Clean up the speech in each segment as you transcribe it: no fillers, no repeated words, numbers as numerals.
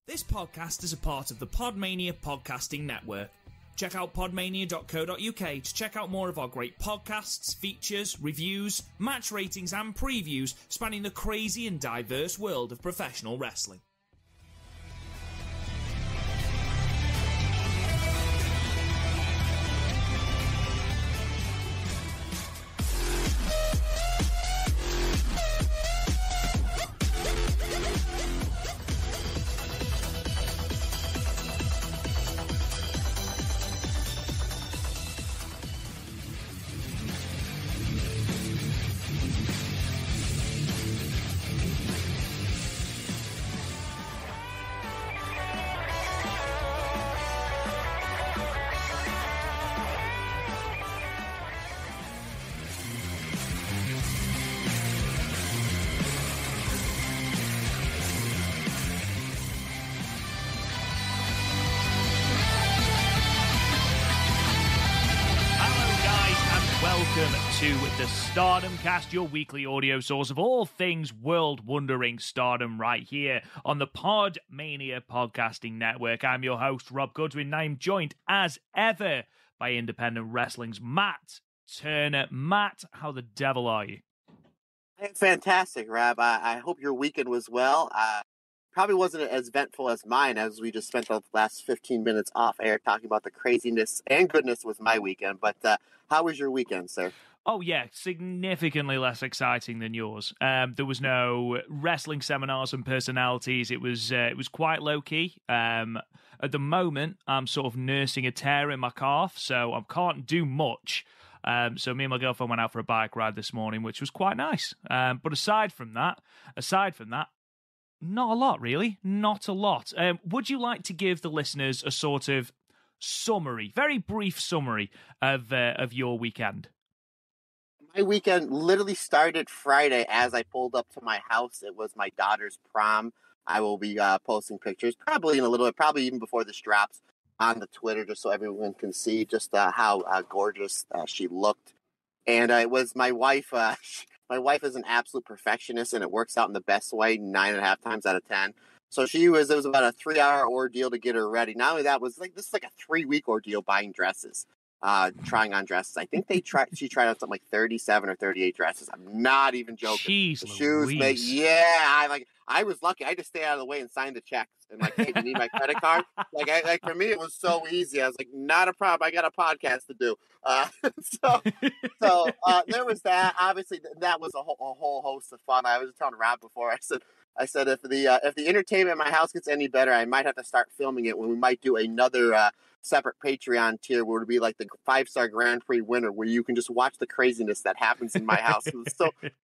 This podcast is a part of the Podmania Podcasting Network. Check out podmania.co.uk to check out more of our great podcasts, features, reviews, match ratings and previews spanning the crazy and diverse world of professional wrestling. To the Stardom Cast, your weekly audio source of all things world-wondering Stardom, right here on the Podmania Podcasting Network. I'm your host, Rob Goodwin, and I'm joined, as ever, by Independent Wrestling's Matt Turner. Matt, how the devil are you? I'm fantastic, Rob. I hope your weekend was well. Probably wasn't as eventful as mine, as we just spent the last 15 minutes off air talking about the craziness and goodness with my weekend. But how was your weekend, sir? Oh, yeah, significantly less exciting than yours. There was no wrestling seminars and personalities. It was quite low-key. At the moment, I'm sort of nursing a tear in my calf, so I can't do much. So me and my girlfriend went out for a bike ride this morning, which was quite nice. But aside from that, not a lot, really. Not a lot. Would you like to give the listeners a sort of summary, very brief summary of your weekend? My weekend literally started Friday as I pulled up to my house. It was my daughter's prom. I will be posting pictures, probably in a little bit, probably even before this drops, on the Twitter, just so everyone can see just how gorgeous she looked. And it was my wife. My wife is an absolute perfectionist, and it works out in the best way 9.5 times out of 10. So it was about a 3-hour ordeal to get her ready. Not only that, this is like a 3-week ordeal buying dresses. Trying on dresses. I think she tried on something like 37 or 38 dresses. I'm not even joking. Jeez, the shoes I was lucky. I just stay out of the way and sign the checks. And like, hey, do you need my credit card? Like for me, it was so easy. I was like, not a problem. I got a podcast to do. So there was that. Obviously, that was a whole host of fun. I was telling Rob before. I said if the entertainment in my house gets any better, I might have to start filming it when we might do another separate Patreon tier where it would be like the 5-star Grand Prix winner, where you can just watch the craziness that happens in my house. It was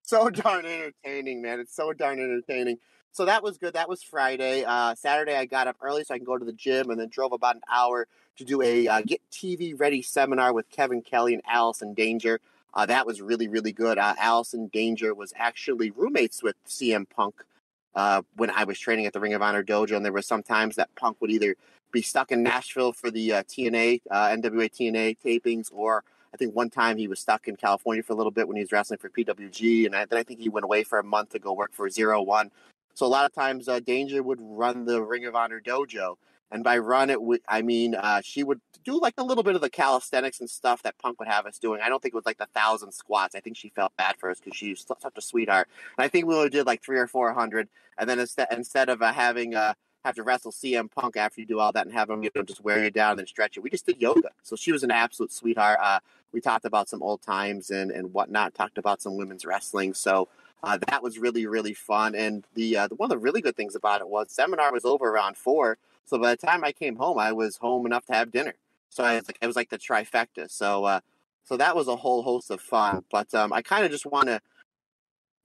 so darn entertaining, man. It's so darn entertaining. So that was good. That was Friday. Saturday, I got up early so I can go to the gym, and then drove about an hour to do a Get TV Ready seminar with Kevin Kelly and Allison Danger. That was really, really good. Allison Danger was actually roommates with CM Punk when I was training at the Ring of Honor dojo, and there were some times that Punk would either be stuck in Nashville for the NWA TNA tapings, or I think one time he was stuck in California for a little bit when he was wrestling for PWG, and then I think he went away for a month to go work for 0-1. So a lot of times Danger would run the Ring of Honor dojo, and by run it, I mean she would do like a little bit of the calisthenics and stuff that Punk would have us doing. I don't think it was like the 1,000 squats. I think she felt bad for us because she was such a sweetheart. And I think we only did like 300 or 400, and then instead of having have to wrestle CM Punk after you do all that and have him just wear you down and then stretch you, we just did yoga. So she was an absolute sweetheart. We talked about some old times and whatnot. Talked about some women's wrestling. So. That was really, really fun. And the one of the really good things about it was seminar was over around 4. So by the time I came home, I was home enough to have dinner. So it was like the trifecta. So that was a whole host of fun. But I kind of just want to,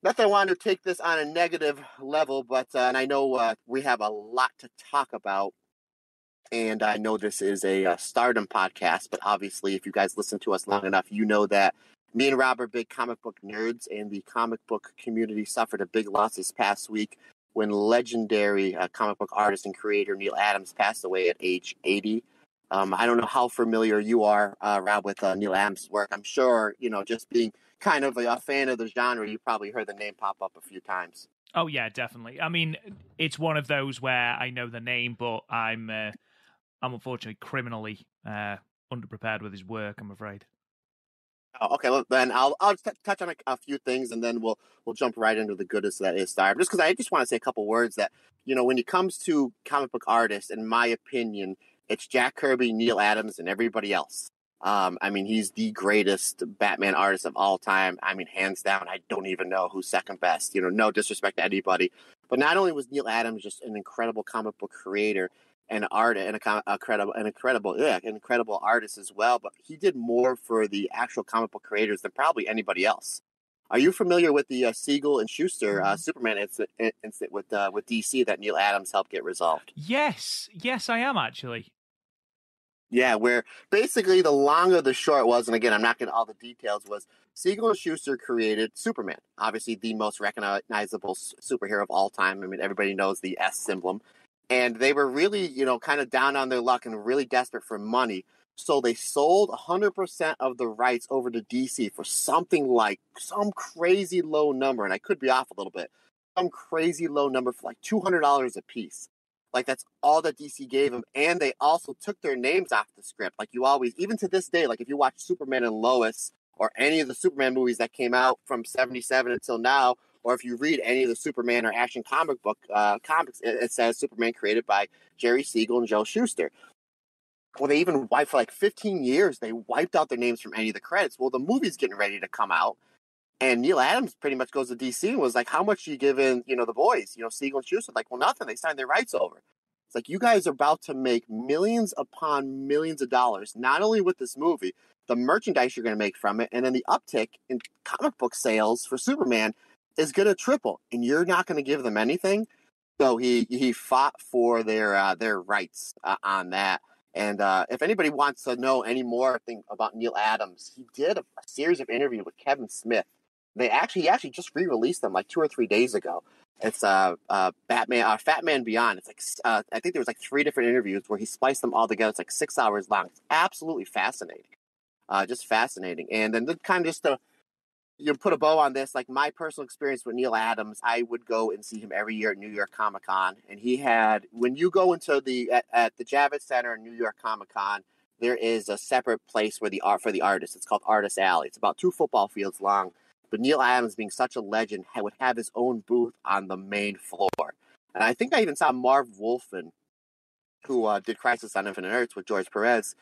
not that I want to take this on a negative level, but and I know we have a lot to talk about. And I know this is a Stardom podcast, but obviously if you guys listen to us long enough, you know that me and Rob are big comic book nerds, and the comic book community suffered a big loss this past week when legendary comic book artist and creator Neil Adams passed away at age 80. I don't know how familiar you are, Rob, with Neil Adams' work. I'm sure, just being kind of a fan of the genre, you probably heard the name pop up a few times. Oh yeah, definitely. I mean, it's one of those where I know the name, but I'm unfortunately criminally underprepared with his work, I'm afraid. Oh, okay, well, then I'll just touch on a few things, and then we'll jump right into the goodness that is Stardom. Just because I just want to say a couple words that, when it comes to comic book artists, in my opinion, it's Jack Kirby, Neil Adams, and everybody else. I mean, he's the greatest Batman artist of all time. I mean, hands down, I don't even know who's second best. No disrespect to anybody, but not only was Neil Adams just an incredible comic book creator, an art and an incredible artist as well. But he did more for the actual comic book creators than probably anybody else. Are you familiar with the Siegel and Schuster Superman incident with DC that Neil Adams helped get resolved? Yes, I am actually. Yeah, where basically the long of the short was, and again, I'm not getting all the details, was Siegel and Schuster created Superman, obviously the most recognizable superhero of all time. I mean, everybody knows the S symbol. And they were really, kind of down on their luck and really desperate for money. So they sold 100% of the rights over to DC for something like some crazy low number. And I could be off a little bit. Some crazy low number for like $200 a piece. Like, that's all that DC gave them. And they also took their names off the script. Like, you always, even to this day, like if you watch Superman and Lois or any of the Superman movies that came out from 77 until now, or if you read any of the Superman or action comic book comics, it says Superman created by Jerry Siegel and Joe Shuster. Well, they even wiped for like 15 years. They wiped out their names from any of the credits. Well, the movie's getting ready to come out. And Neil Adams pretty much goes to DC and was like, how much are you giving, the boys, Siegel and Schuster? Like, well, nothing. They signed their rights over. It's like, you guys are about to make millions upon millions of dollars, not only with this movie, the merchandise you're going to make from it, and then the uptick in comic book sales for Superman is going to triple, and you're not going to give them anything. So he fought for their rights on that. And if anybody wants to know any more thing about Neil Adams, he did a series of interviews with Kevin Smith. He actually just re-released them like 2 or 3 days ago. It's Batman, Fat Man Beyond. It's like I think there was like 3 different interviews where he spliced them all together. It's like 6 hours long. It's absolutely fascinating, just fascinating. And then kind of just to put a bow on this, like my personal experience with Neil Adams, I would go and see him every year at New York Comic Con, and he had, when you go into at the Javits Center in New York Comic Con, there is a separate place where for the artists. It's called Artist Alley. It's about 2 football fields long. But Neil Adams, being such a legend, would have his own booth on the main floor. And I think I even saw Marv Wolfman, who did Crisis on Infinite Earths with George Perez.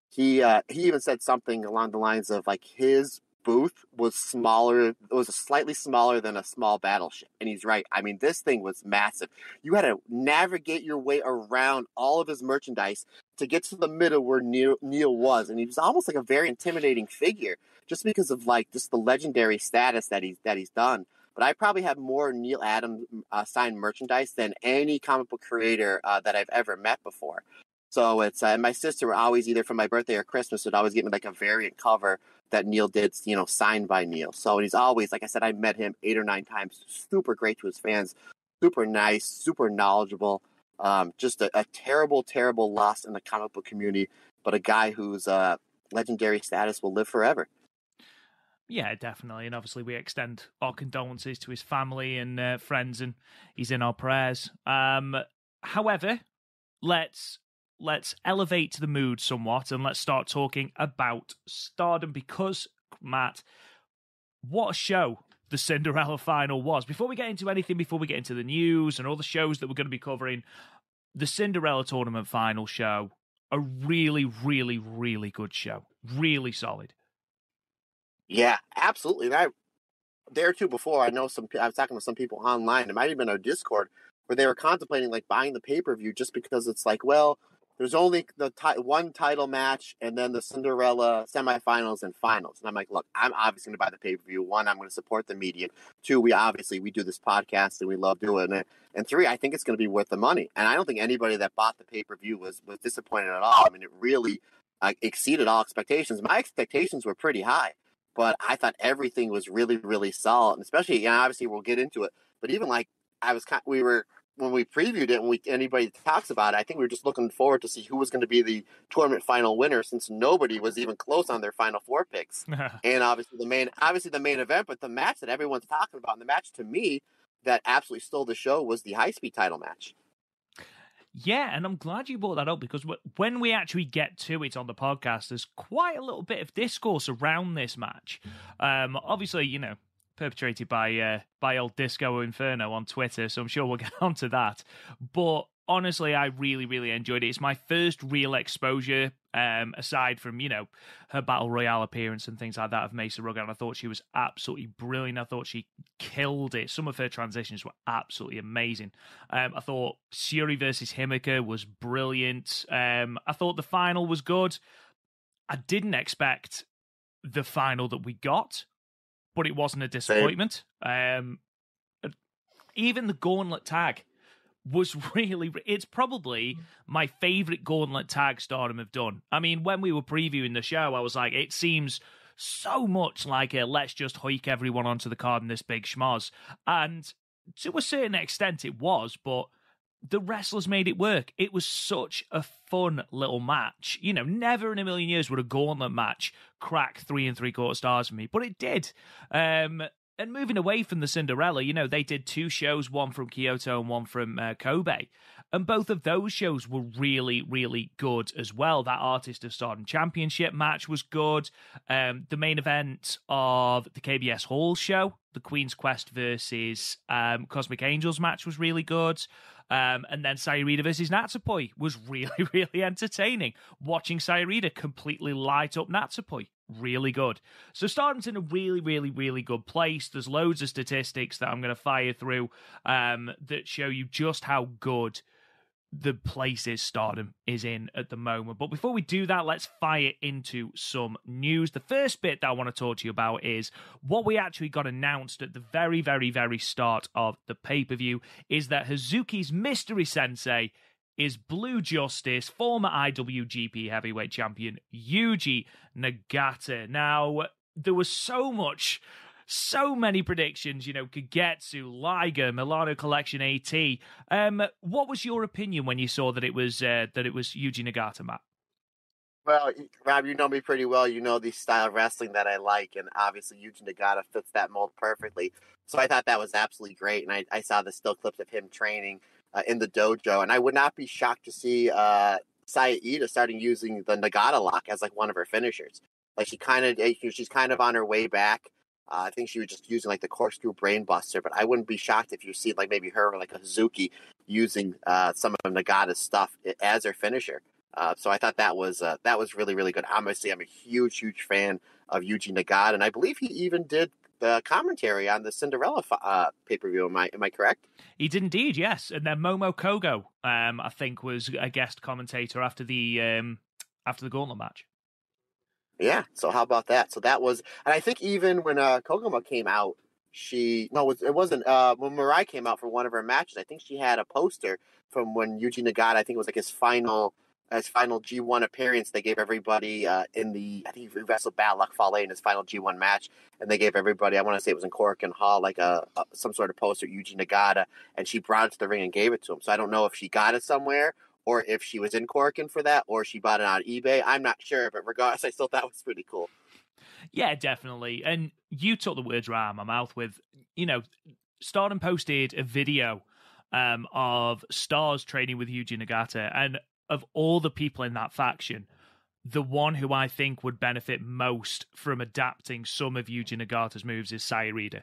He even said something along the lines of like his booth was slightly smaller than a small battleship. And he's right. I mean, this thing was massive. You had to navigate your way around all of his merchandise to get to the middle where Neil was. And he was almost like a very intimidating figure just because of like just the legendary status that he's done. But I probably have more Neil Adams signed merchandise than any comic book creator that I've ever met before. So it's my sister would always, either for my birthday or Christmas, would always get me like a variant cover that Neil did, signed by Neil. So he's always, like I said, I met him 8 or 9 times. Super great to his fans, super nice, super knowledgeable. Just a terrible, terrible loss in the comic book community, but a guy whose legendary status will live forever. Yeah, definitely. And obviously we extend our condolences to his family and friends, and he's in our prayers. However, let's elevate the mood somewhat and let's start talking about Stardom, because, Matt, what a show the Cinderella final was. Before we get into anything, before we get into the news and all the shows that we're going to be covering, the Cinderella Tournament final show, a really, really, really good show. Really solid. Yeah, absolutely. And a day or two before, I was talking to some people online, it might have been our Discord, where they were contemplating like buying the pay-per-view just because it's like, well, there's only the one title match and then the Cinderella semifinals and finals. And I'm like, look, I'm obviously going to buy the pay-per-view. 1, I'm going to support the media. 2, we do this podcast and we love doing it. And 3, I think it's going to be worth the money. And I don't think anybody that bought the pay-per-view was disappointed at all. I mean, it really exceeded all expectations. My expectations were pretty high, but I thought everything was really, really solid. And especially, obviously we'll get into it, but even like when we previewed it, anybody talks about it, I think we were just looking forward to see who was going to be the tournament final winner, since nobody was even close on their final 4 picks. And obviously the main event, but the match that everyone's talking about, and the match to me that absolutely stole the show was the high-speed title match. Yeah, and I'm glad you brought that up because when we actually get to it on the podcast, there's quite a little bit of discourse around this match. Obviously, perpetrated by old Disco Inferno on Twitter, so I'm sure we'll get onto that. But honestly, I really, really enjoyed it. It's my first real exposure, aside from, her Battle Royale appearance and things like that of Mesa Rugga, and I thought she was absolutely brilliant. I thought she killed it. Some of her transitions were absolutely amazing. I thought Syuri versus Himeka was brilliant. I thought the final was good. I didn't expect the final that we got, but it wasn't a disappointment. Even the gauntlet tag was really... It's probably my favourite gauntlet tag Stardom have done. I mean, when we were previewing the show, I was like, it seems so much like a let's just hike everyone onto the card in this big schmoz. And to a certain extent it was, but the wrestlers made it work. It was such a fun little match. Never in a million years would a gauntlet match crack 3 3/4 stars for me, but it did. And moving away from the Cinderella, they did 2 shows, one from Kyoto and one from Kobe. And both of those shows were really, really good as well. That Artist of Stardom Championship match was good. The main event of the KBS Hall show, the Queen's Quest versus Cosmic Angels match was really good. And then Syuri versus Natsupoi was really, really entertaining. Watching Syuri completely light up Natsupoi, really good. So Stardom's in a really, really, really good place. There's loads of statistics that I'm going to fire through that show you just how good the places Stardom is in at the moment. But before we do that, let's fire into some news. The first bit that I want to talk to you about is what we actually got announced at the very, very, very start of the pay-per-view is that Hazuki's mystery sensei is Blue Justice, former IWGP heavyweight champion Yuji Nagata. Now, there was so many predictions, Kagetsu, Liger, Milano Collection AT. What was your opinion when you saw that it was Yuji Nagata, Matt? Well, Rob, you know me pretty well. You know the style of wrestling that I like, and obviously Yuji Nagata fits that mold perfectly. So I thought that was absolutely great, and I saw the still clips of him training in the dojo, and I would not be shocked to see Saya Iida starting using the Nagata lock as like one of her finishers. Like she's kind of on her way back. I think she was just using like the corkscrew brainbuster, but I wouldn't be shocked if you see like maybe her or like a Hazuki using some of Nagata's stuff as her finisher. So I thought that was really, really good. Obviously, I'm a huge, huge fan of Yuji Nagata, and I believe he even did the commentary on the Cinderella pay-per-view. Am I correct? He did indeed, yes. And then Momo Kogo, I think, was a guest commentator after the gauntlet match. Yeah, so how about that? So that was, and I think even when Koguma came out, it wasn't when Mirai came out for one of her matches. I think she had a poster from when Yuji Nagata, I think it was like his final G1 appearance. They gave everybody I think he wrestled Bad Luck Fale in his final G1 match, and they gave everybody, I want to say it was in Korakuen Hall, like some sort of poster, Yuji Nagata, and she brought it to the ring and gave it to him. So I don't know if she got it somewhere, or if she was in Korakuen for that, or she bought it on eBay. I'm not sure, but regardless, I still thought it was pretty cool. Yeah, definitely. And you took the words right out of my mouth with, Stardom posted a video of Stars training with Yuji Nagata, and of all the people in that faction, the one who I think would benefit most from adapting some of Yuji Nagata's moves is Syuri,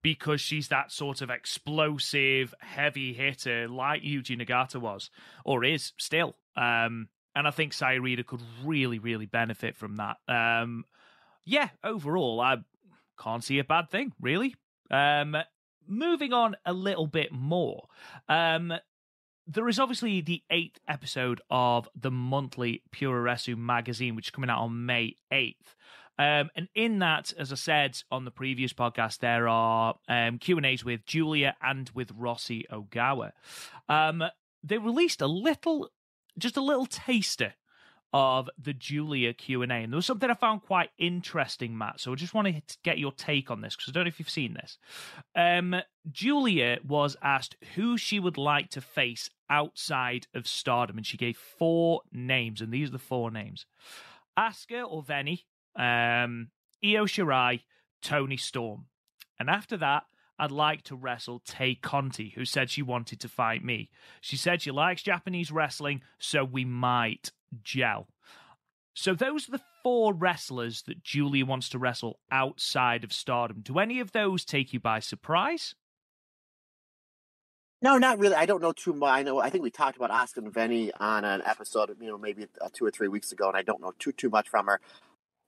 because she's that sort of explosive, heavy hitter like Yuji Nagata was, or is still. And I think Syuri could really, really benefit from that. Overall, I can't see a bad thing, really. Moving on a little bit more. There is obviously the 8th episode of the monthly Puroresu magazine, which is coming out on May 8th. And in that, as I said on the previous podcast, there are Q&As with Julia and with Rossi Ogawa. They released just a little taster of the Julia Q&A, and there was something I found quite interesting, Matt, so I just wanted to get your take on this, because I don't know if you've seen this. Julia was asked who she would like to face outside of Stardom, and she gave 4 names, and these are the 4 names. Asuka or Veni, Io Shirai, Toni Storm. And after that, I'd like to wrestle Tay Conti, who said she wanted to fight me. She said she likes Japanese wrestling, so we might gel. So those are the 4 wrestlers that Julia wants to wrestle outside of Stardom. Do any of those take you by surprise? No, not really. I don't know too much. I think we talked about Asuka and Venny on an episode, maybe 2 or 3 weeks ago, and I don't know too much from her.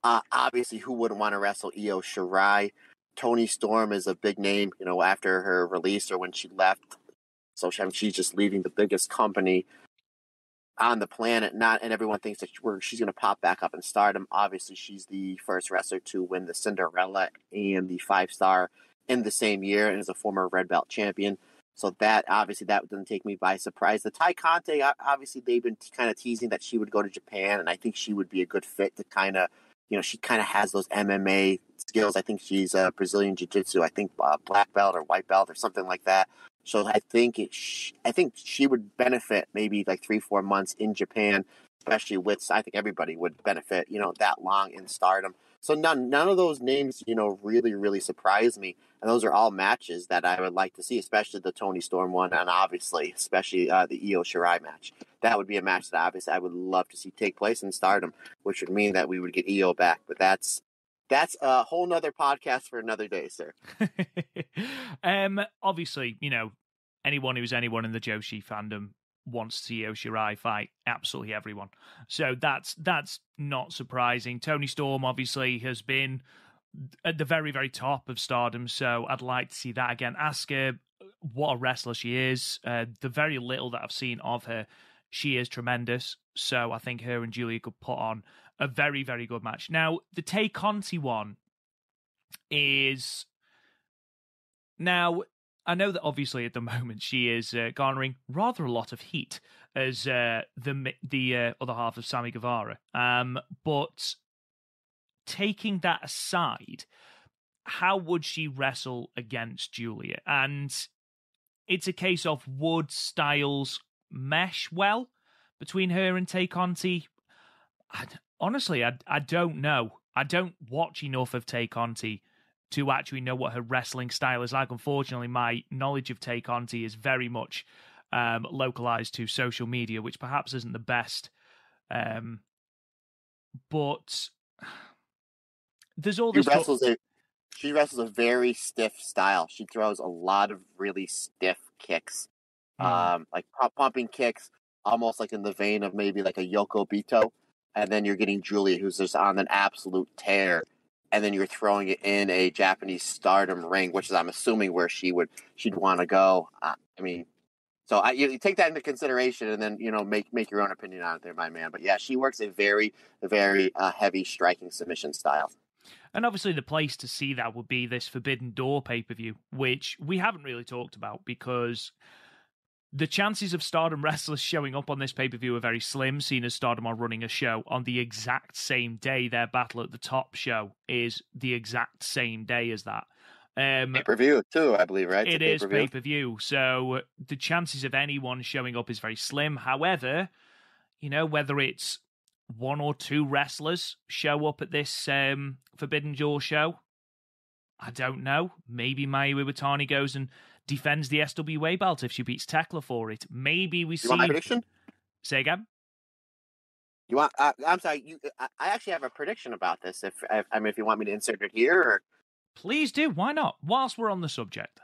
Obviously, who wouldn't want to wrestle Io Shirai? Toni Storm is a big name, after her release or when she left. So she's just leaving the biggest company on the planet, and everyone thinks that she's going to pop back up in Stardom. Obviously, she's the first wrestler to win the Cinderella and the 5-star in the same year, and is a former red belt champion. So that doesn't take me by surprise. The Tay Conti, obviously, they've been kind of teasing that she would go to Japan, and I think she would be a good fit to kind of, she kind of has those MMA skills. I think she's a Brazilian Jiu-Jitsu, I think black belt or white belt or something like that. So I think she would benefit maybe like 3-4 months in Japan, especially I think everybody would benefit, that long in Stardom. So none of those names, really, really surprise me. And those are all matches that I would like to see, especially the Toni Storm one, and especially the Io Shirai match. That would be a match that obviously I would love to see take place in Stardom, which would mean that we would get Io back. But that's a whole nother podcast for another day, sir. Obviously, anyone who's anyone in the Joshi fandom wants to see Io Shirai fight absolutely everyone. So that's not surprising. Toni Storm obviously has been at the very, very top of Stardom, so I'd like to see that again. Ask her what a wrestler she is. The very little that I've seen of her, she is tremendous. So I think her and Julia could put on a very, very good match. Now, the Tay Conti one is... Now, I know that obviously at the moment she is garnering rather a lot of heat as the other half of Sammy Guevara. But taking that aside, how would she wrestle against Julia? And it's a case of would styles mesh well between her and Tay Conti? Honestly, I don't know. I don't watch enough of Tay Conti to actually know what her wrestling style is like. Unfortunately, my knowledge of Tay Conti is very much localized to social media, which perhaps isn't the best. But there's all this... She wrestles a very stiff style. She throws a lot of really stiff kicks, like pumping kicks, almost like in the vein of maybe like a Yoko Bito. And then you're getting Julia, who's just on an absolute tear. And then you're throwing it in a Japanese Stardom ring, which is, I'm assuming, where she'd want to go. So you take that into consideration, and then make your own opinion on it, there, my man. But yeah, she works a very, very heavy striking submission style. And obviously, the place to see that would be this Forbidden Door pay-per-view, which we haven't really talked about because the chances of Stardom wrestlers showing up on this pay-per-view are very slim, seeing as Stardom are running a show on the exact same day. Their Battle at the Top show is the exact same day as that. Pay-per-view, too, I believe, right? It is pay-per-view, so the chances of anyone showing up is very slim. However, whether it's 1 or 2 wrestlers show up at this Forbidden Door show, I don't know. Maybe Mayu Iwatani goes and defends the SWA belt if she beats Tekla for it. Maybe we see... You want my prediction? Say again? You want? I'm sorry. I actually have a prediction about this. If you want me to insert it here, or... Please do. Why not? Whilst we're on the subject.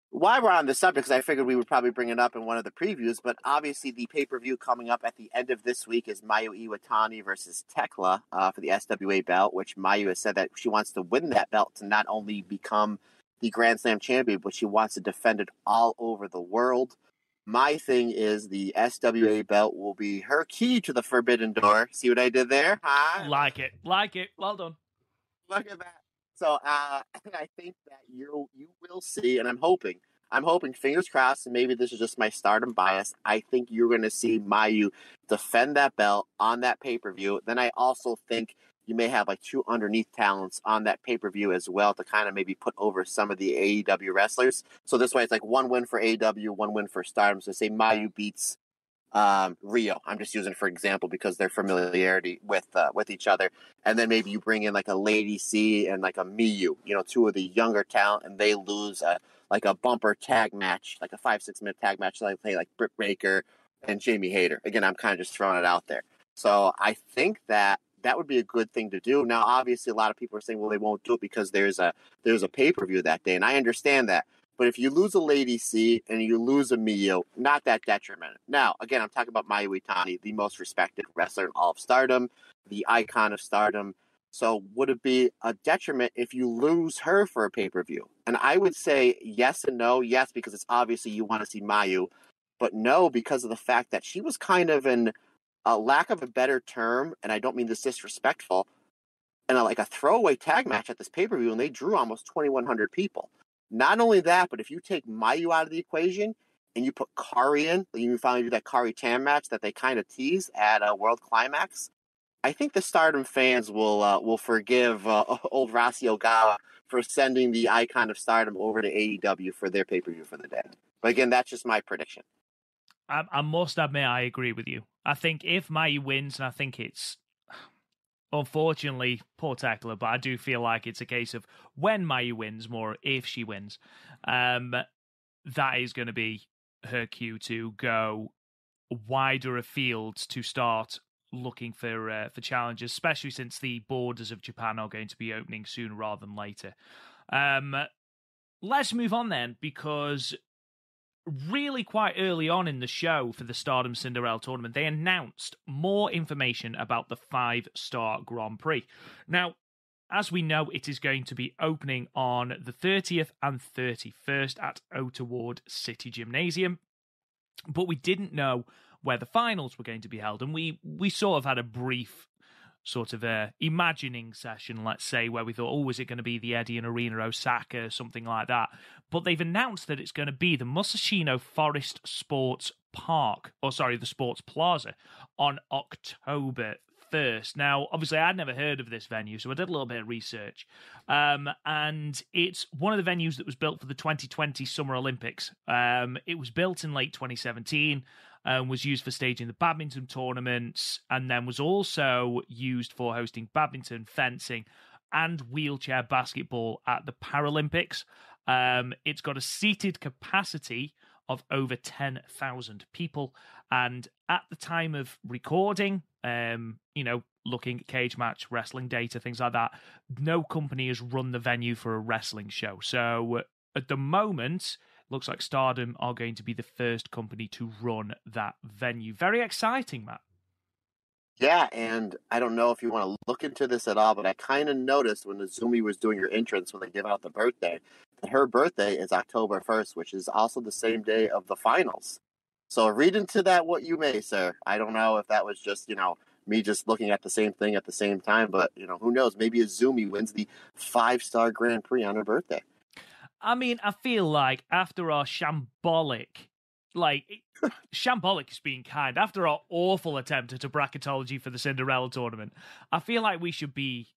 Why we're on the subject, because I figured we would probably bring it up in one of the previews, but obviously the pay-per-view coming up at the end of this week is Mayu Iwatani versus Tekla for the SWA belt, which Mayu has said that she wants to win that belt to not only become the Grand Slam champion, but she wants to defend it all over the world. My thing is the SWA belt will be her key to the Forbidden Door. See what I did there? Huh? Like it. Well done. Look at that. So I think that you will see, and I'm hoping, fingers crossed, and maybe this is just my Stardom bias, I think you're going to see Mayu defend that belt on that pay-per-view. Then I also think you may have like 2 underneath talents on that pay-per-view as well to kind of maybe put over some of the AEW wrestlers. So this way it's like 1 win for AEW, 1 win for Stardom. So say Mayu beats Rio. I'm just using for example because their familiarity with each other. And then maybe you bring in like a Lady C and like a Miyu, 2 of the younger talent, and they lose like a bumper tag match, like a 5-6 minute tag match, like play like Britt Baker and Jamie Hayter. Again, I'm kind of just throwing it out there. So I think that would be a good thing to do. Now, obviously, a lot of people are saying, well, they won't do it because there's a pay-per-view that day, and I understand that. But if you lose a Lady C and you lose a Miyu, not that detriment. Now, again, I'm talking about Mayu Iwatani, the most respected wrestler in all of Stardom, the icon of Stardom. So would it be a detriment if you lose her for a pay-per-view? And I would say yes and no. Yes, because it's obviously you want to see Mayu. But no, because of the fact that she was kind of in a lack of a better term, and I don't mean this disrespectful, and like a throwaway tag match at this pay-per-view, and they drew almost 2,100 people. Not only that, but if you take Mayu out of the equation and you put Kari in, you finally do that Kari Tam match that they kind of tease at World Climax, I think the Stardom fans will forgive old Rasi Ogawa for sending the icon of Stardom over to AEW for their pay-per-view for the day. But again, that's just my prediction. I must admit, I agree with you. I think if Mayu wins, and I think it's, unfortunately, poor tackler, but I do feel like it's a case of when Mayu wins more, if she wins, that is going to be her cue to go wider afield to start looking for challenges, especially since the borders of Japan are going to be opening sooner rather than later. Let's move on then, because really quite early on in the show for the Stardom Cinderella Tournament, they announced more information about the 5-star Grand Prix. Now, as we know, it is going to be opening on the 30th and 31st at Ota-Ward City Gymnasium, but we didn't know where the finals were going to be held, and we sort of had a brief sort of imagining session, let's say, where we thought, oh, is it going to be the Edion Arena Osaka, something like that? But they've announced that it's going to be the Musashino Forest Sports Park, the Sports Plaza, on October 1st. Now, obviously, I'd never heard of this venue, so I did a little bit of research. And it's one of the venues that was built for the 2020 Summer Olympics. It was built in late 2017, was used for staging the badminton tournaments, and then was also used for hosting badminton, fencing, and wheelchair basketball at the Paralympics. It's got a seated capacity of over 10,000 people, and at the time of recording, looking at cage match, wrestling data, things like that, no company has run the venue for a wrestling show. So at the moment, looks like Stardom are going to be the first company to run that venue. Very exciting, Matt. Yeah, and I don't know if you want to look into this at all, but I kind of noticed when Azumi was doing her entrance when they give out the birthday, that her birthday is October 1st, which is also the same day of the finals. So read into that what you may, sir. I don't know if that was just, me just looking at the same thing at the same time, but, who knows? Maybe Azumi wins the 5-star Grand Prix on her birthday. I mean, I feel like after our shambolic is being kind. After our awful attempt at a bracketology for the Cinderella tournament, I feel like we should be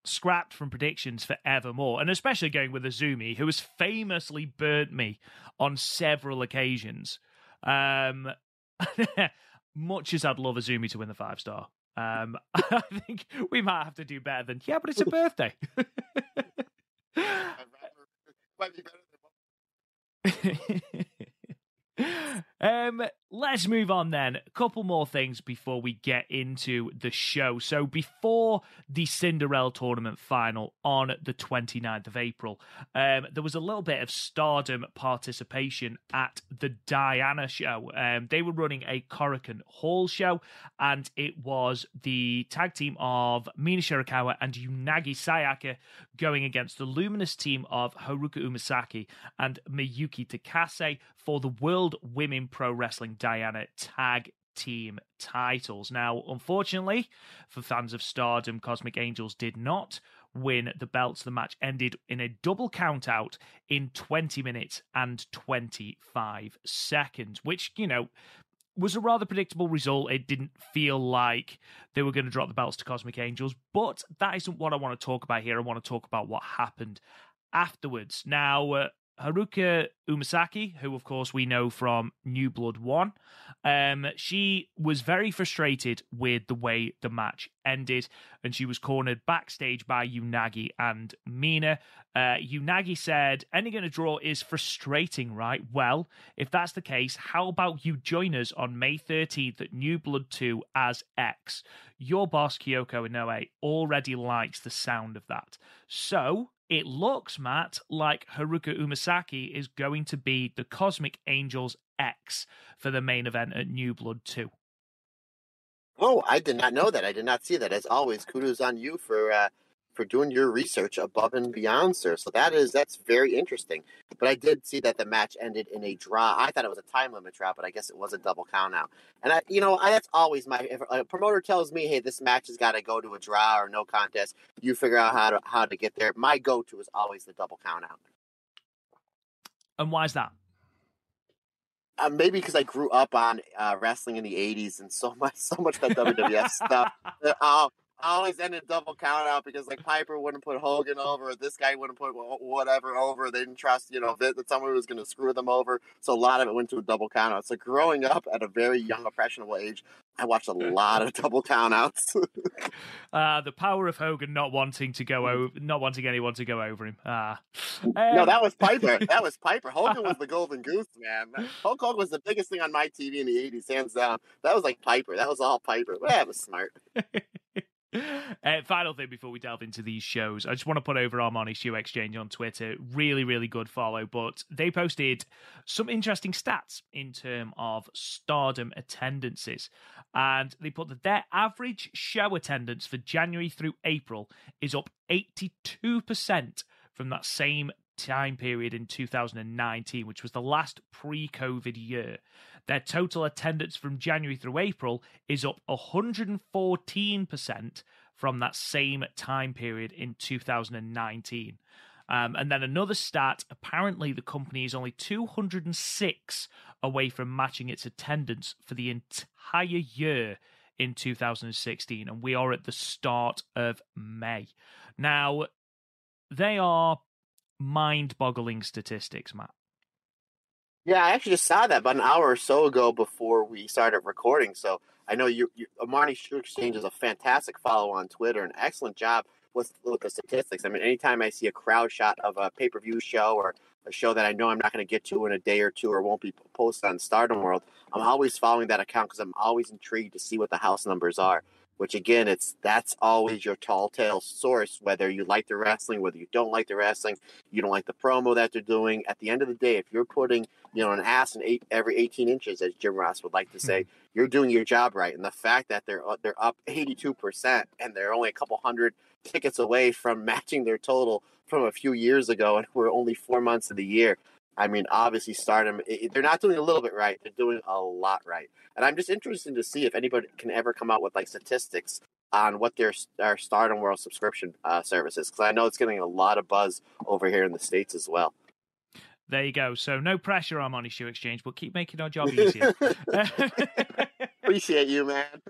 scrapped from predictions forevermore, and especially going with Azumi, who has famously burnt me on several occasions. Much as I'd love Azumi to win the 5-star, I think we might have to do better than, yeah, but it's a birthday. Might be better than Let's move on then. A couple more things before we get into the show. So before the Cinderella Tournament final on the 29th of April, there was a little bit of Stardom participation at the Diana show. They were running a Korakuen Hall show, and it was the tag team of Mina Shirakawa and Unagi Sayaka going against the luminous team of Haruka Umasaki and Miyuki Takase for the World Women Pro Wrestling Diana Tag Team titles. Now, unfortunately, for fans of Stardom, Cosmic Angels did not win the belts. The match ended in a double countout in 20 minutes and 25 seconds, which, was a rather predictable result. It didn't feel like they were going to drop the belts to Cosmic Angels, but that isn't what I want to talk about here. I want to talk about what happened afterwards. Now, Haruka Umesaki, who, of course, we know from New Blood 1, she was very frustrated with the way the match ended, and she was cornered backstage by Unagi and Mina. Unagi said, "Ending in a draw is frustrating, right? Well, if that's the case, how about you join us on May 13th at New Blood 2 as X? Your boss, Kyoko Inoue, already likes the sound of that." So it looks, Matt, like Haruka Umesaki is going to be the Cosmic Angels X for the main event at New Blood 2. Oh, I did not know that. I did not see that. As always, kudos on you for doing your research above and beyond, sir. So that's very interesting. But I did see that the match ended in a draw. I thought it was a time limit draw, but I guess it was a double count out. And that's always if a promoter tells me, "Hey, this match has got to go to a draw or no contest," you figure out how to get there. My go-to is always the double count out. And why is that? Maybe because I grew up on wrestling in the '80s and so much that WWF stuff. I always ended double count out because like Piper wouldn't put Hogan over, or this guy wouldn't put whatever over. They didn't trust that someone was going to screw them over, so a lot of it went to a double count out. So growing up at a very young, impressionable age, I watched a lot of double count outs. The power of Hogan not wanting anyone to go over him. No, that was Piper. That was Piper. Hogan was the golden goose, man. Hulk Hogan was the biggest thing on my TV in the '80s, hands down. That was like Piper. That was all Piper. Well, that was smart. Final thing before we delve into these shows, I just want to put over our Money Shoe Exchange on Twitter. Really, really good follow, but they posted some interesting stats in terms of Stardom attendances. And they put that their average show attendance for January through April is up 82% from that same time period in 2019, which was the last pre-COVID year. Their total attendance from January through April is up 114% from that same time period in 2019. And then another stat, apparently the company is only 206 away from matching its attendance for the entire year in 2016, and we are at the start of May. Now, they are mind-boggling statistics, Matt. Yeah, I actually just saw that about an hour or so ago before we started recording. So I know Marnie Shoe Exchange is a fantastic follow on Twitter, an excellent job with the statistics. I mean, anytime I see a crowd shot of a pay-per-view show or a show that I know I'm not going to get to in a day or two or won't be posted on Stardom World, I'm always following that account because I'm always intrigued to see what the house numbers are. Which again, that's always your tall tale source, whether you like the wrestling, whether you don't like the wrestling, you don't like the promo that they're doing. At the end of the day, if you're putting, an ass in every 18 inches, as Jim Ross would like to say, you're doing your job right. And the fact that they're up 82% and they're only a couple hundred tickets away from matching their total from a few years ago, and we're only 4 months of the year. I mean, obviously, Stardom, they're not doing a little bit right. They're doing a lot right. And I'm just interested to see if anybody can ever come out with, statistics on what their Stardom World subscription service is. Because I know it's getting a lot of buzz over here in the States as well. There you go. So no pressure on Money Shoe Exchange. We'll keep making our job easier. Appreciate you, man.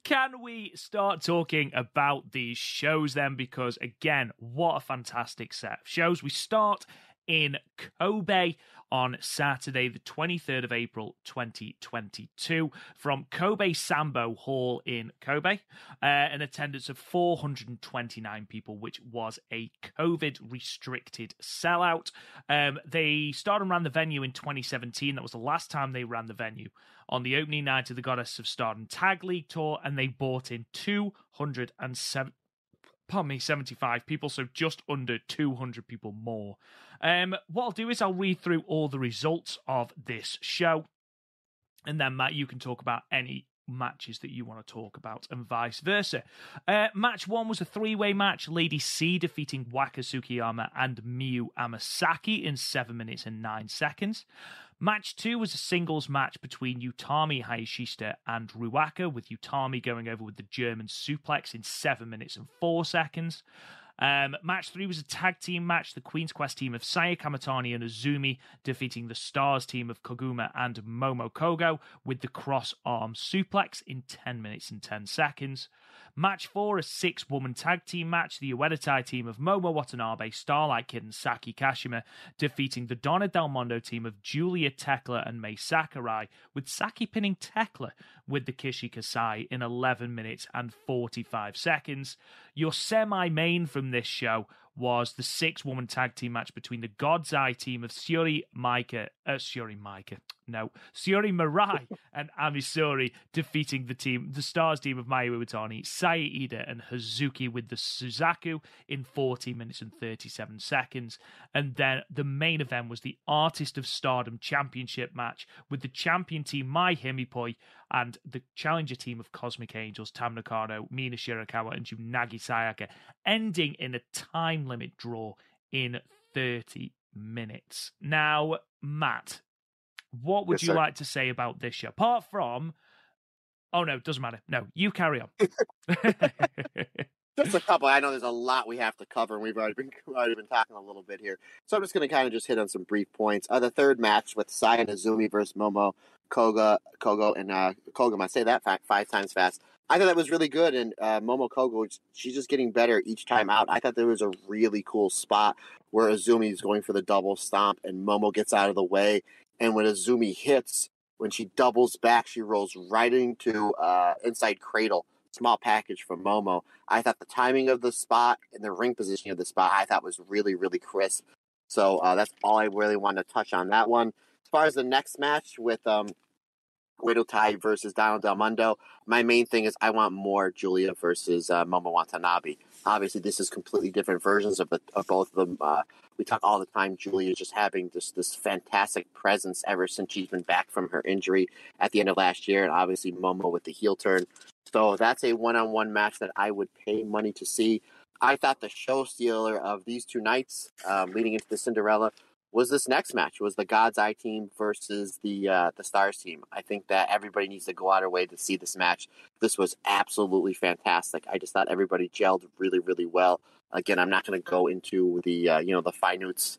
Can we start talking about these shows then? Because, again, what a fantastic set of shows. We start in Kobe on Saturday, the 23rd of April, 2022, from Kobe Sambo Hall in Kobe. An attendance of 429 people, which was a COVID-restricted sellout. They started and ran the venue in 2017. That was the last time they ran the venue. On the opening night of the Goddess of Stardom Tag League Tour, and they brought in 75 people, so just under 200 people more. What I'll do is I'll read through all the results of this show, and then, Matt, you can talk about any matches that you want to talk about, and vice versa. Match 1 was a three-way match. Lady C defeating Waka Tsukiyama and Miyu Amasaki in 7 minutes and 9 seconds. Match 2 was a singles match between Utami Hayashishita and Ruaka, with Utami going over with the German suplex in 7 minutes and 4 seconds. Match 3 was a tag team match. The Queen's Quest team of Saya Kamatani and Azumi defeating the Stars team of Koguma and Momo Kogo with the cross-arm suplex in 10 minutes and 10 seconds. Match 4, a 6-woman tag team match. The Uedatai team of Momo Watanabe, Starlight Kid and Saki Kashima defeating the Donna Del Mondo team of Julia Tekla and Mei Sakurai, with Saki pinning Tekla with the Kishi Kasai in 11 minutes and 45 seconds. Your semi-main from this show was the 6-woman tag team match between the God's Eye team of Syuri Mirai and Amisuri defeating the Stars team of Mayu Iwatani, Saya Ida and Hazuki with the Suzaku in 40 minutes and 37 seconds. And then the main event was the Artist of Stardom Championship match with the champion team Mai Himipoi and the challenger team of Cosmic Angels, Tam Nakano, Mina Shirakawa and Junagi Sayaka, ending in a time limit draw in 30 minutes. Now, Matt, what would you like to say about this show? Apart from... Oh, no, doesn't matter. No, you carry on. Just a couple. I know there's a lot we have to cover, and we've already been talking a little bit here. So I'm just going to kind of just hit on some brief points. The third match with Saya and Azumi versus Momo, Kogo, and Koguma. I say that five times fast. I thought that was really good, and Momo Kogo, she's just getting better each time out. I thought there was a really cool spot where Azumi is going for the double stomp, and Momo gets out of the way. And when Azumi hits, when she doubles back, she rolls right into inside cradle, small package from Momo. I thought the timing of the spot and the ring positioning of the spot, I thought was really, really crisp. So that's all I really wanted to touch on that one. As far as the next match with Uedatai versus Donald Del Mondo, my main thing is I want more Julia versus Momo Watanabe. Obviously, this is completely different versions of both of them. We talk all the time. Julia just having this fantastic presence ever since she's been back from her injury at the end of last year, and obviously Momo with the heel turn. So that's a one-on-one match that I would pay money to see. I thought the show stealer of these two nights, leading into the Cinderella, was this next match, was the God's Eye team versus the Stars team. I think that everybody needs to go out of their way to see this match. This was absolutely fantastic. I just thought everybody gelled really, really well. Again, I'm not going to go into the the finutes,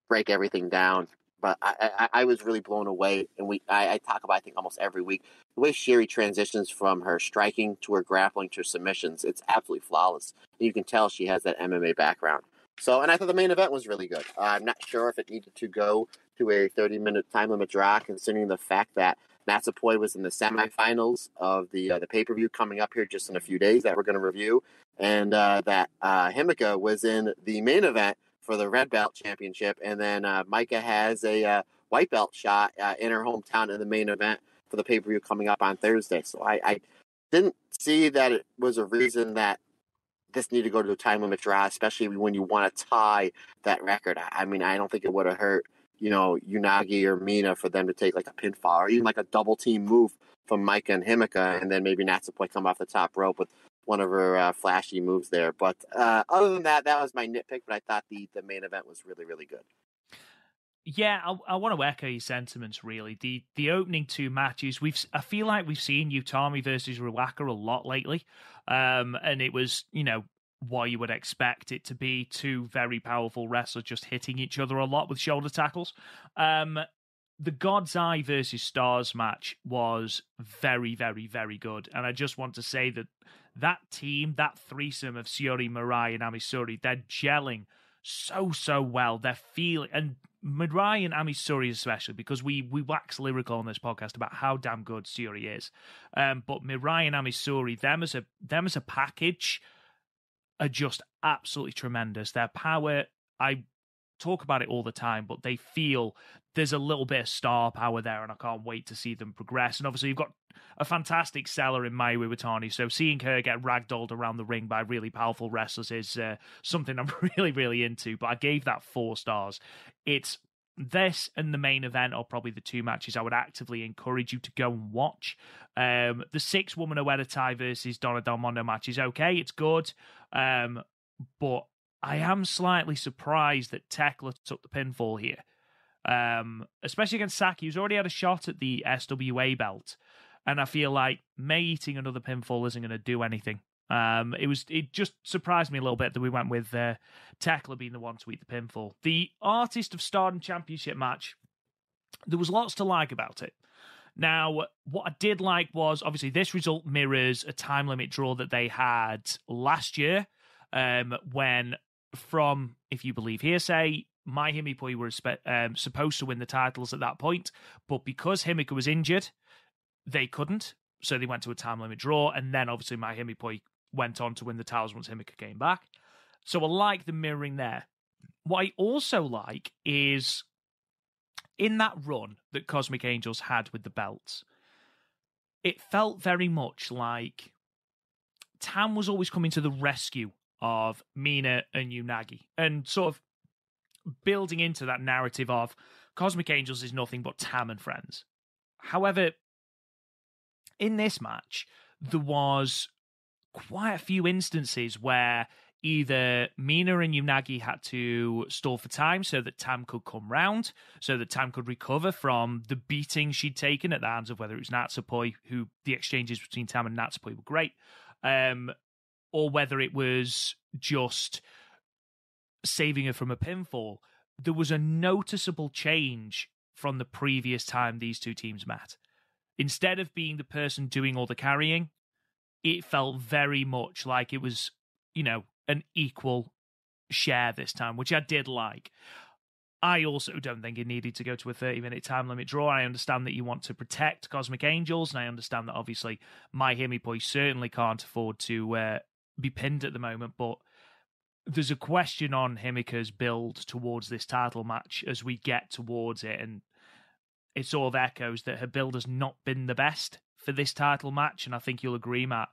break everything down, but I was really blown away. And I talk about, I think, almost every week, the way Syuri transitions from her striking to her grappling to her submissions. It's absolutely flawless. And you can tell she has that MMA background. So, and I thought the main event was really good. I'm not sure if it needed to go to a 30-minute time limit draw, considering the fact that Natsupoi was in the semifinals of the pay-per-view coming up here just in a few days that we're going to review, and that Himika was in the main event for the Red Belt Championship, and then Micah has a white belt shot in her hometown in the main event for the pay-per-view coming up on Thursday. So I didn't see that it was a reason that this needed to go to a time limit draw, especially when you want to tie that record. I mean, I don't think it would have hurt, Unagi or Mina for them to take like a pinfall or even like a double team move from Micah and Himika, and then maybe Natsupoi come off the top rope with one of her flashy moves there. But other than that, that was my nitpick, but I thought the main event was really, really good. Yeah, I want to echo your sentiments, really. The opening two matches, I feel like we've seen Utami versus Ruaka a lot lately. And it was, what you would expect it to be, two very powerful wrestlers just hitting each other a lot with shoulder tackles. The God's Eye versus Stars match was very, very, very good. And I just want to say that team, that threesome of Syuri, Mirai, and Amisuri, they're gelling so well. They're feeling... And Mirai and Amisuri especially, because we wax lyrical on this podcast about how damn good Syuri is. But Mirai and Amisuri, them as a package, are just absolutely tremendous. Their power, I talk about it all the time, but they feel there's a little bit of star power there, and I can't wait to see them progress. And obviously, you've got a fantastic seller in Mayu Iwatani, so seeing her get ragdolled around the ring by really powerful wrestlers is something I'm really, really into. But I gave that 4 stars. It's this and the main event are probably the two matches I would actively encourage you to go and watch. The 6-woman Uedatai versus Donna Del Mondo match is okay, it's good, but I am slightly surprised that Tekla took the pinfall here, especially against Saki, who's already had a shot at the SWA belt, and I feel like May eating another pinfall isn't going to do anything It just surprised me a little bit that we went with Tekla being the one to eat the pinfall. The Artist of Stardom Championship match, there was lots to like about it. Now, what I did like was, obviously, this result mirrors a time limit draw that they had last year, when, from, if you believe hearsay, Mai Himipoi were supposed to win the titles at that point, but because Himika was injured, they couldn't, so they went to a time limit draw, and then, obviously, Mai Himipoi went on to win the titles once Himika came back. So I like the mirroring there. What I also like is, in that run that Cosmic Angels had with the belts, it felt very much like Tam was always coming to the rescue of Mina and Unagi, and sort of building into that narrative of Cosmic Angels is nothing but Tam and friends. However, in this match, there was quite a few instances where either Mina and Unagi had to stall for time so that Tam could come round, so that Tam could recover from the beating she'd taken at the hands of whether it was Natsupoi, who the exchanges between Tam and Natsupoi were great, or whether it was just saving her from a pinfall. There was a noticeable change from the previous time these two teams met. Instead of being the person doing all the carrying, it felt very much like it was, an equal share this time, which I did like. I also don't think it needed to go to a 30-minute time limit draw. I understand that you want to protect Cosmic Angels, and I understand that obviously Mai Himipoi certainly can't afford to be pinned at the moment, but there's a question on Himika's build towards this title match as we get towards it, and it sort of echoes that her build has not been the best for this title match, and I think you'll agree, Matt.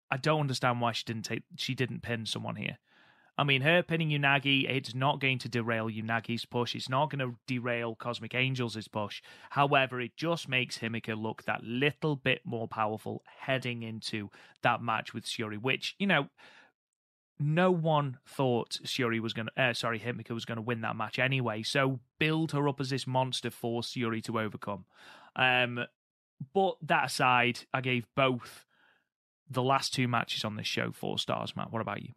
I don't understand why she didn't pin someone here. I mean, her pinning Unagi, it's not going to derail Unagi's push. It's not going to derail Cosmic Angels' push. However, it just makes Himika look that little bit more powerful heading into that match with Syuri, which, no one thought Himika was going to win that match anyway. So build her up as this monster for Syuri to overcome. But that aside, I gave both the last two matches on this show 4 stars, Matt. What about you?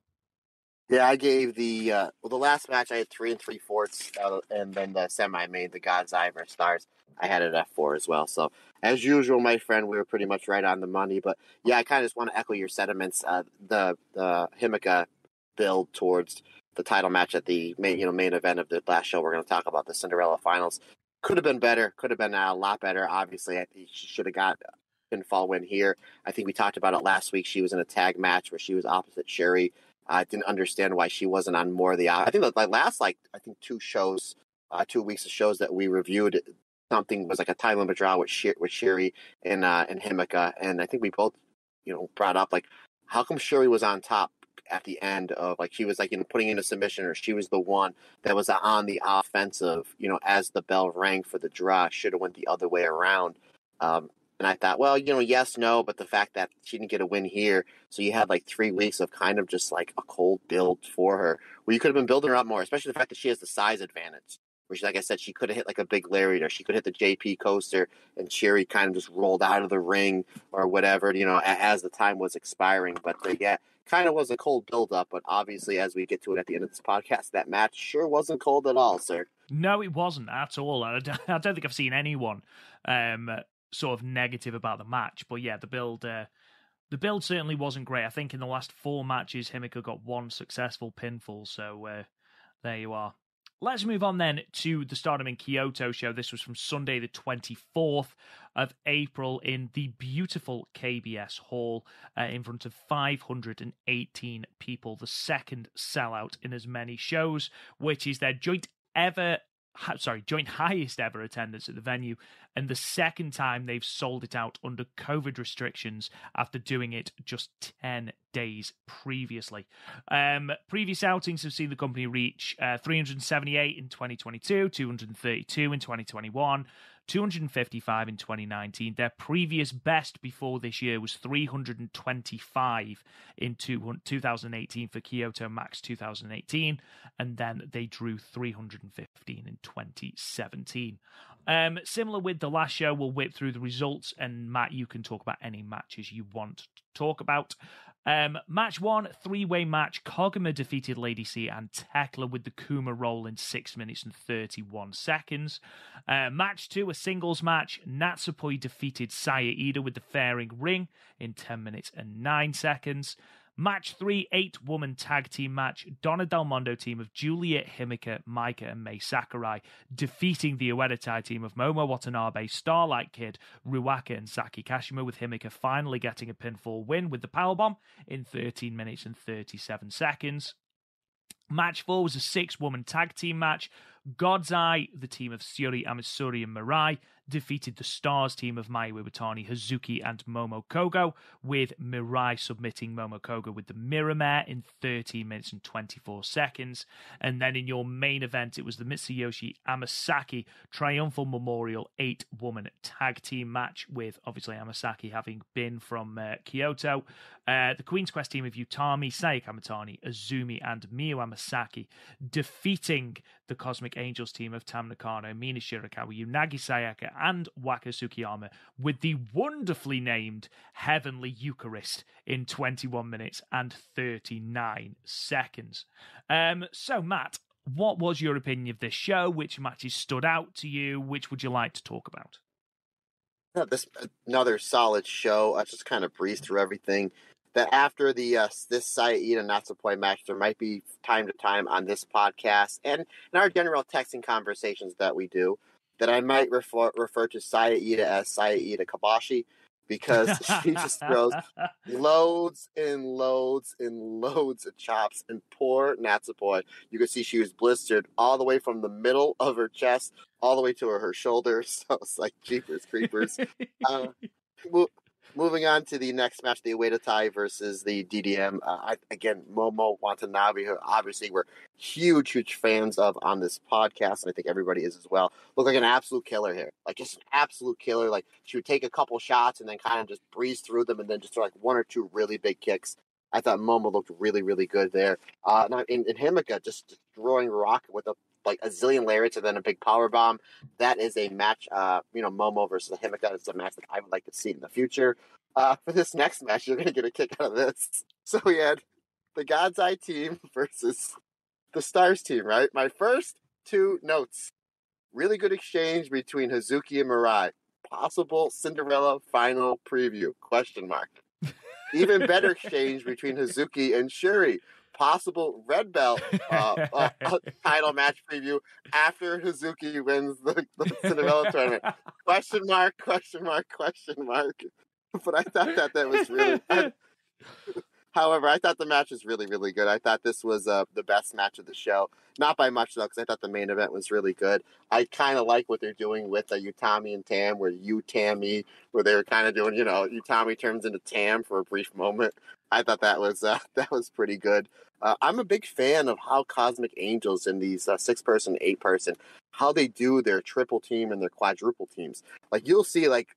Yeah, I gave the last match I had 3 3/4, and then the semi-main, the God's Eye versus Stars, I had it at 4 as well. So as usual, my friend, we were pretty much right on the money. But yeah, I kind of just want to echo your sentiments. The Himika build towards the title match at the main event of the last show we're going to talk about, the Cinderella finals, could have been better. Could have been a lot better. Obviously, I think she should have got pinfall win here. I think we talked about it last week. She was in a tag match where she was opposite Syuri. I didn't understand why she wasn't on more of the. I think the last 2 shows, 2 weeks of shows that we reviewed, something was like a time limit draw with Syuri and Himika, and I think we both brought up how come Syuri was on top at the end of she was putting in a submission, or she was the one that was on the offensive as the bell rang for the draw. Should have went the other way around. And I thought, well, yes, no, but the fact that she didn't get a win here, so you had 3 weeks of kind of just a cold build for her, where you could have been building her up more, especially the fact that she has the size advantage. Where she, like I said, she could have hit a big lariat, or she could hit the JP coaster, and Syuri kind of just rolled out of the ring or whatever, as the time was expiring. But yeah, kind of was a cold build up. But obviously, as we get to it at the end of this podcast, that match sure wasn't cold at all, sir. No, it wasn't at all. I don't think I've seen anyone sort of negative about the match, but yeah, the build certainly wasn't great. I think in the last 4 matches, Himika got 1 successful pinfall, so there you are. Let's move on then to the Stardom in Kyoto show. This was from Sunday the 24th of April in the beautiful KBS Hall in front of 518 people, the second sellout in as many shows, which is their joint highest ever attendance at the venue, and the second time they've sold it out under COVID restrictions after doing it just 10 days previously. Previous outings have seen the company reach 378 in 2022, 232 in 2021, 255 in 2019. Their previous best before this year was 325 in 2018 for Kyoto Max 2018, and then they drew 315 in 2017. Similar with the last show, we'll whip through the results, and Matt, you can talk about any matches you want to talk about. Match 1, three-way match. Koguma defeated Lady C and Tekla with the Kuma roll in 6 minutes and 31 seconds. Match 2, a singles match. Natsupoi defeated Saya Ida with the fairing ring in 10 minutes and 9 seconds. Match 3, 8-woman tag team match. Donna Del Mondo team of Juliet Himika, Maika, and Mei Sakurai defeating the Uedatai team of Momo Watanabe, Starlight Kid, Ruaka, and Saki Kashima, with Himika finally getting a pinfall win with the powerbomb in 13 minutes and 37 seconds. Match 4 was a 6-woman tag team match. God's Eye, the team of Syuri, Amisuri, and Mirai, defeated the Stars team of Mai Iwatani, Hazuki, and Momo Kogo, with Mirai submitting Momo Kogo with the Mirror Mare in 13 minutes and 24 seconds. And then in your main event, it was the Mitsuyoshi Amasaki Triumphal Memorial 8-woman tag team match, with obviously Amasaki having been from Kyoto. The Queen's Quest team of Utami, Saya Kamatani, Azumi, and Miyu Amasaki defeating the Cosmic Angels team of Tam Nakano, Mina Shirakawa, Unagi Sayaka, and Waka Tsukiyama, with the wonderfully named Heavenly Eucharist in 21 minutes and 39 seconds. So, Matt, what was your opinion of this show? Which matches stood out to you? Which would you like to talk about? This another solid show. I just kind of breezed through everything. That after the this Saya Ida Natsupoi match, there might be time to time on this podcast and in our general texting conversations that we do, that I might refer to Saya Ida as Saya Ida Kabashi, because she just throws loads and loads and loads of chops. And poor Natsupoi, you could see she was blistered all the way from the middle of her chest all the way to her shoulders. So it's like, jeepers creepers. Moving on to the next match, the Uedatai versus the DDM. Again, Momo Watanabe, who obviously we're huge fans of on this podcast, and I think everybody is as well. Looked like an absolute killer here. Like, just an absolute killer. Like, she would take a couple shots and then kind of just breeze through them and then just throw like one or two really big kicks. I thought Momo looked really good there. Now in Himika, just destroying Rocket with a zillion lariats and then a big power bomb. That is a match, Momo versus Himika. It's a match that I would like to see in the future. For this next match, you're going to get a kick out of this. So we had the God's Eye team versus the Stars team, right? My first two notes. Really good exchange between Hazuki and Mirai. Possible Cinderella final preview, ? Even better exchange between Hazuki and Syuri. Possible red belt title match preview after Hazuki wins the Cinderella tournament. ? But I thought that was really... However, I thought the match was really good. I thought this was the best match of the show. Not by much, though, because I thought the main event was really good. I kind of like what they're doing with Utami and Tam, where they were kind of doing, Utami turns into Tam for a brief moment. I thought that was pretty good. I'm a big fan of how Cosmic Angels in these 6-person, 8-person, how they do their triple team and their quadruple teams. Like, you'll see, like,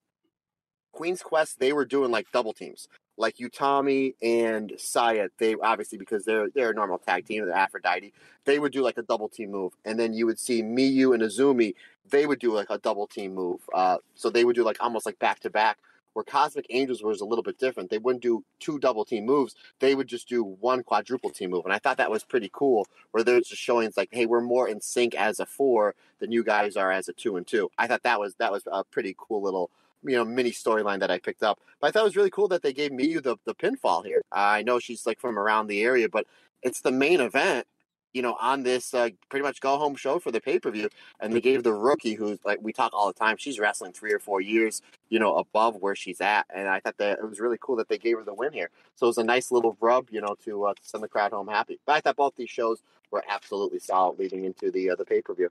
Queen's Quest, they were doing, like, double teams. Like Utami and Saya, they obviously, because they're a normal tag team, they're Aphrodite, they would do like a double team move. And then you would see Miyu and Azumi, they would do like a double team move. So they would do like almost like back to back, where Cosmic Angels was a little bit different. They wouldn't do 2 double team moves. They would just do 1 quadruple team move. And I thought that was pretty cool, where they're just showing it's like, hey, we're more in sync as a 4 than you guys are as a 2 and 2. I thought that was a pretty cool little mini storyline that I picked up. But I thought it was really cool that they gave Miyu the pinfall here. I know she's like from around the area, but it's the main event, on this pretty much go home show for the pay-per-view. And they gave the rookie, who's like, we talk all the time, she's wrestling 3 or 4 years, above where she's at. And I thought that it was really cool that they gave her the win here. So it was a nice little rub, to send the crowd home happy. But I thought both these shows were absolutely solid leading into the pay-per-view.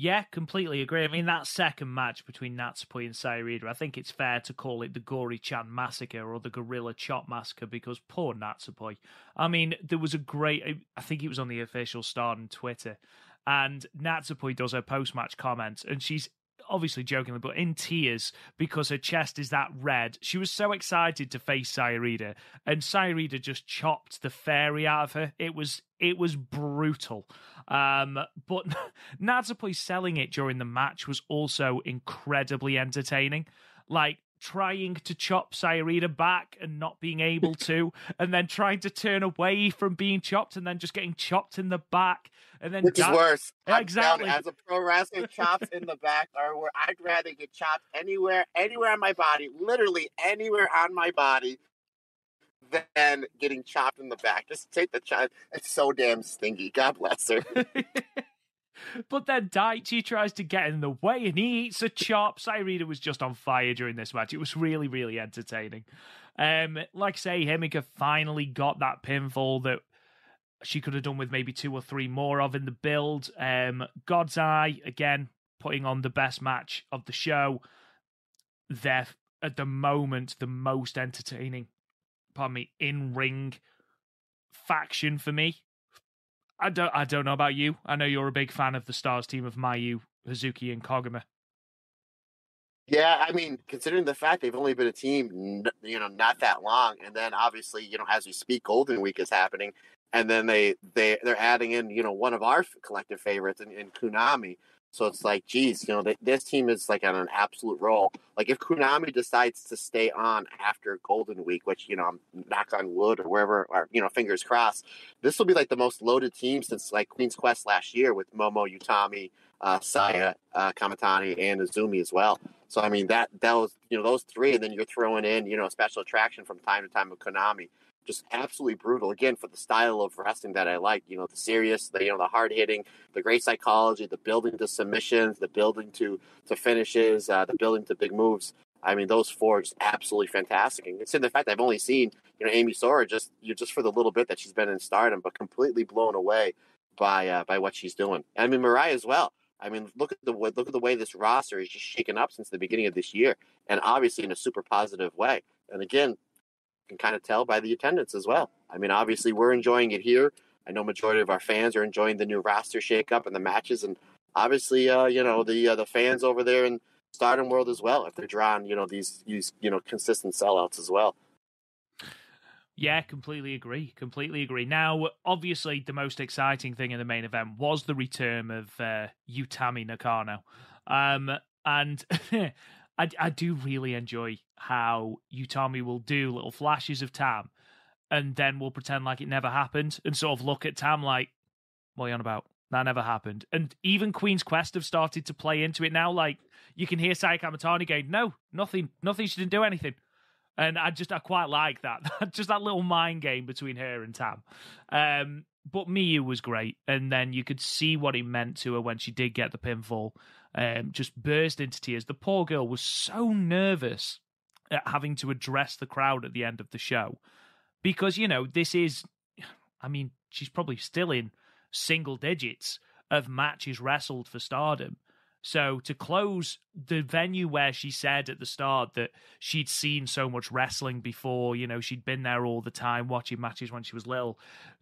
Yeah, completely agree. I mean, that second match between Natsupoi and Sayuri, I think it's fair to call it the Gory-chan Massacre or the Gorilla Chop Massacre, because poor Natsupoi. I mean, there was I think it was on the official Stardom Twitter, and Natsupoi does her post-match comments, and she's obviously jokingly, but in tears because her chest is that red. She was so excited to face Sayuri, and Sayuri just chopped the fairy out of her. It was It was brutal. But Natsupoi selling it during the match was also incredibly entertaining. Like, trying to chop Syuri back and not being able to, and then trying to turn away from being chopped and then just getting chopped in the back. And then Which is worse. Exactly. As a pro wrestler, chops in the back are where I'd rather get chopped anywhere on my body, literally anywhere on my body, than getting chopped in the back. Just take the chop. It's so damn stingy. God bless her. But then Daichi tries to get in the way and he eats a chop. Sairida was just on fire during this match. It was really, really entertaining. Like I say, Himika finally got that pinfall that she could have done with maybe 2 or 3 more of in the build. God's Eye, again, putting on the best match of the show. They're, at the moment, the most entertaining, in-ring faction for me. I don't know about you. I know you're a big fan of the Stars team of Mayu, Hazuki, and Koguma. Yeah, I mean, considering the fact they've only been a team, not that long, and then obviously, as we speak, Golden Week is happening, and then they're adding in, one of our collective favorites in Kunami. So it's like, geez, this team is like on an absolute roll. Like if Kunami decides to stay on after Golden Week, which, knock on wood or wherever, or, fingers crossed, this will be like the most loaded team since like Queen's Quest last year with Momo, Utami, Saya, Kamatani, and Azumi as well. So, I mean, that was, those 3, and then you're throwing in, a special attraction from time to time with Konami. Just absolutely brutal, again, for the style of wrestling that I like. The serious, the hard-hitting, the great psychology, the building to submissions, the building to finishes, the building to big moves. I mean, those 4 are just absolutely fantastic. And considering the fact I've only seen, Amy Sora just for the little bit that she's been in Stardom, but completely blown away by what she's doing. And I mean, Mariah as well. I mean, look at the way this roster is just shaken up since the beginning of this year, and obviously in a super positive way. And again, can kind of tell by the attendance as well. I mean, obviously we're enjoying it here. I know majority of our fans are enjoying the new roster shakeup and the matches, and obviously, the fans over there in Stardom World as well, if they're drawing, these consistent sellouts as well. Yeah, completely agree. Now, obviously, the most exciting thing in the main event was the return of Utami Nakano. And I do really enjoy how Utami will do little flashes of Tam and then will pretend like it never happened and sort of look at Tam like, what are you on about? That never happened. And even Queen's Quest have started to play into it now. Like, you can hear Saya Kamatani going, no, nothing, she didn't do anything. And I quite like that. Just that little mind game between her and Tam. But Miyu was great. And then you could see what it meant to her when she did get the pinfall. Just burst into tears. The poor girl was so nervous at having to address the crowd at the end of the show. Because, this is... I mean, she's probably still in single digits of matches wrestled for Stardom. So to close the venue where she said at the start that she'd seen so much wrestling before, she'd been there all the time watching matches when she was little,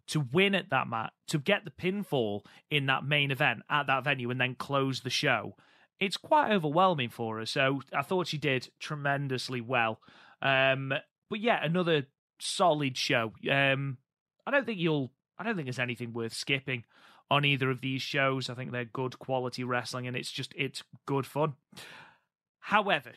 to win at that match, to get the pinfall in that main event at that venue and then close the show, it's quite overwhelming for her. So I thought she did tremendously well. But yeah, another solid show. I don't think there's anything worth skipping on either of these shows. I think they're good quality wrestling and it's good fun. However,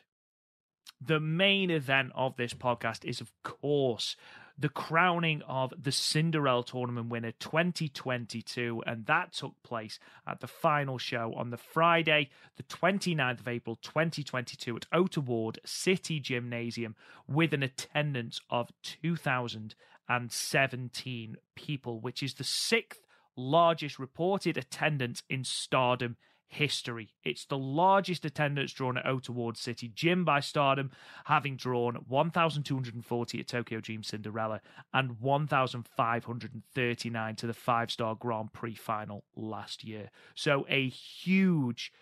the main event of this podcast is, of course, the crowning of the Cinderella Tournament Winner 2022, and that took place at the final show on the Friday, the 29th of April 2022 at Ota-Ward City Gymnasium with an attendance of 2,017 people, which is the 6th largest reported attendance in Stardom history. It's the largest attendance drawn at Ota-Ward City Gym by Stardom, having drawn 1,240 at Tokyo Dream Cinderella and 1,539 to the 5-star Grand Prix final last year. So a huge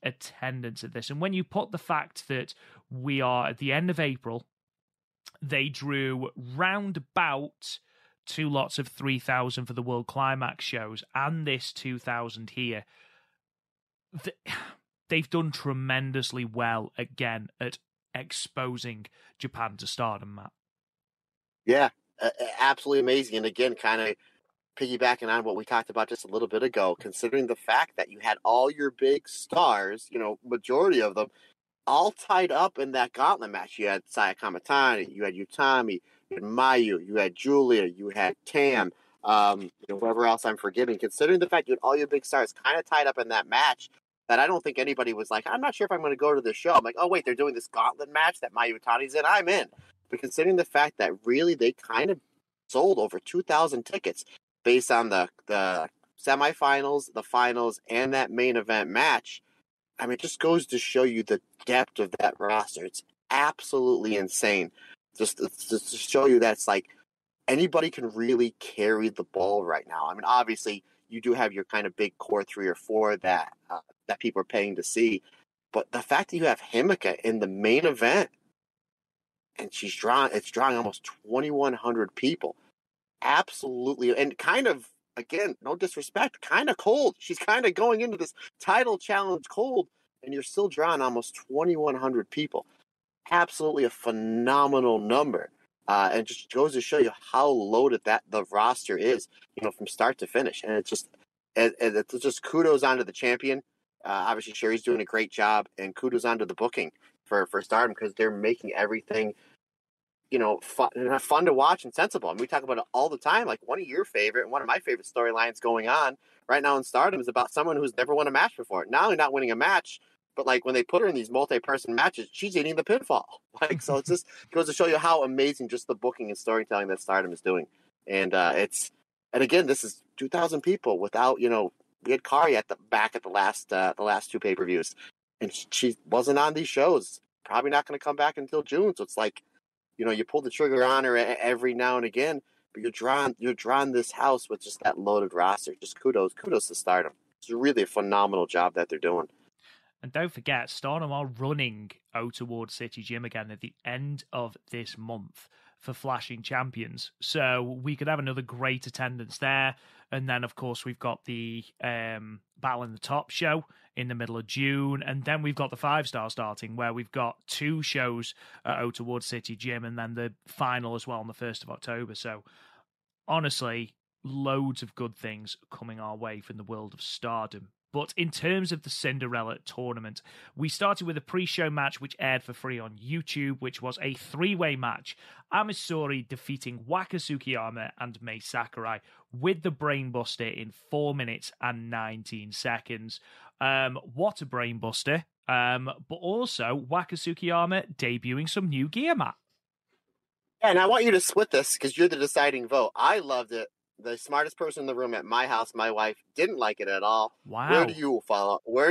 attendance at this. And when you put the fact that we are at the end of April, they drew round about 2 lots of 3,000 for the World Climax shows and this 2,000 here. They've done tremendously well again at exposing Japan to Stardom, Matt. Yeah, absolutely amazing. And again, kind of piggybacking on what we talked about just a little bit ago, considering the fact that you had all your big stars, majority of them, all tied up in that gauntlet match. You had Saya Kamatani, you had Utami, you had Mayu, you had Julia, you had Tam, whoever else I'm forgetting. Considering the fact you had all your big stars kind of tied up in that match, that I don't think anybody was like, I'm not sure if I'm going to go to this show. I'm like, oh wait, they're doing this gauntlet match that Mayu Utani's in, I'm in. But considering the fact that really they kind of sold over 2,000 tickets based on the semifinals, the finals, and that main event match, I mean, it just goes to show you the depth of that roster. It's absolutely insane. Just to show you that it's like anybody can really carry the ball right now. I mean, obviously, you do have your kind of big core 3 or 4 that people are paying to see. But the fact that you have Himika in the main event and it's drawing almost 2,100 people. Absolutely. And kind of, again, no disrespect, kind of cold. She's kind of going into this title challenge cold, and you're still drawing almost 2,100 people. Absolutely a phenomenal number. And just goes to show you how loaded the roster is, from start to finish. And it's just kudos onto the champion. Obviously, Syuri's doing a great job, and kudos onto the booking for Stardom, because they're making everything fun to watch and sensible. And we talk about it all the time. Like, one of my favorite storylines going on right now in Stardom is about someone who's never won a match before. Not only not winning a match, but like when they put her in these multi-person matches, she's eating the pinfall. Like, so it just goes to show you how amazing just the booking and storytelling that Stardom is doing. And again, this is 2,000 people without, we had Kari at the back at the last 2 pay-per-views, and she wasn't on these shows. Probably not going to come back until June. So it's like, you pull the trigger on her every now and again, but you're drawing this house with just that loaded roster. Just kudos to Stardom. It's really a phenomenal job that they're doing. And don't forget, Stardom are running Ota-Ward City Gym again at the end of this month for Flashing Champions. So we could have another great attendance there. And then, of course, we've got the Battle in the Top show in the middle of June. And then we've got the 5-star starting, where we've got 2 shows at Ota-Ward City Gym, and then the final as well on the 1st of October. So, honestly, loads of good things coming our way from the world of Stardom. But in terms of the Cinderella tournament, we started with a pre-show match which aired for free on YouTube, which was a 3-way match. Syuri defeating Waka Tsukiyama and Mei Sakurai with the Brainbuster in 4 minutes and 19 seconds. What a Brainbuster. But also, Waka Tsukiyama debuting some new gear, Matt. Yeah, and I want you to split this because you're the deciding vote. I loved it. The smartest person in the room at my house, my wife, didn't like it at all. Wow. Where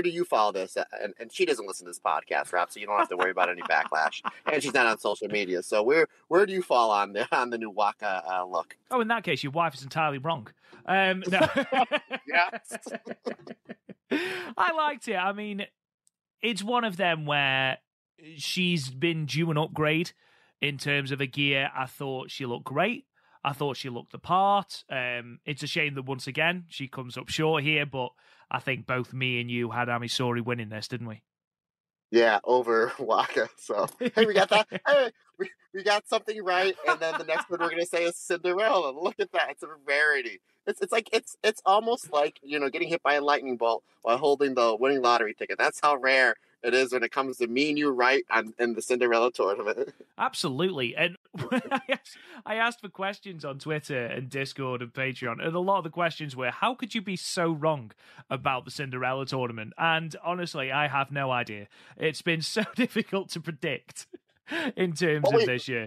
do you follow this? And she doesn't listen to this podcast, Rob, so you don't have to worry about any backlash. And she's not on social media. So where do you fall on the new Waka look? Oh, in that case, your wife is entirely wrong. No. Yes. I liked it. I mean, it's one of them where she's been due an upgrade in terms of a gear. I thought she looked great. I thought she looked the part. It's a shame that once again she comes up short here, but I think both me and you had Syuri winning this, didn't we? Yeah, over Waka. So hey, we got that. Hey, we got something right, and then the next one we're gonna say is Cinderella. Look at that; it's a rarity. It's almost like getting hit by a lightning bolt while holding the winning lottery ticket. That's how rare it is when it comes to me and you right in the Cinderella tournament. Absolutely. And I asked for questions on Twitter and Discord and Patreon, and a lot of the questions were, how could you be so wrong about the Cinderella tournament? And honestly, I have no idea. It's been so difficult to predict in terms of this year.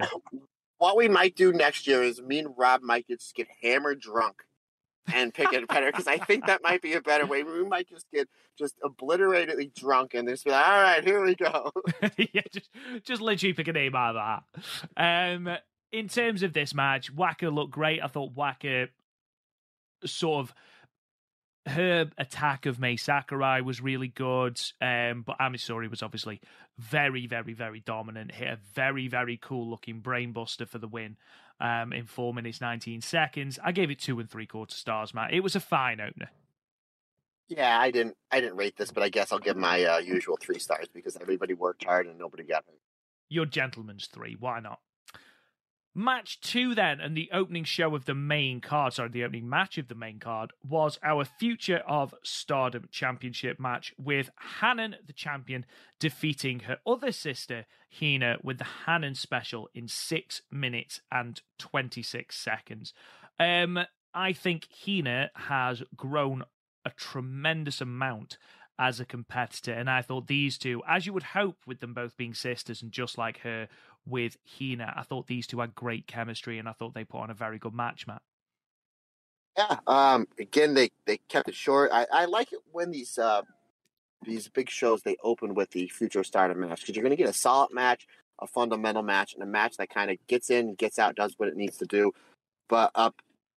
What we might do next year is me and Rob might just get hammered drunk and pick it better, because I think that might be a better way. We might just get obliteratedly drunk and just be like, all right, here we go. Yeah, just literally pick a name out of that. In terms of this match, Waka looked great. I thought Waka sort of, her attack of Mei Sakurai was really good, but Syuri was obviously very, very, very dominant. Hit a very, very cool looking brainbuster for the win in 4 minutes 19 seconds. I gave it 2 3/4 stars, Matt. It was a fine opener. Yeah, I didn't rate this, but I guess I'll give my usual 3 stars because everybody worked hard and nobody got hurt. Your gentleman's 3. Why not? Match 2 then, and the opening show of the main card, the opening match of the main card, was our Future of Stardom Championship match with Hanan, the champion, defeating her other sister, Hina, with the Hanan special in 6 minutes and 26 seconds. I think Hina has grown a tremendous amount as a competitor, and I thought these two, as you would hope with them both being sisters and just like her with Hina, I thought these two had great chemistry, and I thought they put on a very good match, Matt. Yeah. Again, they kept it short. I like it when these big shows, they open with the Future Stardom match, because you're going to get a solid match, a fundamental match, and a match that kind of gets in, gets out, does what it needs to do. But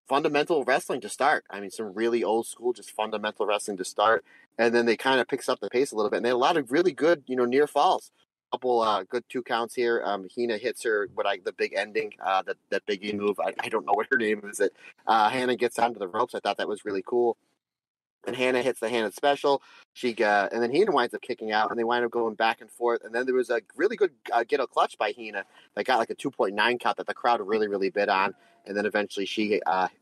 fundamental wrestling to start. I mean, some really old school, just fundamental wrestling to start. And then they kind of picks up the pace a little bit. And they had a lot of really good, near falls. A couple good 2 counts here. Hina hits her the big ending, that big E move. I don't know what her name is. Hannah gets onto the ropes. I thought that was really cool. And Hannah hits the Hannah special. And then Hina winds up kicking out, and they wind up going back and forth. And then there was a really good ghetto clutch by Hina that got like a 2.9 count that the crowd really, really bid on. And then eventually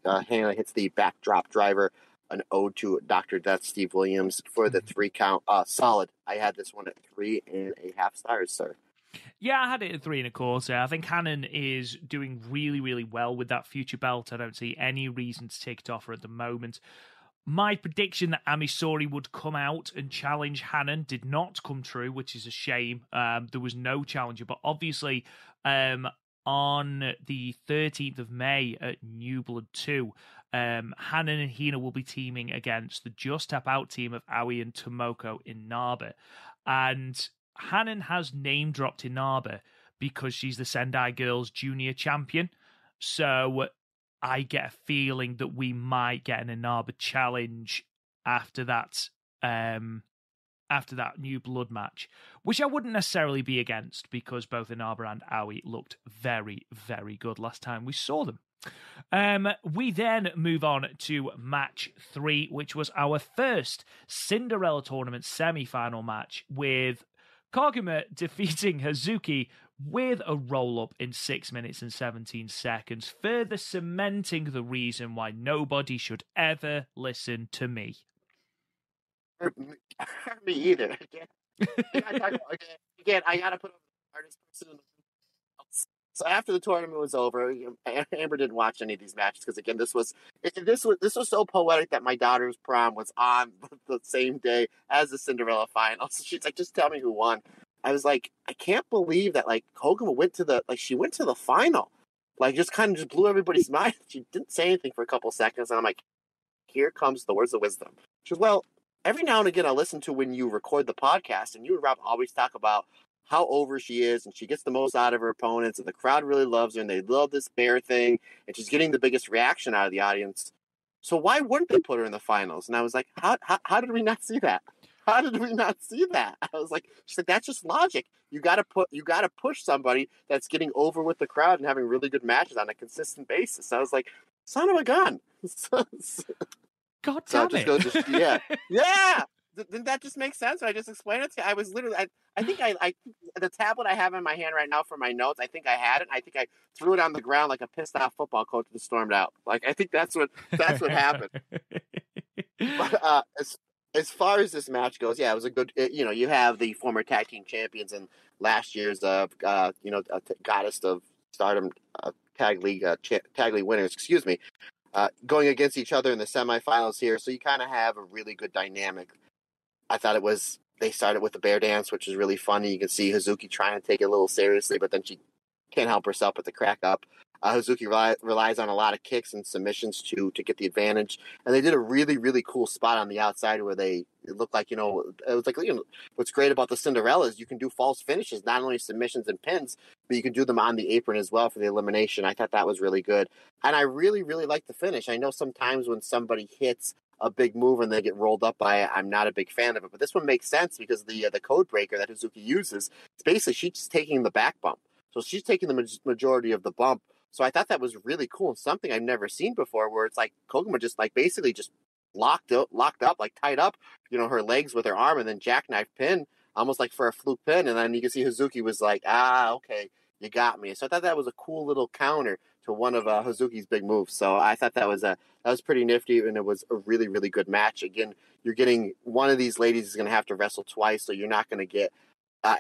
Hannah hits the backdrop driver, an ode to Dr. Death, Steve Williams, for the 3 count. Solid. I had this one at 3.5 stars, sir. Yeah, I had it at 3.25. I think Hanan is doing really, really well with that future belt. I don't see any reason to take it off her at the moment. My prediction that Syuri would come out and challenge Hanan did not come true, which is a shame. There was no challenger, but obviously on the 13th of May at New Blood 2, Hanan and Hina will be teaming against the Just Tap Out team of Aoi and Tomoko Inaba. And Hanan has name-dropped Inaba because she's the Sendai Girls Junior Champion. So I get a feeling that we might get an Inaba challenge after that New Blood match, which I wouldn't necessarily be against because both Inaba and Aoi looked very, very good last time we saw them. We then move on to match 3, which was our first Cinderella Tournament semi-final match, with Koguma defeating Hazuki with a roll-up in 6 minutes and 17 seconds, further cementing the reason why nobody should ever listen to me. Me either. Again, I got to put up the hardest person in the world. So after the tournament was over, Amber didn't watch any of these matches because, again, this was so poetic that my daughter's prom was on the same day as the Cinderella final. So she's like, "Just tell me who won." I was like, I can't believe that Koguma went to the final, just kind of blew everybody's mind. She didn't say anything for a couple seconds, and I'm like, here comes the words of wisdom. She goes, "Well, every now and again I listen to when you record the podcast, and you and Rob always talk about how over she is, and she gets the most out of her opponents, and the crowd really loves her, and they love this bear thing, and she's getting the biggest reaction out of the audience. So why wouldn't they put her in the finals?" And I was like, how did we not see that? How did we not see that? I was like, she's like, that's just logic. You gotta push somebody that's getting over with the crowd and having really good matches on a consistent basis. I was like, son of a gun. God damn it. Yeah. Didn't that just make sense? I just explained it to you. I was literally, I think the tablet I have in my hand right now for my notes, I think I had it. I think I threw it on the ground like a pissed off football coach and stormed out. I think that's what happened. But as far as this match goes, yeah, it was a good. You have the former tag team champions and last year's Goddess of Stardom tag league winners. Excuse me. Going against each other in the semifinals here, so you kind of have a really good dynamic. I thought they started with the bear dance, which is really funny. You can see Hazuki trying to take it a little seriously, but then she can't help herself but to crack up. Hazuki relies on a lot of kicks and submissions to get the advantage, and they did a really, really cool spot on the outside where it looked like, it was like, what's great about the Cinderella is you can do false finishes, not only submissions and pins, but you can do them on the apron as well for the elimination. I thought that was really good, and I really, really like the finish. I know sometimes when somebody hits a big move and they get rolled up by it, I'm not a big fan of it, but this one makes sense because the code breaker that Hazuki uses, it's basically she's taking the back bump, so she's taking the majority of the bump. So I thought that was really cool and something I've never seen before, where it's like Koguma just basically just locked up, tied up, her legs with her arm, and then jackknife pin, almost like for a fluke pin. And then you can see Hazuki was like, okay, you got me. So I thought that was a cool little counter to one of Hazuki's big moves. So I thought that was pretty nifty, and it was a really, really good match. Again, you're getting one of these ladies is going to have to wrestle twice, so you're not going to get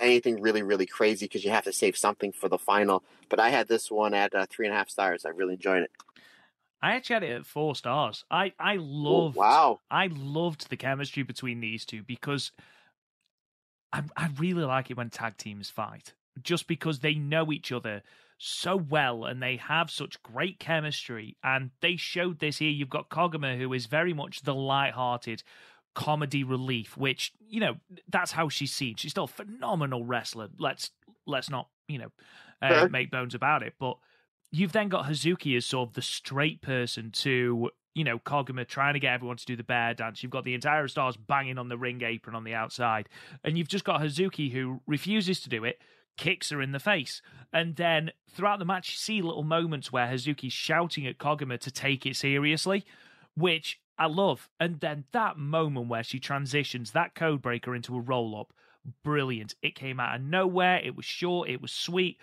anything really, really crazy because you have to save something for the final. But I had this one at 3.5 stars. I really enjoyed it. I actually had it at 4 stars. I loved the chemistry between these two because I really like it when tag teams fight, just because they know each other so well and they have such great chemistry. And they showed this here. You've got Koguma, who is very much the light-hearted comedy relief, which, you know, that's how she's seen. She's still a phenomenal wrestler. Let's not, make bones about it. But you've then got Hazuki as sort of the straight person to, Koguma trying to get everyone to do the bear dance. You've got the entire Stars banging on the ring apron on the outside. And you've just got Hazuki who refuses to do it, kicks her in the face. And then throughout the match, you see little moments where Hazuki's shouting at Koguma to take it seriously, which I love. And then that moment where she transitions that code breaker into a roll-up, brilliant. It came out of nowhere. It was short. It was sweet.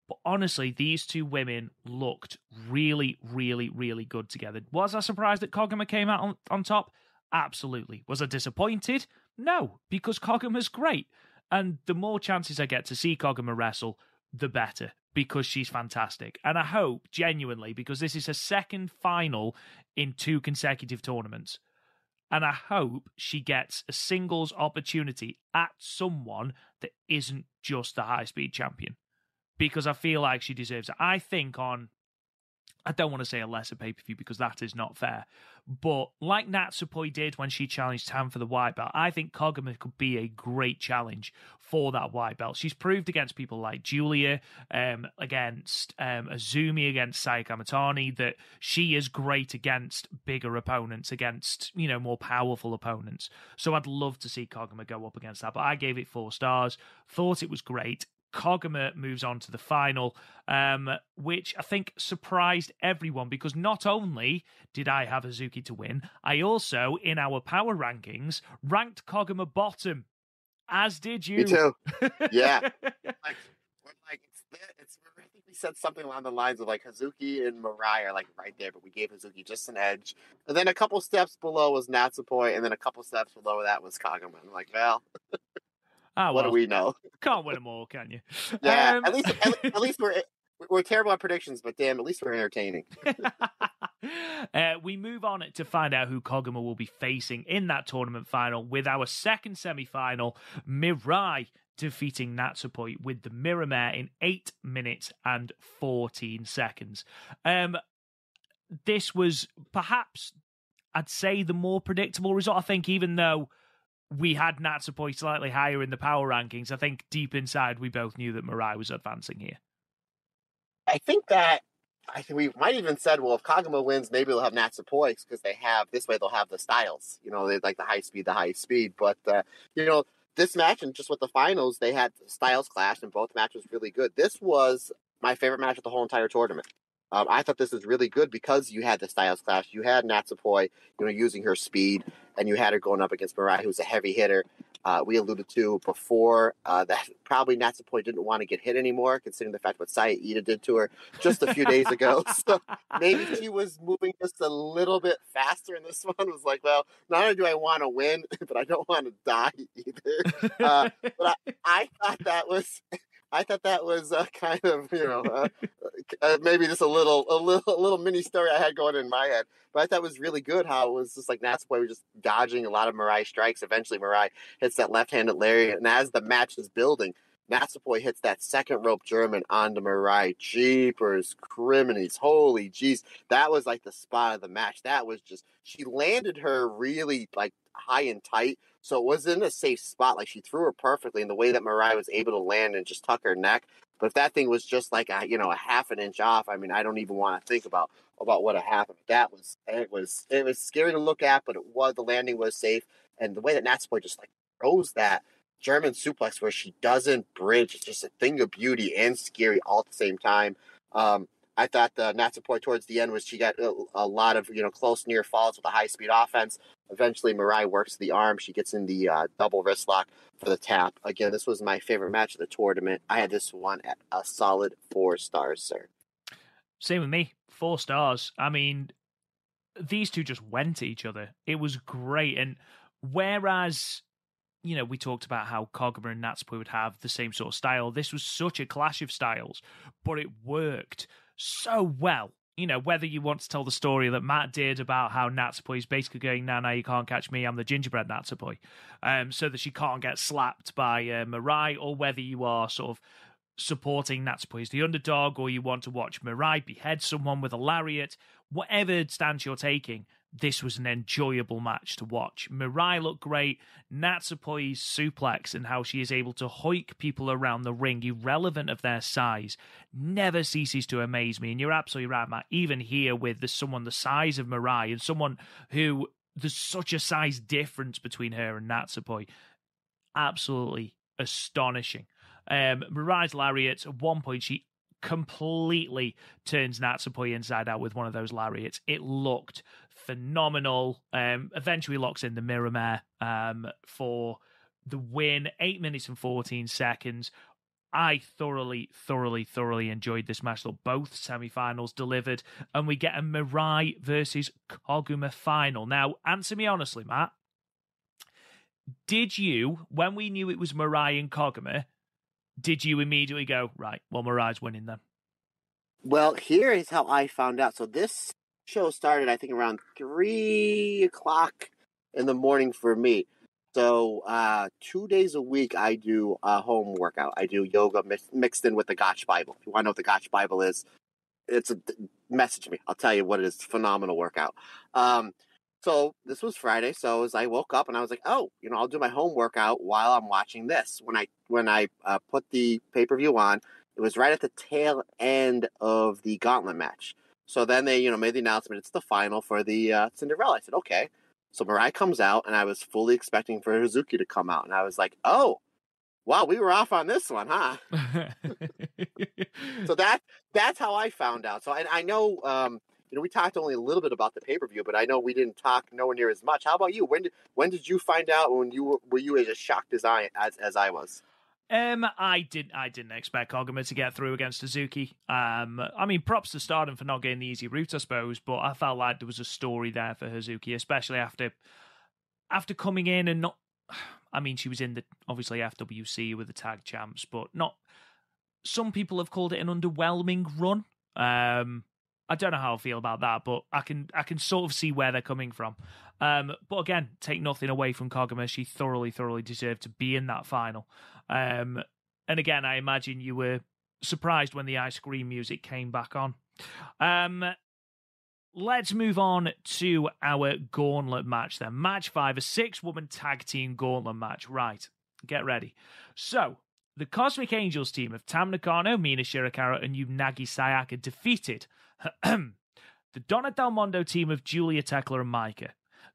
But honestly, these two women looked really, really, really good together. Was I surprised that Koguma came out on top? Absolutely. Was I disappointed? No, because Koguma's great. And the more chances I get to see Koguma wrestle, the better, because she's fantastic. And I hope, genuinely, because this is her second final in 2 consecutive tournaments, and I hope she gets a singles opportunity at someone that isn't just the high-speed champion, because I feel like she deserves it. I think I don't want to say a lesser pay-per-view because that is not fair, but like Natsupoi did when she challenged Tam for the white belt, I think Koguma could be a great challenge for that white belt. She's proved against people like Julia, against Azumi, against Sayaka Mitani, that she is great against bigger opponents, against, more powerful opponents. So I'd love to see Koguma go up against that, but I gave it 4 stars, thought it was great. Koguma moves on to the final, which I think surprised everyone, because not only did I have Hazuki to win, I also, in our power rankings, ranked Koguma bottom, as did you. Me too. Yeah. I think we said something along the lines of like Hazuki and Mirai are like right there, but we gave Hazuki just an edge. And then a couple steps below was Natsupoi, and then a couple steps below that was Koguma. I'm like, well... what do we know? Can't win them all, can you? Yeah, at least we're terrible at predictions, but damn, at least we're entertaining. We move on to find out who Koguma will be facing in that tournament final with our second semi-final, Mirai defeating Natsupoi with the Mirror Mare in 8 minutes and 14 seconds. This was perhaps, I'd say, the more predictable result. I think even though we had Natsupoi slightly higher in the power rankings, I think deep inside we both knew that Mirai was advancing here. I think we might even said, well, if Koguma wins, maybe they'll have Natsupoi because they'll have the styles. They like the high speed. But this match and just with the finals, they had styles clash, and both matches really good. This was my favorite match of the whole entire tournament. I thought this was really good because you had the styles clash. You had Natsupoi, using her speed, and you had her going up against Mirai, who's a heavy hitter. We alluded to before that probably Natsupoi didn't want to get hit anymore, considering the fact what Saya Ida did to her just a few days ago. So maybe she was moving just a little bit faster, and this one was like, well, not only do I want to win, but I don't want to die either. But I thought that was... kind of, maybe just a little mini story I had going in my head. But I thought it was really good how it was just like Natsupoi was just dodging a lot of Mirai strikes. Eventually, Mirai hits that left-handed lariat, and as the match is building, Natsupoi hits that second rope German onto Mirai. Jeepers, criminies, holy jeez. That was like the spot of the match. That was just, she landed her really like high and tight, so it was in a safe spot. Like she threw her perfectly in the way that Mirai was able to land and just tuck her neck. But if that thing was just like a half an inch off, I mean, I don't even want to think about what had happened. It was scary to look at, but the landing was safe, and the way that Natsupoi just like throws that German suplex where she doesn't bridge, it's just a thing of beauty and scary all at the same time. I thought the Natsupoi towards the end was she got a lot of close near falls with a high speed offense. Eventually, Mirai works the arm. She gets in the double wrist lock for the tap. Again, this was my favorite match of the tournament. I had this one at a solid 4 stars, sir. Same with me, 4 stars. I mean, these two just went at each other. It was great. And whereas, we talked about how Koguma and Natsupoi would have the same sort of style, this was such a clash of styles, but it worked so well. Whether you want to tell the story that Matt did about how Natsupoi is basically going, no, you can't catch me, I'm the gingerbread Natsupoi, so that she can't get slapped by Mirai, or whether you are sort of supporting Natsupoi as the underdog, or you want to watch Mirai behead someone with a lariat, whatever stance you're taking, this was an enjoyable match to watch. Mirai looked great. Natsupoi's suplex and how she is able to hoik people around the ring, irrelevant of their size, never ceases to amaze me. And you're absolutely right, Matt. Even here with someone the size of Mirai and someone who there's such a size difference between her and Natsupoi, absolutely astonishing. Mirai's lariats, at one point she completely turns Natsupoi inside out with one of those lariats. It looked phenomenal. Eventually locks in the mirror mare for the win. 8 minutes and 14 seconds. I thoroughly enjoyed this match. Look, both semi-finals delivered, and we get a Mirai versus Koguma final. Now, answer me honestly, Matt. Did you, when we knew it was Mirai and Koguma, did you immediately go, right, well, Mirai's winning then? Well, here is how I found out. So this show started, I think, around 3 o'clock in the morning for me. So 2 days a week, I do a home workout. I do yoga mixed in with the Gotch Bible. If you want to know what the Gotch Bible is, message me. I'll tell you what it is. Phenomenal workout. So this was Friday. So as I woke up and I was like, oh, I'll do my home workout while I'm watching this. When I put the pay-per-view on, it was right at the tail end of the gauntlet match. So then they, made the announcement, it's the final for the Cinderella. I said, okay. So Mirai comes out, and I was fully expecting for Hazuki to come out. And I was like, oh, wow, we were off on this one, huh? So that's how I found out. So I know, we talked only a little bit about the pay-per-view, but I know we didn't talk nowhere near as much. How about you? When did you find out? When were you as shocked as I was? I didn't expect Koguma to get through against Hazuki. I mean, props to Stardom for not getting the easy route, I suppose, but I felt like there was a story there for Hazuki, especially after coming in and not. I mean, she was in the obviously FWC with the tag champs, but not. Some people have called it an underwhelming run. I don't know how I feel about that, but I can sort of see where they're coming from. But again, take nothing away from Koguma. She thoroughly deserved to be in that final. And again, I imagine you were surprised when the ice cream music came back on. Let's move on to our gauntlet match then. Match 5, a 6-woman tag team gauntlet match. Right, get ready. So, the Cosmic Angels team of Tam Nakano, Mina Shirakawa, and Unagi Sayaka defeated the Donna Del Mondo team of Julia Tekla and Maika,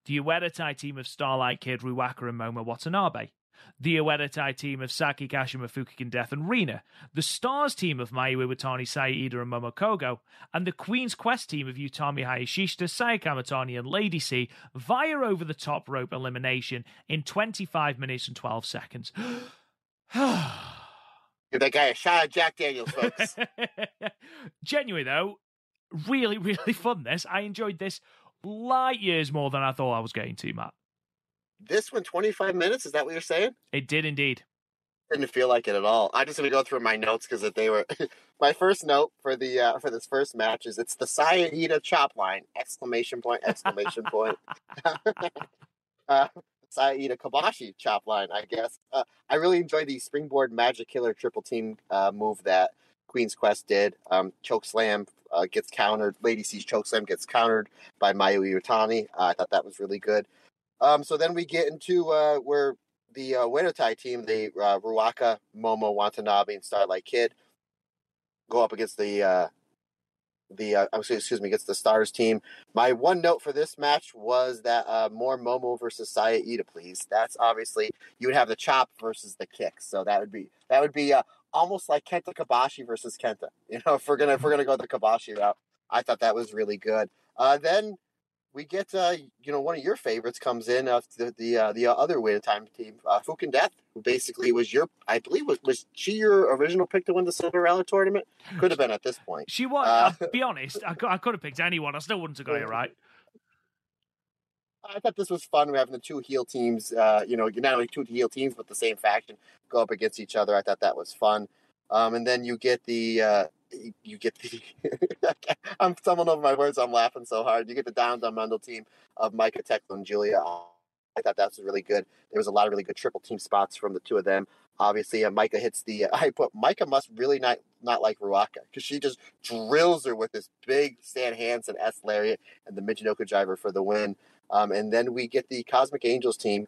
the Uedatai team of Starlight Kid, Ruaka, and Momo Watanabe, the Uedatai team of Saki Kashima, Fukigen Death, and Rina, the Stars team of Mayu Iwatani, Saida, and Momo Kogo, and the Queen's Quest team of Utami Hayashishita, Sayaka Matani, and Lady C via over-the-top rope elimination in 25 minutes and 12 seconds. Give that guy a shot of Jack Daniels, folks. Genuinely, though, really fun, this. I enjoyed this light years more than I thought I was going to, Matt. This one, 25 minutes? Is that what you're saying? It did indeed. Didn't feel like it at all. I'm just going to go through my notes because they were... My first note for this first match is it's the Saida chop line! Exclamation point! Saida Kobashi chop line, I guess. I really enjoyed the springboard magic killer triple team move that Queen's Quest did. Choke slam gets countered. Lady C's choke slam gets countered by Mayu Iwatani. I thought that was really good. So then we get into where the Uedatai team, the Ruaka, Momo Watanabe, and Starlight Kid go up against against the Stars team. My one note for this match was that more Momo versus Saida, please. That's obviously you would have the chop versus the kick, so that would be almost like Kenta Kobashi versus Kenta. If we're gonna go the Kobashi route, I thought that was really good. Then we get one of your favorites comes in, the other way of time team, Fukin Death, who basically was I believe was she your original pick to win the Cinderella tournament? Could have been at this point. She was. I'll be honest, I could have picked anyone. I still wouldn't have got it right. I thought this was fun. We're having the two heel teams, not only two heel teams, but the same faction go up against each other. I thought that was fun. And then you get the I'm stumbling over my words. I'm laughing so hard. You get the Down Mendel team of Micah, Tekla, and Julia. I thought that was really good. There was a lot of really good triple team spots from the two of them. Obviously, Micah hits Micah must really not like Ruaka, because she just drills her with this big Stan Hansen S lariat and the Michinoku driver for the win. And then we get the Cosmic Angels team.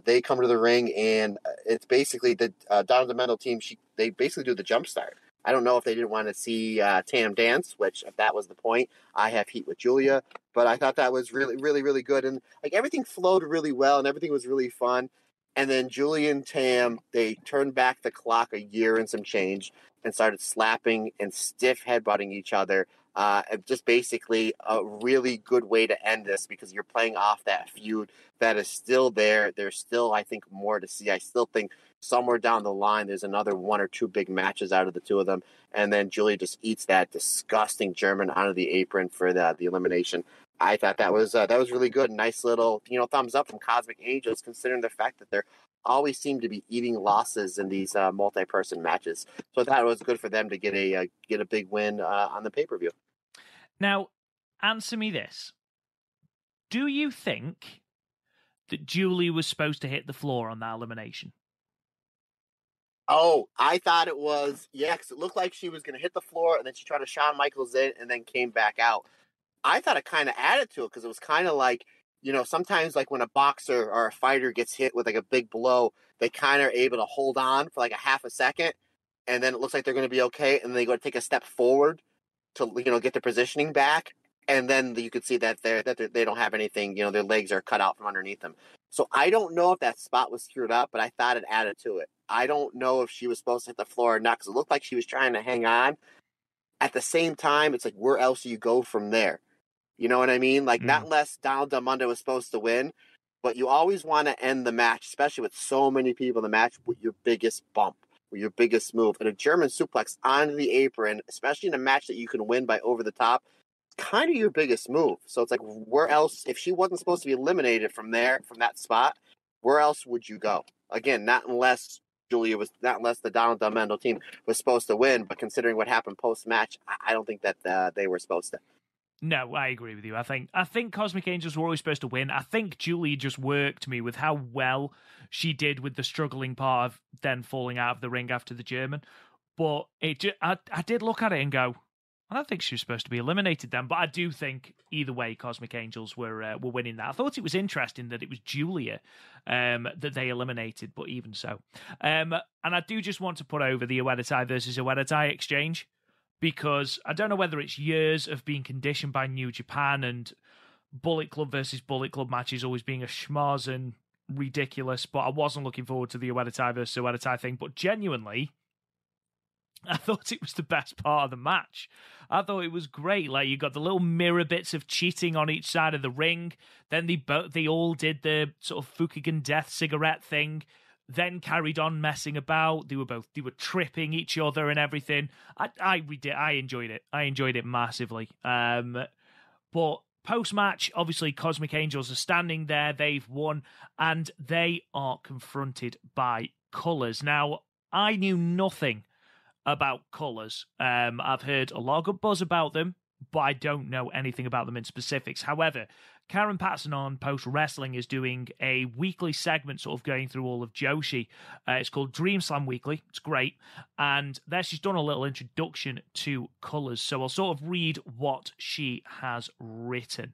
They come to the ring, and it's basically the Down Mendel team. They basically do the jump start. I don't know if they didn't want to see Tam dance, which if that was the point, I have heat with Julia. But I thought that was really, really, really good. And everything flowed really well and everything was really fun. And then Julia and Tam, they turned back the clock a year and some change and started slapping and stiff headbutting each other. Just basically a really good way to end this, because you're playing off that feud that is still there. There's still, I think, more to see. I still think somewhere down the line, there's another one or two big matches out of the two of them. And then Julia just eats that disgusting German onto the apron for the elimination. I thought that was really good. Nice little, thumbs up from Cosmic Angels, considering the fact that they're always seem to be eating losses in these multi-person matches. So I thought it was good for them to get a big win on the pay-per-view. Now, answer me this. Do you think that Julie was supposed to hit the floor on that elimination? Oh, I thought it was, because it looked like she was going to hit the floor, and then she tried to Shawn Michaels in and then came back out. I thought it kind of added to it, because it was kind of like, sometimes like when a boxer or a fighter gets hit with like a big blow, they kind of are able to hold on for like a half a second, and then it looks like they're going to be okay, and they go to take a step forward to get their positioning back, and then you could see that they don't have anything, their legs are cut out from underneath them. So I don't know if that spot was screwed up, but I thought it added to it. I don't know if she was supposed to hit the floor or not, because it looked like she was trying to hang on. At the same time, it's like, where else do you go from there? You know what I mean? Like, not unless Donald Damonda was supposed to win, but you always want to end the match, especially with so many people in the match, with your biggest bump, with your biggest move. And a German suplex onto the apron, especially in a match that you can win by over the top, it's kind of your biggest move. So it's like, where else, if she wasn't supposed to be eliminated from that spot, where else would you go? Again, not unless the Donald Mendel team was supposed to win, but considering what happened post-match, I don't think that they were supposed to. No, I agree with you. I think Cosmic Angels were always supposed to win. I think Julie just worked me with how well she did with the struggling part of then falling out of the ring after the German. But I did look at it and go, I don't think she was supposed to be eliminated then. But I do think either way, Cosmic Angels were winning that. I thought it was interesting that it was Julia that they eliminated, but even so. And I do just want to put over the Oedetai versus Oedetai exchange, because I don't know whether it's years of being conditioned by New Japan and Bullet Club versus Bullet Club matches always being a schmoz and ridiculous, but I wasn't looking forward to the Oedetai versus Oedetai thing. But genuinely, I thought it was the best part of the match. I thought it was great. Like, you got the little mirror bits of cheating on each side of the ring. Then they all did the sort of Fukigen death cigarette thing. Then carried on messing about. They were tripping each other and everything. I enjoyed it. I enjoyed it massively. But post-match, obviously, Cosmic Angels are standing there. They've won, and they are confronted by Colours. Now, I knew nothing about Colours. I've heard a lot of good buzz about them, but I don't know anything about them in specifics. However, Karen Patterson on Post Wrestling is doing a weekly segment sort of going through all of Joshi. It's called Dream Slam Weekly. It's great. And there she's done a little introduction to Colours. So I'll sort of read what she has written.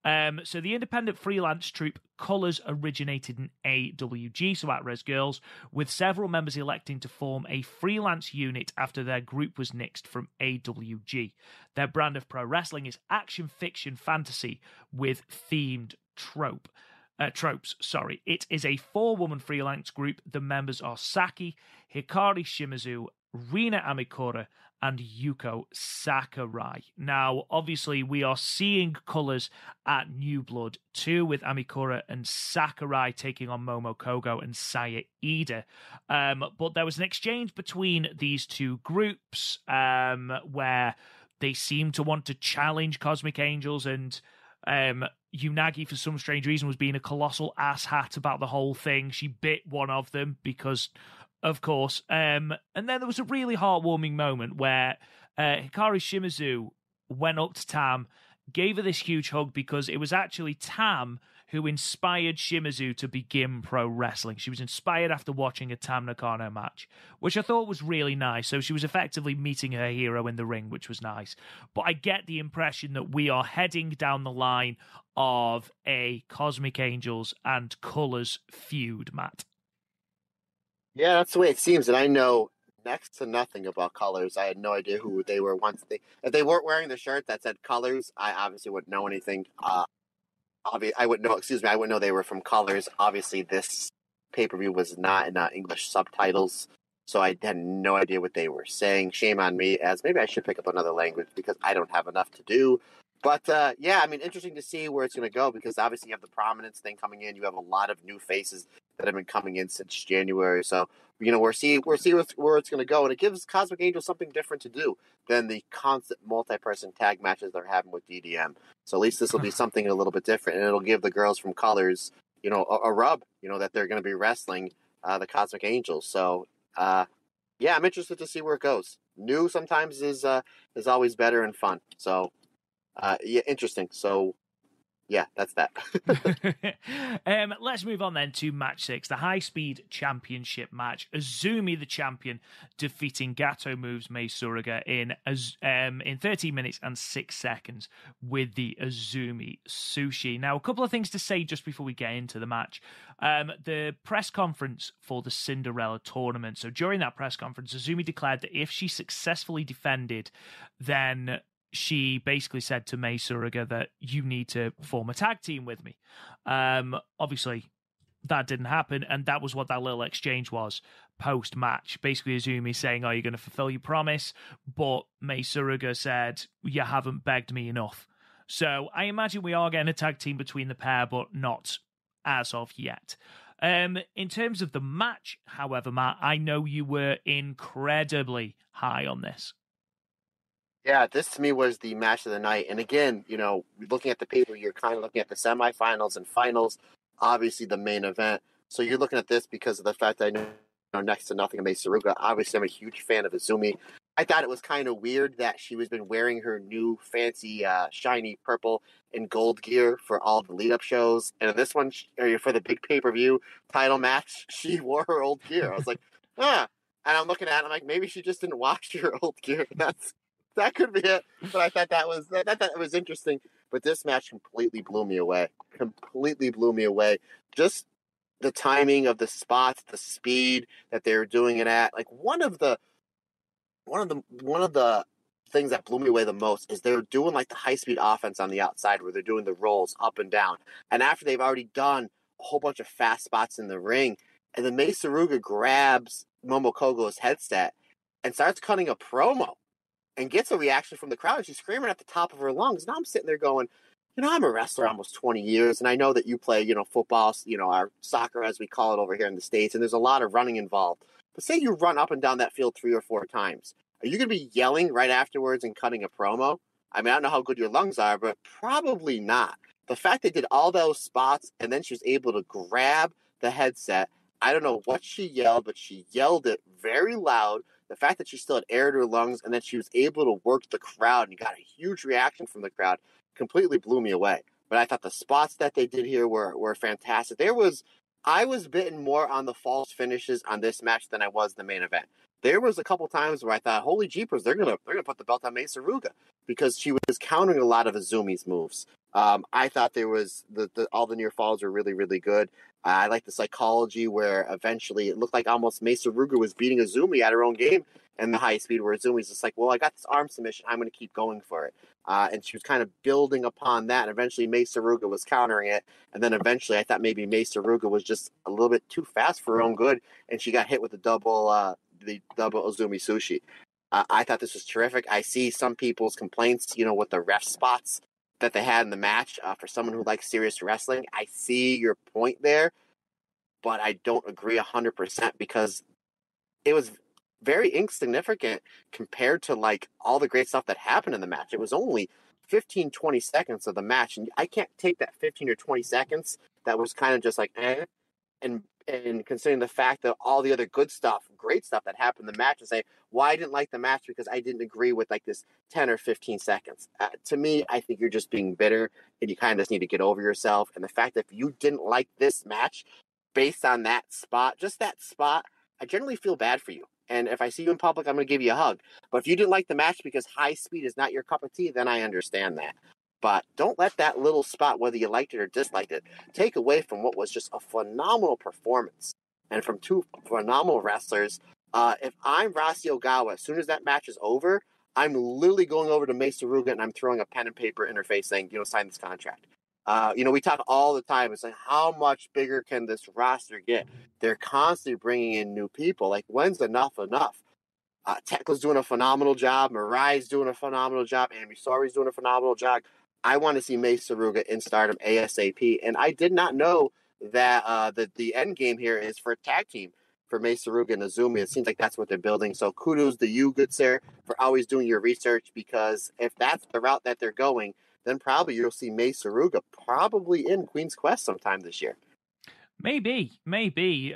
So the independent freelance troupe Colours originated in AWG, so At Res Girls, with several members electing to form a freelance unit after their group was nixed from AWG. Their brand of pro wrestling is action, fiction, fantasy with themed tropes. It is a 4-woman freelance group. The members are Saki, Hikari Shimizu, Rina Amikura, and Yuko Sakurai. Now, obviously, we are seeing colours at New Blood 2 with Amikura and Sakurai taking on Momo Kogo and Saya Ida. But there was an exchange between these two groups where they seemed to want to challenge Cosmic Angels, and Unagi, for some strange reason, was being a colossal asshat about the whole thing. She bit one of them because, of course. And then there was a really heartwarming moment where Hikari Shimizu went up to Tam, gave her this huge hug because it was actually Tam who inspired Shimizu to begin pro wrestling. She was inspired after watching a Tam Nakano match, which I thought was really nice. So she was effectively meeting her hero in the ring, which was nice. But I get the impression that we are heading down the line of a Cosmic Angels and Colors feud, Matt. Yeah, that's the way it seems. And I know next to nothing about Colors. I had no idea who they were once. If they weren't wearing the shirt that said Colors, I obviously wouldn't know anything. I wouldn't know they were from Colors. Obviously, this pay-per-view was not in English subtitles, so I had no idea what they were saying. Shame on me, as maybe I should pick up another language because I don't have enough to do. But, yeah, I mean, interesting to see where it's going to go because obviously you have the prominence thing coming in. You have a lot of new faces that have been coming in since January. So, we're seeing where it's going to go. And it gives Cosmic Angels something different to do than the constant multi-person tag matches they're having with DDM. So at least this will be something a little bit different. And it'll give the girls from Colors, a rub, that they're going to be wrestling the Cosmic Angels. So, yeah, I'm interested to see where it goes. New sometimes is always better and fun. So, yeah, interesting. So, yeah, that's that. Let's move on then to match 6, the High Speed Championship match. Azumi, the champion, defeating Gato Moves Mei Suruga in 13 minutes and 6 seconds with the Azumi Sushi. Now, a couple of things to say just before we get into the match. The press conference for the Cinderella tournament. So during that press conference, Azumi declared that if she successfully defended, then she basically said to Mei Suruga that you need to form a tag team with me. Obviously, that didn't happen, and that was what that little exchange was post-match. Basically, Azumi saying, are you going to fulfill your promise? But Mei Suruga said, you haven't begged me enough. So I imagine we are getting a tag team between the pair, but not as of yet. In terms of the match, however, Matt, I know you were incredibly high on this. Yeah, this to me was the match of the night. And again, looking at the paper, you're kind of looking at the semifinals and finals, obviously the main event. So you're looking at this because of the fact that I know next to nothing of Mei Suruga. Obviously, I'm a huge fan of Azumi. I thought it was kind of weird that she was been wearing her new fancy shiny purple and gold gear for all the lead-up shows. And in this one, for the big pay-per-view title match, she wore her old gear. I was like, And I'm looking at it, I'm like, maybe she just didn't wash her old gear. That could be it, but I thought that was interesting. But this match completely blew me away. Just the timing of the spots, the speed that they were doing it at. Like one of the things that blew me away the most is they were doing like the high speed offense on the outside where they're doing the rolls up and down. And after they've already done a whole bunch of fast spots in the ring, and then Mei Suruga grabs Momo Kogo's headset and starts cutting a promo. And gets a reaction from the crowd. She's screaming at the top of her lungs. Now I'm sitting there going, I'm a wrestler almost 20 years, and I know that you play, football, our soccer as we call it over here in the States, and there's a lot of running involved. But say you run up and down that field 3 or 4 times. Are you going to be yelling right afterwards and cutting a promo? I mean, I don't know how good your lungs are, but probably not. The fact they did all those spots, and then she was able to grab the headset. I don't know what she yelled, but she yelled it very loud. The fact that she still had air to her lungs and that she was able to work the crowd and got a huge reaction from the crowd completely blew me away. But I thought the spots that they did here were fantastic. I was bitten more on the false finishes on this match than I was the main event. There was a couple times where I thought, holy jeepers, they're gonna put the belt on Mei Suruga because she was countering a lot of Azumi's moves. I thought there was all the near falls were really, really good. I like the psychology where eventually it looked like almost Mei Suruga was beating Azumi at her own game and the high speed where Azumi's just like, well, I got this arm submission. I'm going to keep going for it. And she was kind of building upon that. And eventually Mei Suruga was countering it. And then eventually I thought maybe Mei Suruga was just a little bit too fast for her own good. And she got hit with the the double Azumi sushi. I thought this was terrific. I see some people's complaints, with the ref spots that they had in the match. For someone who likes serious wrestling, I see your point there, but I don't agree 100% because it was very insignificant compared to like all the great stuff that happened in the match. It was only 15-20 seconds of the match, and I can't take that 15 or 20 seconds that was kind of just like and considering the fact that all the other good stuff, great stuff that happened in the match, and say, well, I didn't like the match because I didn't agree with like this 10 or 15 seconds. To me, I think you're just being bitter, and you kind of just need to get over yourself. And the fact that if you didn't like this match based on that spot, just that spot, I generally feel bad for you. And if I see you in public, I'm going to give you a hug. But if you didn't like the match because high speed is not your cup of tea, then I understand that. But don't let that little spot, whether you liked it or disliked it, take away from what was just a phenomenal performance. And from two phenomenal wrestlers. If I'm Rasi Ogawa, as soon as that match is over, I'm literally going over to Mei Suruga and I'm throwing a pen and paper in her face saying, sign this contract. We talk all the time. It's like, how much bigger can this roster get? They're constantly bringing in new people. Like, when's enough? Tekla's doing a phenomenal job. Mirai's doing a phenomenal job. Amy Sori's doing a phenomenal job. I want to see Mei Suruga in Stardom ASAP. And I did not know that the end game here is for a tag team for Mei Suruga and Azumi. It seems like that's what they're building. So kudos to you, good sir, for always doing your research, because if that's the route that they're going, then probably you'll see Mei Suruga probably in Queen's Quest sometime this year. Maybe.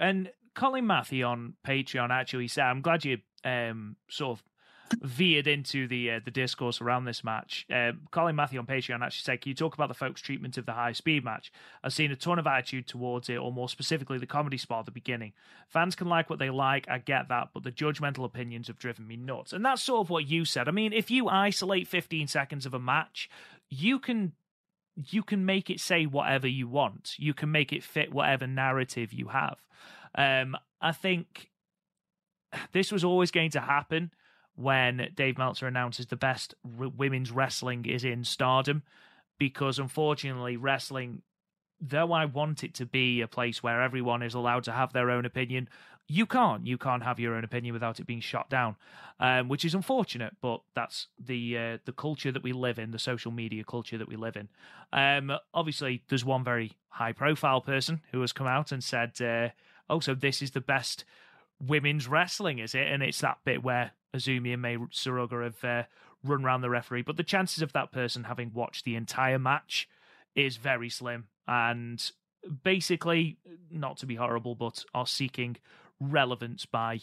And Colin Matthew on Patreon actually said, I'm glad you sort of veered into the discourse around this match. Colin Matthew on Patreon actually said, can you talk about the folks' treatment of the high speed match? I've seen a ton of attitude towards it, or more specifically the comedy spot at the beginning. Fans can like what they like, I get that, but the judgmental opinions have driven me nuts. And that's sort of what you said. I mean, if you isolate 15 seconds of a match, you can make it say whatever you want. You can make it fit whatever narrative you have. I think this was always going to happen when Dave Meltzer announces the best women's wrestling is in Stardom, because unfortunately wrestling, though I want it to be a place where everyone is allowed to have their own opinion, you can't have your own opinion without it being shot down, which is unfortunate, but that's the culture that we live in, the social media culture that we live in. Obviously, there's one very high-profile person who has come out and said, so this is the best women's wrestling, is it? And it's that bit where Azumi and Mei Suruga have run around the referee. But the chances of that person having watched the entire match is very slim. And basically, not to be horrible, but are seeking relevance by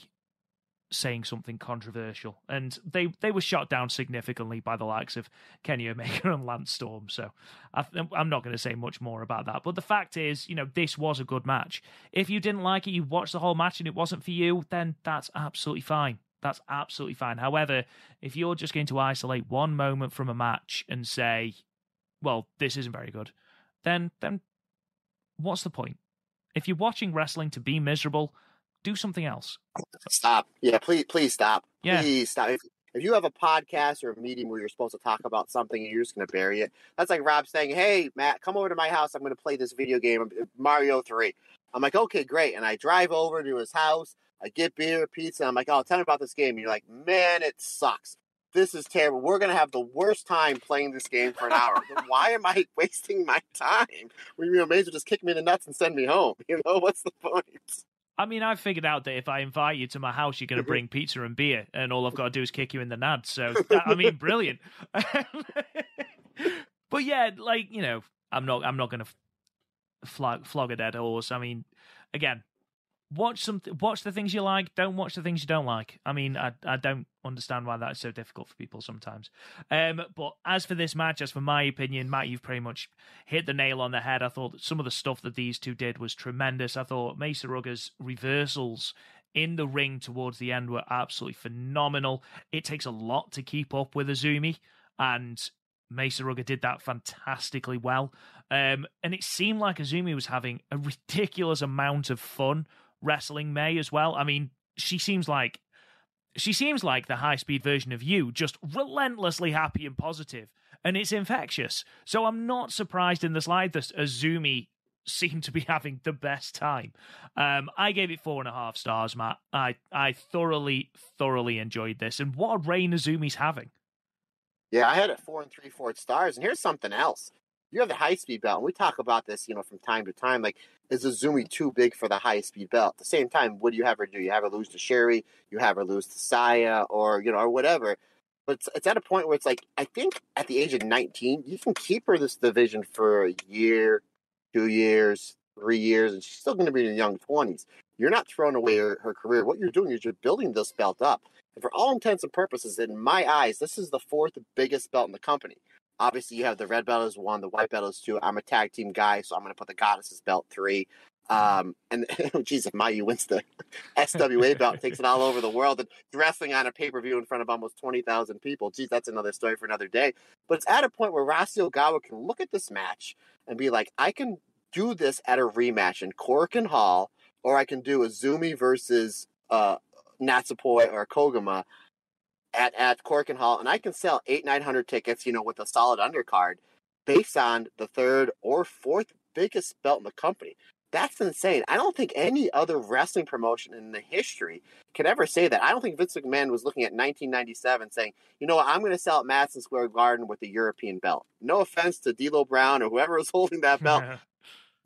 saying something controversial. And they were shot down significantly by the likes of Kenny Omega and Lance Storm. So I'm not going to say much more about that. But the fact is, this was a good match. If you didn't like it, you watched the whole match and it wasn't for you, then that's absolutely fine. That's absolutely fine. However, if you're just going to isolate one moment from a match and say, well, this isn't very good, then what's the point? If you're watching wrestling to be miserable, do something else. Stop. Yeah, please stop. Yeah. Please stop. If you have a podcast or a meeting where you're supposed to talk about something and you're just going to bury it, that's like Rob saying, hey, Matt, come over to my house. I'm going to play this video game, Mario 3. I'm like, okay, great. And I drive over to his house. I get beer, pizza. I'm like, oh, tell me about this game. And you're like, man, it sucks. This is terrible. We're going to have the worst time playing this game for an hour. Why am I wasting my time? Well, you may as well just kick me in the nuts and send me home. What's the point? I mean, I've figured out that if I invite you to my house, you're going to bring pizza and beer, and all I've got to do is kick you in the nads. So, brilliant. But yeah, I'm not going to flog a dead horse. I mean, again, watch the things you like. Don't watch the things you don't like. I mean, I don't understand why that is so difficult for people sometimes. But as for this match, as for my opinion, Matt, you've pretty much hit the nail on the head. I thought that some of the stuff that these two did was tremendous. I thought Mei Suruga's reversals in the ring towards the end were absolutely phenomenal. It takes a lot to keep up with Azumi, and Mei Suruga did that fantastically well. And it seemed like Azumi was having a ridiculous amount of fun wrestling Mei as well. I mean, she seems like the high-speed version of you, just relentlessly happy and positive, and it's infectious. So I'm not surprised in the slightest Azumi seemed to be having the best time. I gave it 4.5 stars, Matt. I thoroughly enjoyed this. And what a reign Azumi's having. Yeah, I had it 4 3/4 stars. And here's something else. You have the high-speed belt, and we talk about this, from time to time. Like, is Azumi too big for the high-speed belt? At the same time, what do you have her do? You have her lose to Syuri, you have her lose to Saya, or whatever. But it's at a point where it's like, I think at the age of 19, you can keep her this division for a year, 2 years, 3 years, and she's still going to be in her young 20s. You're not throwing away her career. What you're doing is you're building this belt up. And for all intents and purposes, in my eyes, this is the 4th biggest belt in the company. Obviously, you have the red belt as 1, the white belt as 2. I'm a tag team guy, so I'm going to put the Goddesses belt 3. And geez, if Mayu wins the SWA belt and takes it all over the world and wrestling on a pay-per-view in front of almost 20,000 people, geez, that's another story for another day. But it's at a point where Rasi Ogawa can look at this match and be like, I can do this at a rematch in Korakuen Hall, or I can do Azumi versus Natsupoi or Koguma at Korakuen Hall, and I can sell 800-900 tickets, with a solid undercard based on the 3rd or 4th biggest belt in the company. That's insane. I don't think any other wrestling promotion in the history can ever say that. I don't think Vince McMahon was looking at 1997 saying, what, I'm going to sell at Madison Square Garden with the European belt. No offense to D'Lo Brown or whoever was holding that belt.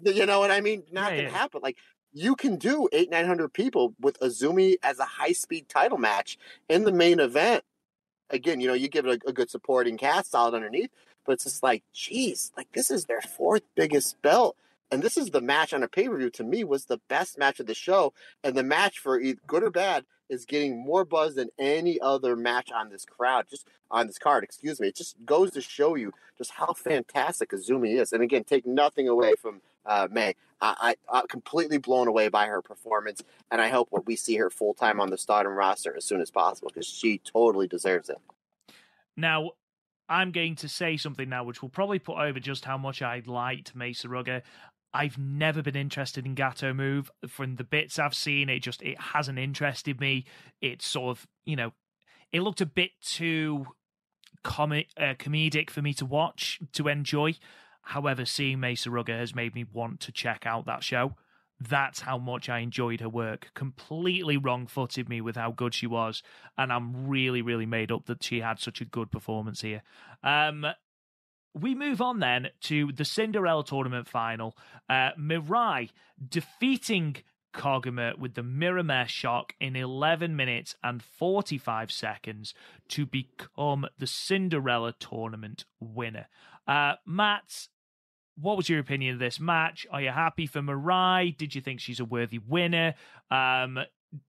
You know what I mean? Not going to happen. Like, you can do 800-900 people with Azumi as a high-speed title match in the main event. Again, you give it a good supporting cast, solid underneath, but it's just like, geez, like, this is their 4th biggest belt. And this is the match on a pay-per-view, to me, was the best match of the show. And the match, for either good or bad, is getting more buzz than any other match on this card. It just goes to show you just how fantastic Azumi is. And again, take nothing away from May. I'm completely blown away by her performance. And I hope we see her full-time on the Stardom roster as soon as possible, because she totally deserves it. Now, I'm going to say something now which will probably put over just how much I liked Mei Suruga. I've never been interested in Gato Move. From the bits I've seen, it hasn't interested me. It's sort of, it looked a bit too comedic for me to watch, to enjoy. However, seeing Mei Suruga has made me want to check out that show. That's how much I enjoyed her work. Completely wrong-footed me with how good she was, and I'm really, really made up that she had such a good performance here. We move on then to the Cinderella Tournament final. Mirai defeating Koguma with the Mirror Mesh Shock in 11 minutes and 45 seconds to become the Cinderella Tournament winner. Matt, what was your opinion of this match? Are you happy for Mirai? Did you think she's a worthy winner?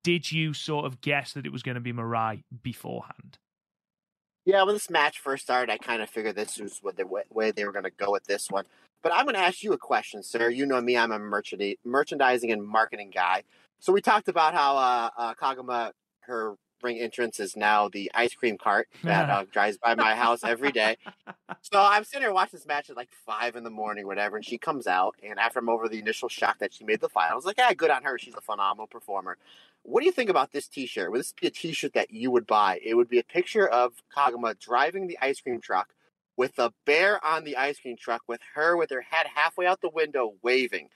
Did you sort of guess that it was going to be Mirai beforehand? Yeah, when this match first started, I kind of figured this was the way they were going to go with this one. But I'm going to ask you a question, sir. You know me, I'm a merchandising and marketing guy. So we talked about how Kaguma, her ring entrance is now the ice cream cart that drives by my house every day. So I'm sitting here watching this match at like 5 a.m, whatever, and she comes out. And after I'm over the initial shock that she made the final, I was like, yeah, good on her. She's a phenomenal performer. What do you think about this t-shirt? Would this be a t-shirt that you would buy? It would be a picture of Kaguma driving the ice cream truck with a bear on the ice cream truck with her head halfway out the window waving.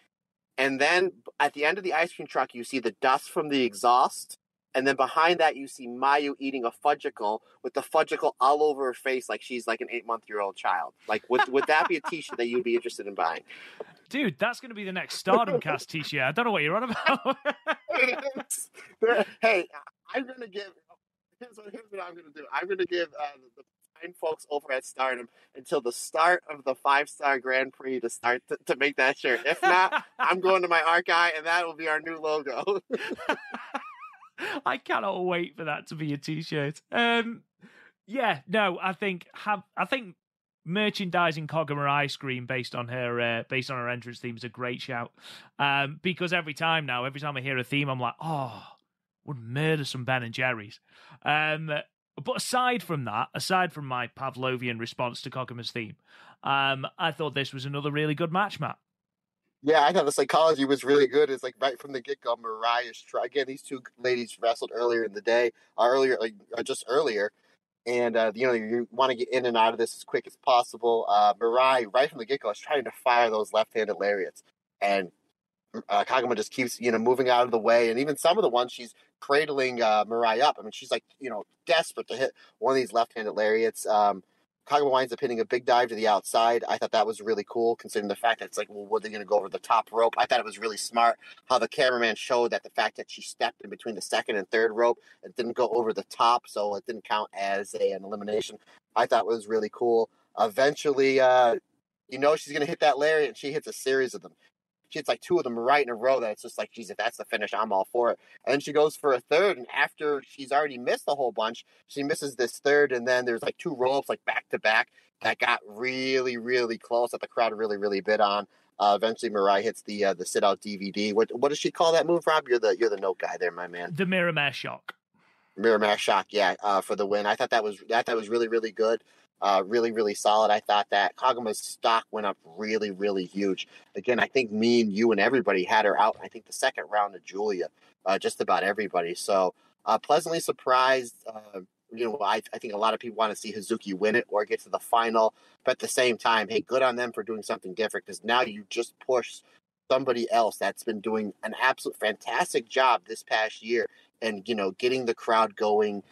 And then at the end of the ice cream truck, you see the dust from the exhaust. And then behind that, you see Mayu eating a fudgicle with the fudgicle all over her face like she's like an 8-month-old child. Like, would that be a t-shirt that you'd be interested in buying? Dude, that's going to be the next Stardom cast t-shirt. I don't know what you're on about. Hey, I'm going to give... Here's what I'm going to do. I'm going to give the fine folks over at Stardom until the start of the 5-star Grand Prix to make that shirt. If not, I'm going to my archive, and that will be our new logo. I cannot wait for that to be a t-shirt. Yeah, no, I think merchandising Koguma ice cream based on her entrance theme is a great shout. Because every time I hear a theme, I'm like, oh, would murder some Ben and Jerry's. But aside from my Pavlovian response to Koguma's theme, I thought this was another really good match, Matt. Yeah, I thought the psychology was really good. It's like right from the get-go, Mariah's again, these two ladies wrestled earlier in the day, just earlier. And, you want to get in and out of this as quick as possible. Mariah, right from the get-go, is trying to fire those left-handed lariats. and Kagama just keeps, moving out of the way. And even some of the ones she's cradling Mirai up. I mean, she's like, desperate to hit one of these left-handed lariats. Kagama winds up hitting a big dive to the outside. I thought that was really cool, considering the fact that it's like, well, were they going to go over the top rope? I thought it was really smart how the cameraman showed that the fact that she stepped in between the second and third rope, it didn't go over the top, so it didn't count as an elimination. I thought it was really cool. Eventually, she's going to hit that lariat, and she hits a series of them. She hits like two of them right in a row that it's just like, geez, if that's the finish, I'm all for it. And then she goes for a third, and after she's already missed a whole bunch, she misses this third, and then there's like two roll-ups like back-to-back that got really, really close that the crowd really, really bid on. Eventually, Mirai hits the sit-out DVD. What does she call that move, Rob? You're the note guy there, my man. The Mirror Mare Shock. Mirror Mare Shock, yeah, for the win. I thought that was really, really good. Really, really solid. I thought that Kagama's stock went up really, really huge. Again, I think me and you and everybody had her out. I think the second round of Julia, just about everybody. So pleasantly surprised. I think a lot of people want to see Hazuki win it or get to the final. But at the same time, hey, good on them for doing something different, because now you just push somebody else that's been doing an absolute fantastic job this past year and, getting the crowd going,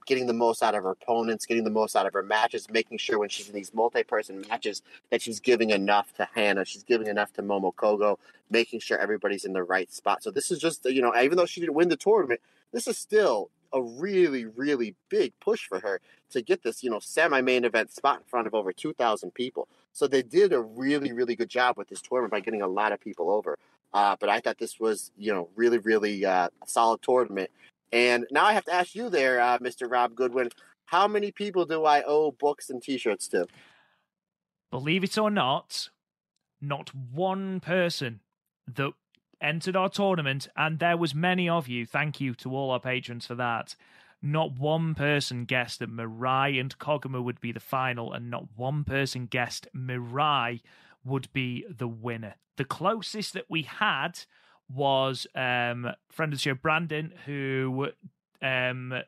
getting the most out of her opponents, getting the most out of her matches, making sure when she's in these multi-person matches that she's giving enough to Hannah, she's giving enough to Momokogo, making sure everybody's in the right spot. So this is just, even though she didn't win the tournament, this is still a really, really big push for her to get this, semi-main event spot in front of over 2,000 people. So they did a really, really good job with this tournament by getting a lot of people over. But I thought this was, really, really a solid tournament. And now I have to ask you there, Mr. Rob Goodwin, how many people do I owe books and T-shirts to? Believe it or not one person that entered our tournament, and there was many of you, thank you to all our patrons for that, not one person guessed that Mirai and Koguma would be the final, and not one person guessed Mirai would be the winner. The closest that we had was friend of the show Brandon, who I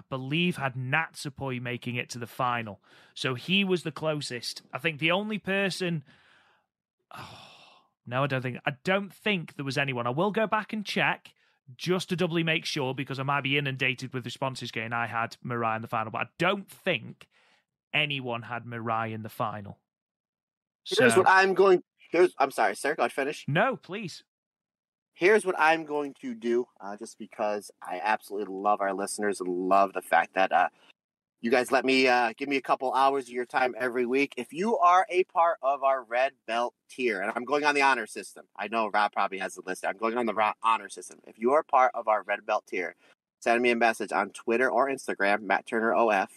believe had Natsupoi making it to the final. So he was the closest. I think the only person... No, I don't think there was anyone. I will go back and check just to doubly make sure, because I might be inundated with responses going, I had Mirai in the final, but I don't think anyone had Mirai in the final. Here's what I'm going... I'm sorry, sir. Go ahead, finish. No, please. Here's what I'm going to do, just because I absolutely love our listeners and love the fact that you guys let me give me a couple hours of your time every week. If you are a part of our Red Belt tier, and I'm going on the honor system. I know Rob probably has the list. I'm going on the honor system. If you are part of our Red Belt tier, send me a message on Twitter or Instagram, Matt Turner OF,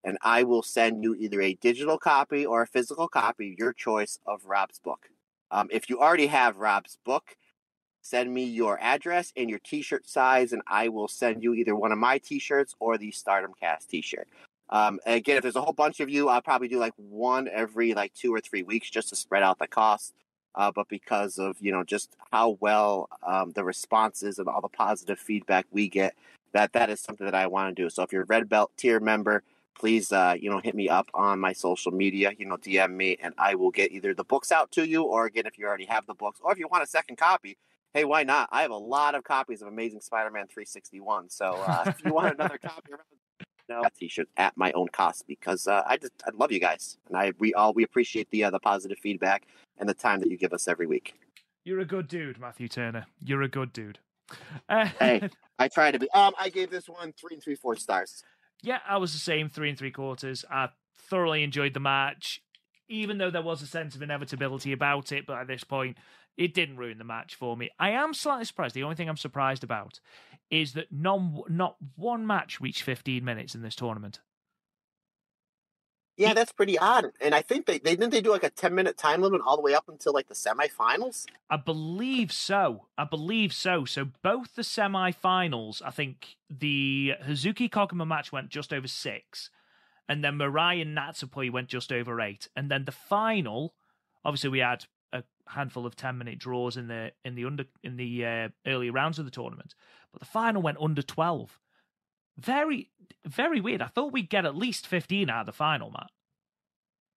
and I will send you either a digital copy or a physical copy, your choice, of Rob's book. If you already have Rob's book, send me your address and your T-shirt size, and I will send you either one of my T-shirts or the Stardom Cast T-shirt. Again, if there's a whole bunch of you, I'll probably do like one every 2 or 3 weeks just to spread out the cost. But because of, just how well the responses and all the positive feedback we get, that is something that I want to do. So if you're a Red Belt tier member, please, hit me up on my social media, DM me, and I will get either the books out to you, or again, if you already have the books, or if you want a second copy, hey, why not? I have a lot of copies of Amazing Spider-Man 361. So if you want another copy, T-shirt at my own cost, because I love you guys, and we appreciate the positive feedback and the time that you give us every week. You're a good dude, Matthew Turner. You're a good dude. Hey, I try to be. I gave this one 3 3/4 stars. Yeah, I was the same, 3 3/4. I thoroughly enjoyed the match, even though there was a sense of inevitability about it. But at this point, it didn't ruin the match for me. I am slightly surprised. The only thing I'm surprised about is that not one match reached 15 minutes in this tournament. Yeah, that's pretty odd. And I think they didn't do like a 10-minute time limit all the way up until like the semifinals? I believe so. So both the semifinals, I think the Hazuki Koguma match went just over 6, and then Mirai and Natsupoi went just over 8. And then the final, obviously we had a handful of 10-minute draws in the earlier rounds of the tournament, but the final went under 12. Very, very weird. I thought we'd get at least 15 out of the final, Matt.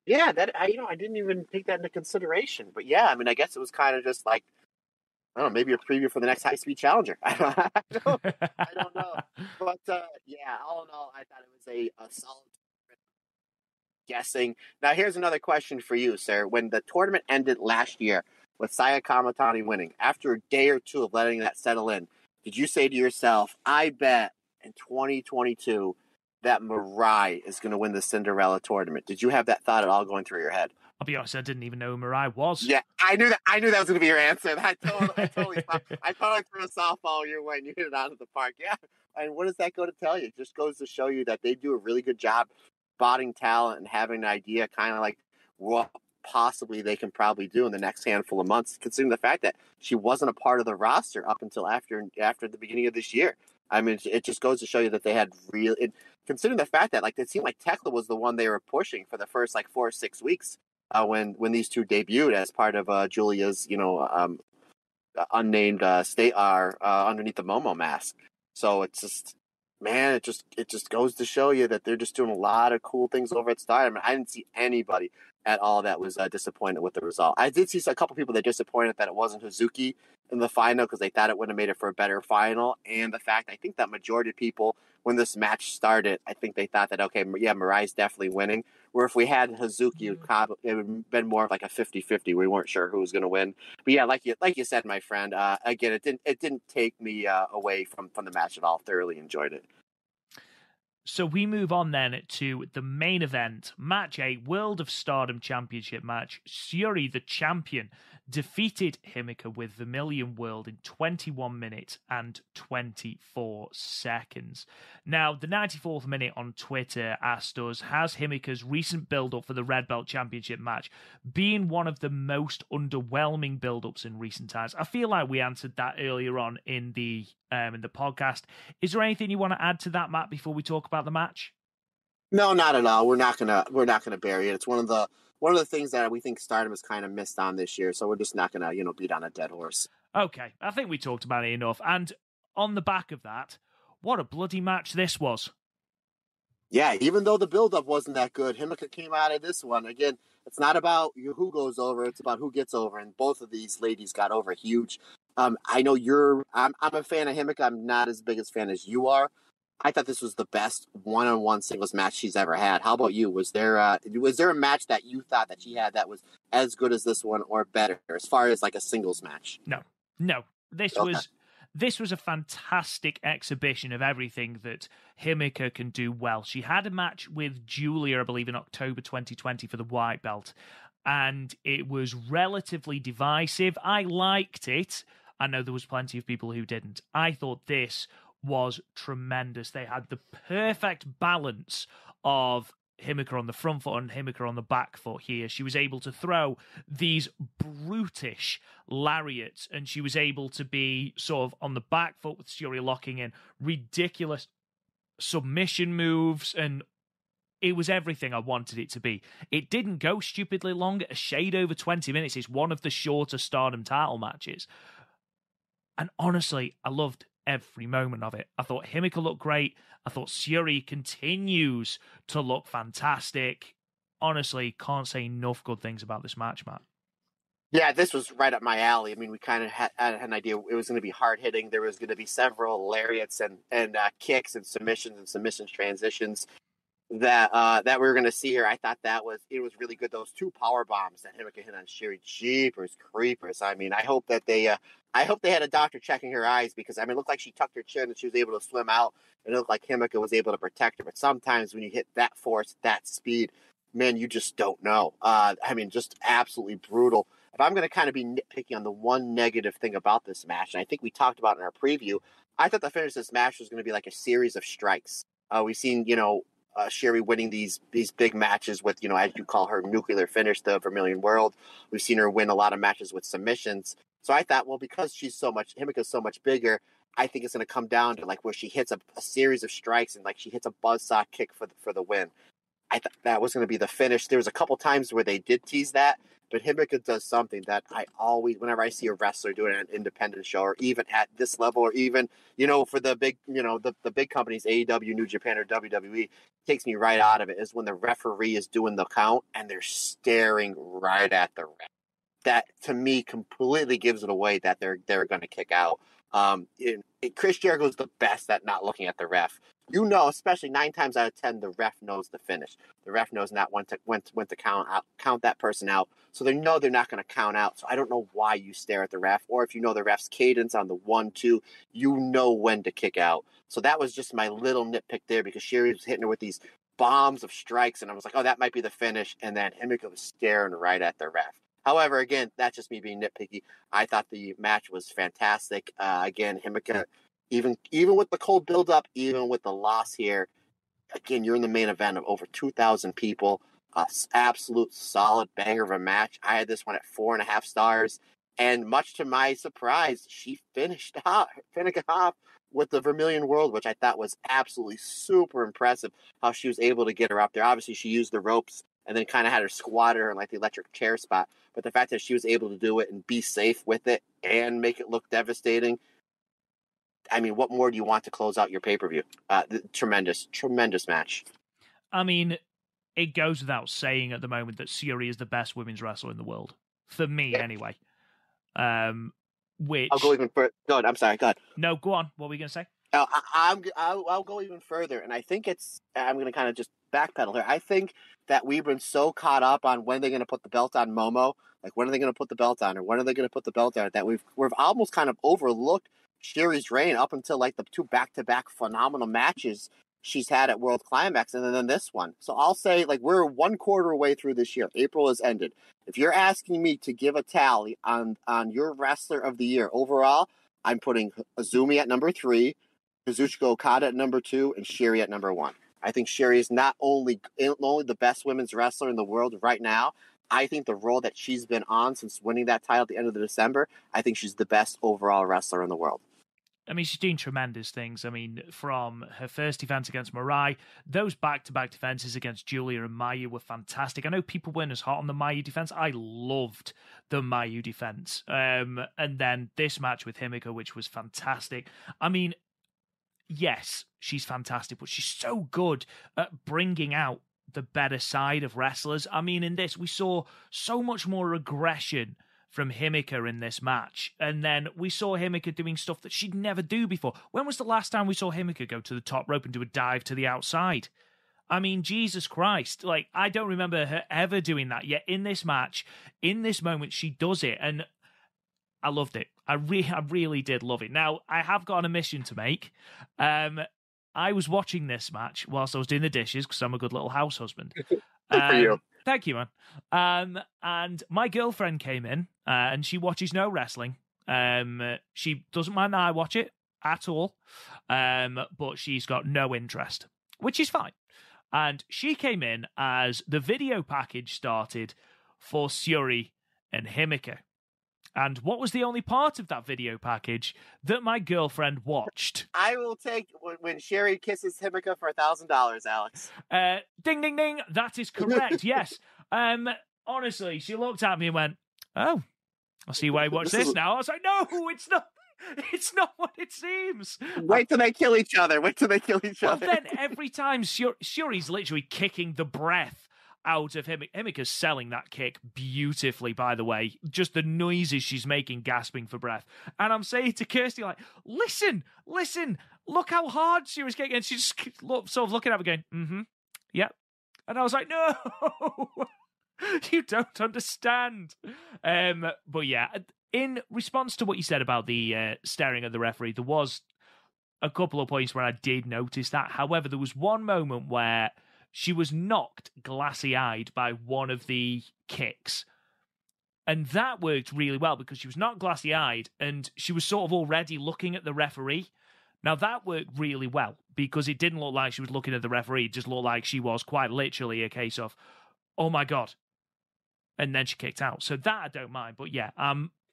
Yeah, I didn't even take that into consideration. But yeah, I mean, I guess it was kind of just like I don't know, maybe a preview for the next high speed challenger. I don't know. But yeah, all in all, I thought it was a solid guessing. Now, here's another question for you, sir. When the tournament ended last year with Saya Kamatani winning, after a day or two of letting that settle in, did you say to yourself, I bet in 2022 that Mirai is going to win the Cinderella tournament? Did you have that thought at all going through your head? I'll be honest, I didn't even know who Mirai was. Yeah, I knew that was going to be your answer. I totally threw a softball your way and you hit it out of the park. Yeah, and what does that go to tell you? It just goes to show you that they do a really good job spotting talent and having an idea, kind of like what possibly they can probably do in the next handful of months. Considering the fact that she wasn't a part of the roster up until after the beginning of this year. I mean, it just goes to show you that they had real. Considering the fact that it seemed like Tekla was the one they were pushing for the first 4 or 6 weeks. When these two debuted as part of Julia's, unnamed state underneath the Momo mask. So it's just, man, it just goes to show you that they're just doing a lot of cool things over at Stardom. I didn't see anybody at all that was disappointed with the result. I did see a couple people that disappointed that it wasn't Hazuki in the final because they thought it would have made it for a better final. And the fact, I think that majority of people, when this match started, I think they thought that, okay, yeah, Mirai's definitely winning. Where if we had Hazuki, it would have been more of like a 50-50. We weren't sure who was going to win. But yeah, like you said, my friend, again, it didn't take me away from the match at all. Thoroughly enjoyed it. So we move on then to the main event, Match 8, World of Stardom Championship match. Syuri, the champion, defeated Himeka with Vermilion World in 21 minutes and 24 seconds. Now, the 94th minute on Twitter asked us, has Himeka's recent build-up for the Red Belt Championship match been one of the most underwhelming build-ups in recent times? I feel like we answered that earlier on in the podcast. Is there anything you want to add to that, Matt, before we talk about the match? No, not at all. We're not gonna bury it. It's one of the things that we think Stardom has kind of missed on this year. So we're just not gonna beat on a dead horse. Okay, I think we talked about it enough. And on the back of that, what a bloody match this was. Yeah, even though the build-up wasn't that good, Himeka came out of this one. Again, it's not about who goes over, it's about who gets over, and both of these ladies got over huge. I know I'm a fan of Himeka. I'm not as big a fan as you are. I thought this was the best one-on-one singles match she's ever had. How about you? Was there a match that you thought that she had that was as good as this one or better, as far as like a singles match? No. This was a fantastic exhibition of everything that Himeka can do well. She had a match with Julia, I believe, in October 2020 for the white belt, and it was relatively divisive. I liked it. I know there was plenty of people who didn't. I thought this was tremendous. They had the perfect balance of Himeka on the front foot and Himeka on the back foot here. She was able to throw these brutish lariats, and she was able to be sort of on the back foot with Syuri locking in ridiculous submission moves, and it was everything I wanted it to be. It didn't go stupidly long. A shade over 20 minutes. It's one of the shorter Stardom title matches. And honestly, I loved every moment of it. I thought Himeka looked great. I thought Syuri continues to look fantastic. Honestly, can't say enough good things about this match, Matt. Yeah, this was right up my alley. I mean, we kind of had an idea it was going to be hard hitting. There was going to be several lariats and kicks and submission transitions that we were going to see here. I thought it was really good. Those two power bombs that Himeka hit on Syuri, jeepers creepers. I mean, I hope they had a doctor checking her eyes, because I mean, it looked like she tucked her chin and she was able to swim out, and it looked like Himeka was able to protect her. But sometimes when you hit that force, that speed, man, you just don't know. I mean, just absolutely brutal. If I'm going to kind of be nitpicky on the one negative thing about this match, and I think we talked about it in our preview, I thought the finish of this match was going to be like a series of strikes. We've seen, Syuri winning these big matches with, as you call her, nuclear finish, the Vermilion World. We've seen her win a lot of matches with submissions. So I thought, well, because Himeka's so much bigger, I think it's going to come down to like where she hits a series of strikes and like she hits a buzzsaw kick for the win. I thought that was going to be the finish. There was a couple times where they did tease that, but Himeka does something that I always, whenever I see a wrestler doing an independent show, or even at this level, or even, for the big, the big companies, AEW, New Japan, or WWE, takes me right out of it, is when the referee is doing the count and they're staring right at the ref. that to me completely gives it away that they're going to kick out. Chris Jericho is the best at not looking at the ref. You know, especially 9 times out of 10, the ref knows the finish. The ref knows not when to count that person out. So they know they're not going to count out. So I don't know why you stare at the ref, or if you know the ref's cadence on the 1-2, you know when to kick out. So that was just my little nitpick there, because Syuri was hitting her with these bombs of strikes, and I was like, oh, that might be the finish. And then Himika was staring right at the ref. However, again, that's just me being nitpicky. I thought the match was fantastic. Again, Himika, even with the cold build-up, even with the loss here, again, you're in the main event of over 2,000 people. Absolute solid banger of a match. I had this one at 4.5 stars. And much to my surprise, she finished off with the Vermilion World, which I thought was absolutely super impressive, how she was able to get her up there. Obviously, she used the ropes and then kind of had her squatted her in like the electric chair spot. But the fact that she was able to do it and be safe with it and make it look devastating, I mean, what more do you want to close out your pay-per-view? Tremendous match. I mean, it goes without saying at the moment that Syuri is the best women's wrestler in the world. For me, anyway. Which... I'll go even further. Go ahead. I'm sorry. Go ahead. No, go on. What were you going to say? I'll go even further, and I think I'm going to kind of just backpedal here. I think that we've been so caught up on when they're going to put the belt on Momo, like when are they going to put the belt on her, when are they going to put the belt on her, that we've almost kind of overlooked Syuri's reign up until like the 2 back-to-back phenomenal matches she's had at World Climax, and then this one. So I'll say, like, we're 1/4 away through this year. April has ended. If you're asking me to give a tally on your wrestler of the year overall, I'm putting Azumi at number 3, Kazuchika Okada at number 2, and Syuri at number 1. I think Syuri is not only the best women's wrestler in the world right now. I think the role that she's been on since winning that title at the end of December, I think she's the best overall wrestler in the world. I mean, she's doing tremendous things. I mean, from her first defense against Mirai, those back-to-back defenses against Julia and Mayu were fantastic. I know people weren't as hot on the Mayu defense. I loved the Mayu defense. And then this match with Himika, which was fantastic. I mean, yes, she's fantastic, but she's so good at bringing out the better side of wrestlers. I mean, in this, we saw so much more aggression from Himika in this match. And then we saw Himika doing stuff that she'd never do before. When was the last time we saw Himika go to the top rope and do a dive to the outside? I mean, Jesus Christ. Like, I don't remember her ever doing that. Yet in this match, in this moment, she does it. And I loved it. I really did love it. Now, I have got an admission to make. I was watching this match whilst I was doing the dishes because I'm a good little house husband. Good for you. Thank you, man. And my girlfriend came in, and she watches no wrestling. She doesn't mind that I watch it at all, but she's got no interest, which is fine. And she came in as the video package started for Syuri and Himika. And what was the only part of that video package that my girlfriend watched? I will take when Syuri kisses Himika for $1,000, Alex. Ding, ding, ding. That is correct. Yes. Honestly, she looked at me and went, "Oh, I see why you watch this now." I was like, "No, it's not. It's not what it seems." Wait till they kill each other. Other. Then every time Syuri's literally kicking the breath out of Himika. Himika's selling that kick beautifully, by the way. Just the noises she's making, gasping for breath. And I'm saying to Kirsty, like, listen, look how hard Syuri's kicking. And she's sort of looking at me going, yep. And I was like, no, you don't understand. But yeah, in response to what you said about the staring at the referee, there was a couple of points where I did notice that. However, there was one moment where she was knocked glassy-eyed by one of the kicks. And that worked really well because she was not glassy-eyed and she was sort of already looking at the referee. Now, that worked really well because it didn't look like she was looking at the referee. It just looked like she was quite literally a case of, oh my God. And then she kicked out. So that I don't mind. But yeah,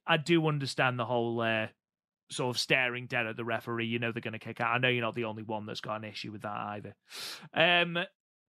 I do understand the whole sort of staring dead at the referee. You know they're going to kick out. I know you're not the only one that's got an issue with that either.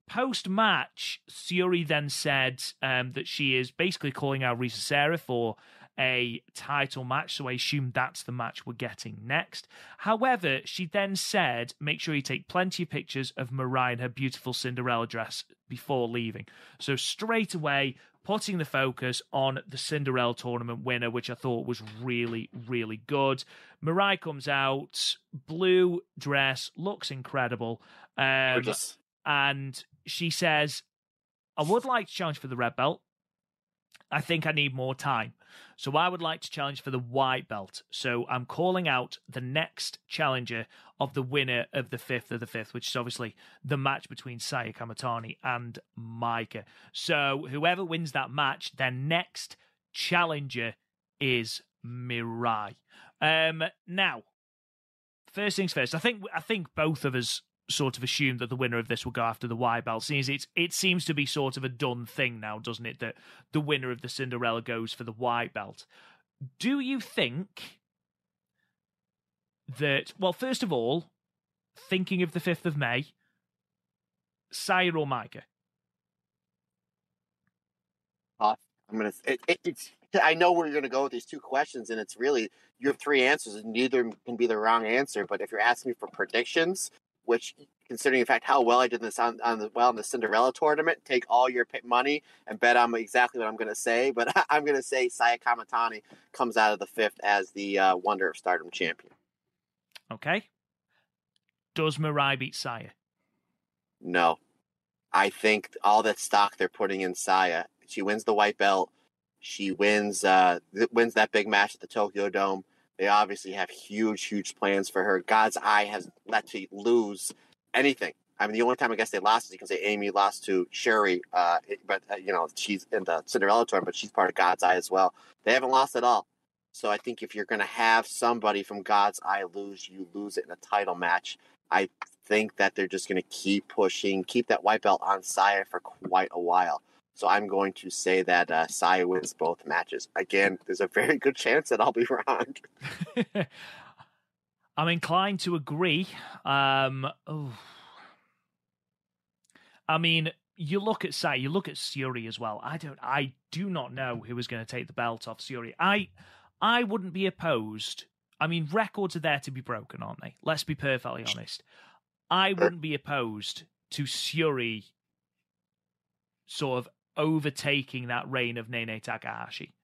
Post-match, Syuri then said that she is basically calling out Risa Sera for a title match, so I assume that's the match we're getting next. However, she then said, make sure you take plenty of pictures of Mariah in her beautiful Cinderella dress before leaving. So straight away, putting the focus on the Cinderella Tournament Winner, which I thought was really, really good. Mariah comes out, blue dress, looks incredible. Gorgeous. And she says, I would like to challenge for the red belt. I think I need more time. So I would like to challenge for the white belt. So I'm calling out the next challenger of the winner of the 5th of the 5th, which is obviously the match between Saya Kamatani and Maika. So whoever wins that match, their next challenger is Mirai. Now, first things first, I think both of us sort of assumed that the winner of this will go after the white belt, since it seems to be sort of a done thing now, doesn't it, that the winner of the Cinderella goes for the white belt. Do you think that, well, first of all, thinking of the 5th of May, Saya or Maika? I know where you're going to go with these two questions, and it's really, you have three answers, and neither can be the wrong answer. But if you're asking me for predictions, which, considering the fact how well I did this on the Cinderella tournament, take all your money and bet on exactly what I'm going to say. But I'm going to say Saya Kamatani comes out of the 5th as the Wonder of Stardom champion. Okay. Does Mirai beat Saya? No. I think all that stock they're putting in Saya. She wins the white belt. She wins that big match at the Tokyo Dome. They obviously have huge, huge plans for her. God's Eye has let to lose anything. I mean, the only time I guess they lost is you can say Amy lost to Syuri, but she's in the Cinderella tournament, but she's part of God's Eye as well. They haven't lost at all. So I think if you're going to have somebody from God's Eye lose, you lose it in a title match. I think that they're just going to keep pushing, keep that white belt on Saya for quite a while. So I'm going to say that Saya wins both matches. Again, there's a very good chance that I'll be wrong. I'm inclined to agree. I mean, you look at Saya, you look at Syuri as well. I do not know who is going to take the belt off Syuri. I wouldn't be opposed. I mean, records are there to be broken, aren't they? Let's be perfectly honest. I wouldn't be opposed to Syuri sort of overtaking that reign of Nene Takahashi.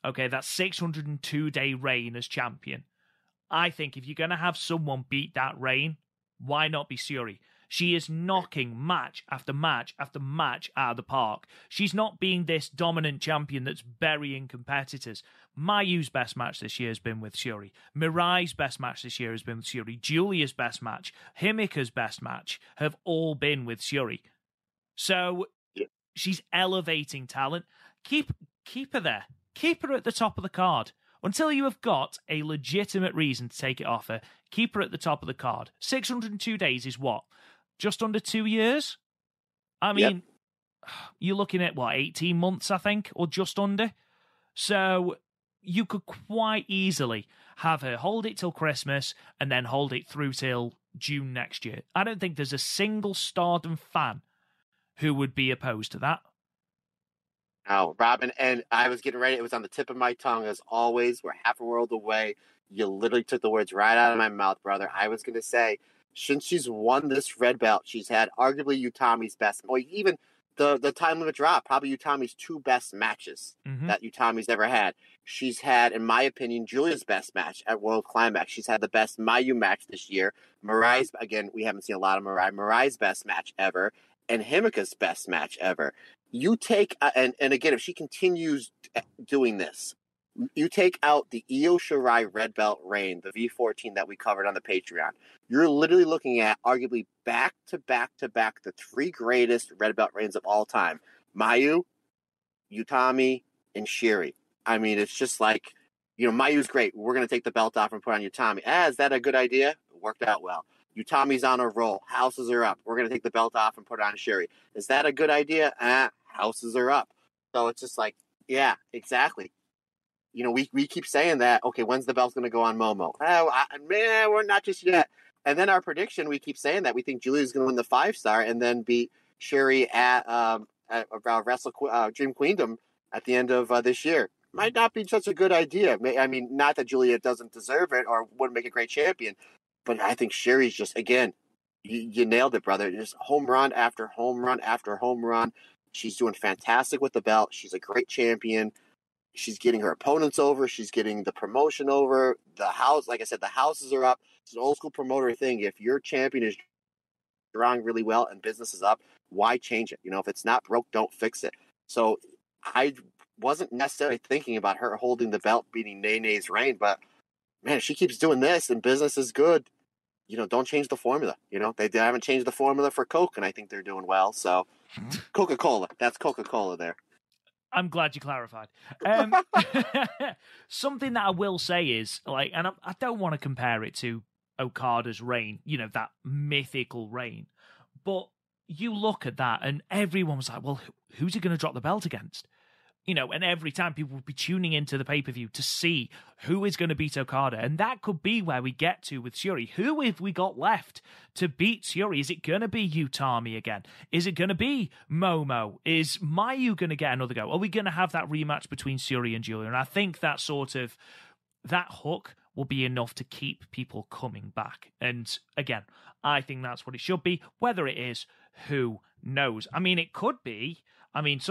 Okay, that 602-day reign as champion. I think if you're going to have someone beat that reign, why not be Syuri? She is knocking match after match after match out of the park. She's not being this dominant champion that's burying competitors. Mayu's best match this year has been with Syuri. Mirai's best match this year has been with Syuri. Julia's best match, Himika's best match have all been with Syuri. So she's elevating talent. Keep her there. Keep her at the top of the card. Until you have got a legitimate reason to take it off her, keep her at the top of the card. 602 days is what? Just under 2 years? I mean, You're looking at, 18 months, I think, or just under? So you could quite easily have her hold it till Christmas and then hold it through till June next year. I don't think there's a single Stardom fan who would be opposed to that. Oh, Robin, and I was getting ready. It was on the tip of my tongue, as always. We're half a world away. You literally took the words right out of my mouth, brother. I was going to say, since she's won this red belt, she's had arguably Utami's best, or even the time limit drop, probably Utami's 2 best matches that Utami's ever had. She's had, in my opinion, Julia's best match at World Climax. She's had the best Mayu match this year. Mirai's, again, we haven't seen a lot of Mirai's best match ever, and Himika's best match ever. You take, and again, if she continues doing this, you take out the Io Shirai red belt reign, the V14 that we covered on the Patreon. You're literally looking at arguably back to back the 3 greatest red belt reigns of all time: Mayu, Utami, and Syuri. I mean, it's just like, Mayu's great. We're going to take the belt off and put on Utami. Is that a good idea? It worked out well. Utami's on a roll. Houses are up. We're going to take the belt off and put it on Syuri. Is that a good idea? Houses are up. So it's just like, yeah, exactly. We keep saying that, okay, when's the belt going to go on Momo? We're not just yet. And then our prediction, we keep saying that we think Julia's going to win the 5-star and then beat Syuri at Dream Queendom at the end of this year. might not be such a good idea. I mean, not that Julia doesn't deserve it or wouldn't make a great champion, but I think Syuri's just, again, you nailed it, brother. Just home run after home run after home run. She's doing fantastic with the belt. She's a great champion. She's getting her opponents over. She's getting the promotion over. The house, like I said, the houses are up. It's an old school promoter thing. If your champion is drawing really well and business is up, why change it? If it's not broke, don't fix it. So I wasn't necessarily thinking about her holding the belt, beating Nene's reign, but man, if she keeps doing this and business is good, don't change the formula. They haven't changed the formula for Coke, and I think they're doing well. So Coca-Cola, that's Coca-Cola there. I'm glad you clarified. Something that I will say is, and I don't want to compare it to Okada's reign, that mythical reign, but you look at that and everyone was like, well, who's he going to drop the belt against? And every time people would be tuning into the pay-per-view to see who is going to beat Okada. And that could be where we get to with Syuri. Who have we got left to beat Syuri? Is it going to be Utami again? Is it going to be Momo? Is Mayu going to get another go? Are we going to have that rematch between Syuri and Julia? And I think that that hook will be enough to keep people coming back. And again, I think that's what it should be. Whether it is, who knows? I mean, it could be. I mean,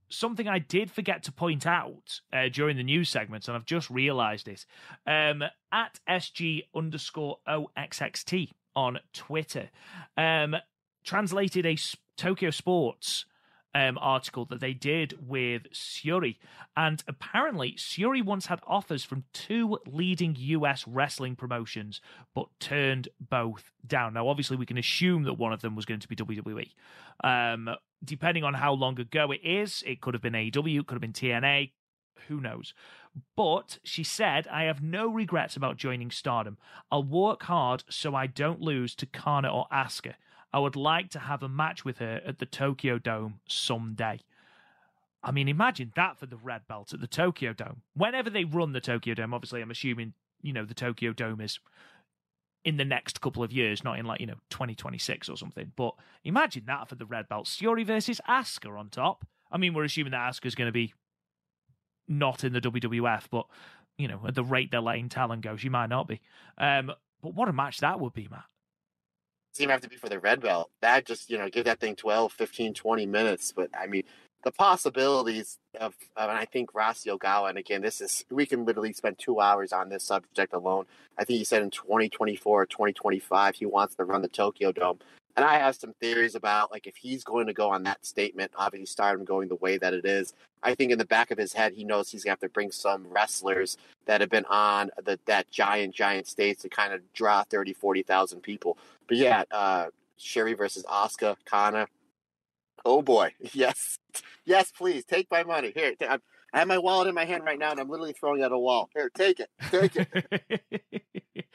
Something I did forget to point out during the news segments, and I've just realised it, at SG_OXXT on Twitter, translated a Tokyo Sports article that they did with Syuri. And apparently, Syuri once had offers from 2 leading US wrestling promotions, but turned both down. Now, obviously, we can assume that one of them was going to be WWE. Depending on how long ago it is, it could have been AEW, it could have been TNA, who knows. But she said, I have no regrets about joining Stardom. I'll work hard so I don't lose to Kana or Asuka. I would like to have a match with her at the Tokyo Dome someday. I mean, imagine that for the red belt at the Tokyo Dome. Whenever they run the Tokyo Dome, obviously I'm assuming, the Tokyo Dome is in the next couple of years, not in 2026 or something. But imagine that for the red belt. Syuri versus Asuka on top. I mean, we're assuming that Asuka's going to be not in the WWF, but, at the rate they're letting talent go, she might not be. But what a match that would be, Matt. Doesn't even have to be for the red belt. That just, give that thing 12, 15, 20 minutes. But, I mean, the possibilities of and I think Rossi Ogawa, and again, we can literally spend 2 hours on this subject alone. I think he said in 2024 or 2025 he wants to run the Tokyo Dome. And I have some theories about, if he's going to go on that statement, obviously Stardom going the way that it is, I think in the back of his head, he knows he's going to have to bring some wrestlers that have been on that giant stage to kind of draw 30, 40,000 people. But yeah, Syuri versus Asuka, Kana. Oh boy. Yes. Yes, please. Take my money. Here, I have my wallet in my hand right now, and I'm literally throwing it at a wall. Here, take it. Take it.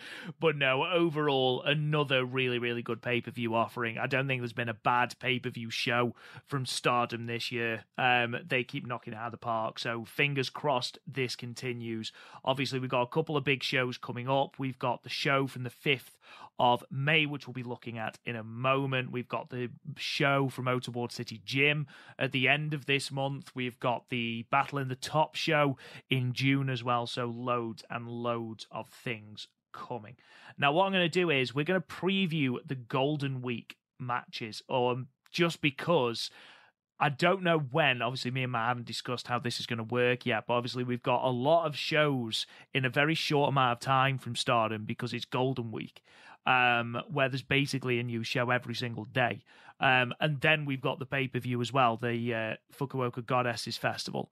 But no, overall, another really, really good pay-per-view offering. I don't think there's been a bad pay-per-view show from Stardom this year. They keep knocking it out of the park, so fingers crossed this continues. Obviously, we've got a couple of big shows coming up. We've got the show from the 5th of May, which we'll be looking at in a moment. We've got the show from Ota-Ward City Gym at the end of this month. We've got the Battle in the Top show in June as well, so loads and loads of things coming. Now, what I'm going to do is we're going to preview the Golden Week matches, just because I don't know when. Obviously, me and Matt haven't discussed how this is going to work yet, but obviously we've got a lot of shows in a very short amount of time from Stardom because it's Golden Week, where there's basically a new show every single day. And then we've got the pay-per-view as well, the Fukuoka Goddesses Festival.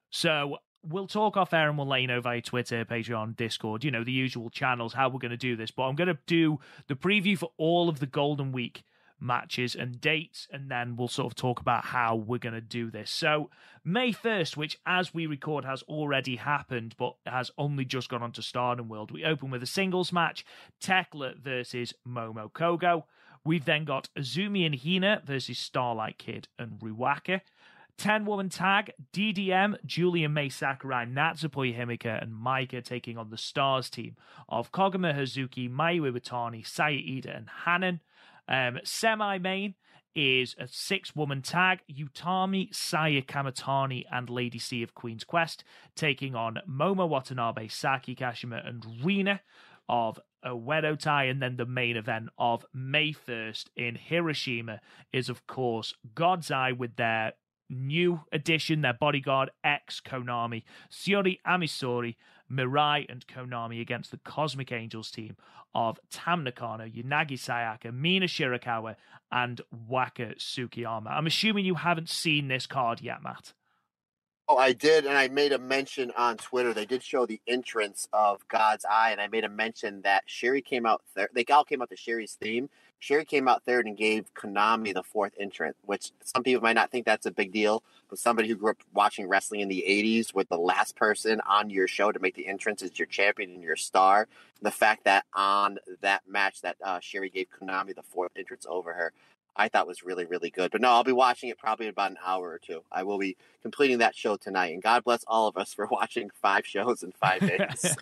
So we'll talk off air and we'll let you know via Twitter, Patreon, Discord, the usual channels, how we're going to do this. But I'm going to do the preview for all of the Golden Week matches and dates, and then we'll sort of talk about how we're going to do this. So May 1st, which as we record has already happened, but has only just gone onto Stardom World, we open with a singles match, Tekla versus Momo Kogo. We've then got Azumi and Hina versus Starlight Kid and Ruaka. 10-woman tag, DDM, Julia May Sakurai, Natsupoi Himika, and Maika taking on the Stars team of Koguma Hazuki, Mayu Iwatani, Saya Ida, and Hanan. Semi-main is a 6-woman tag. Utami, Saya Kamatani, and Lady C of Queen's Quest taking on Momo Watanabe, Saki Kashima, and Rina of Oedo Tai. And then the main event of May 1st in Hiroshima is, of course, God's Eye with their new addition, their bodyguard, ex-Konami, Syuri Amisori, Mirai, and Konami against the Cosmic Angels team of Tam Nakano, Yanagi Sayaka, Mina Shirakawa, and Waka Tsukiyama. I'm assuming you haven't seen this card yet, Matt. Oh, I did, and I made a mention on Twitter. They did show the entrance of God's Eye, and I made a mention that Syuri came out third. They all came out to Syuri's theme. Syuri came out third and gave Konami the 4th entrant, which some people might not think that's a big deal, but somebody who grew up watching wrestling in the 80s with the last person on your show to make the entrance is your champion and your star, the fact that on that match that Syuri gave Konami the 4th entrance over her, I thought was really, really good. But no, I'll be watching it probably in about an hour or two. I will be completing that show tonight. And God bless all of us for watching 5 shows in 5 days.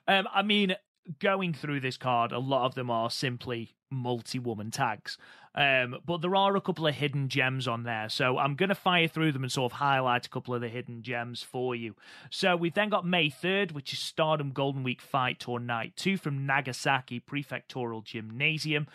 I mean, going through this card, a lot of them are simply multi-woman tags. But there are a couple of hidden gems on there. So I'm going to fire through them and sort of highlight a couple of the hidden gems for you. So we've then got May 3rd, which is Stardom Golden Week Fight Tour Night 2 from Nagasaki Prefectural Gymnasium.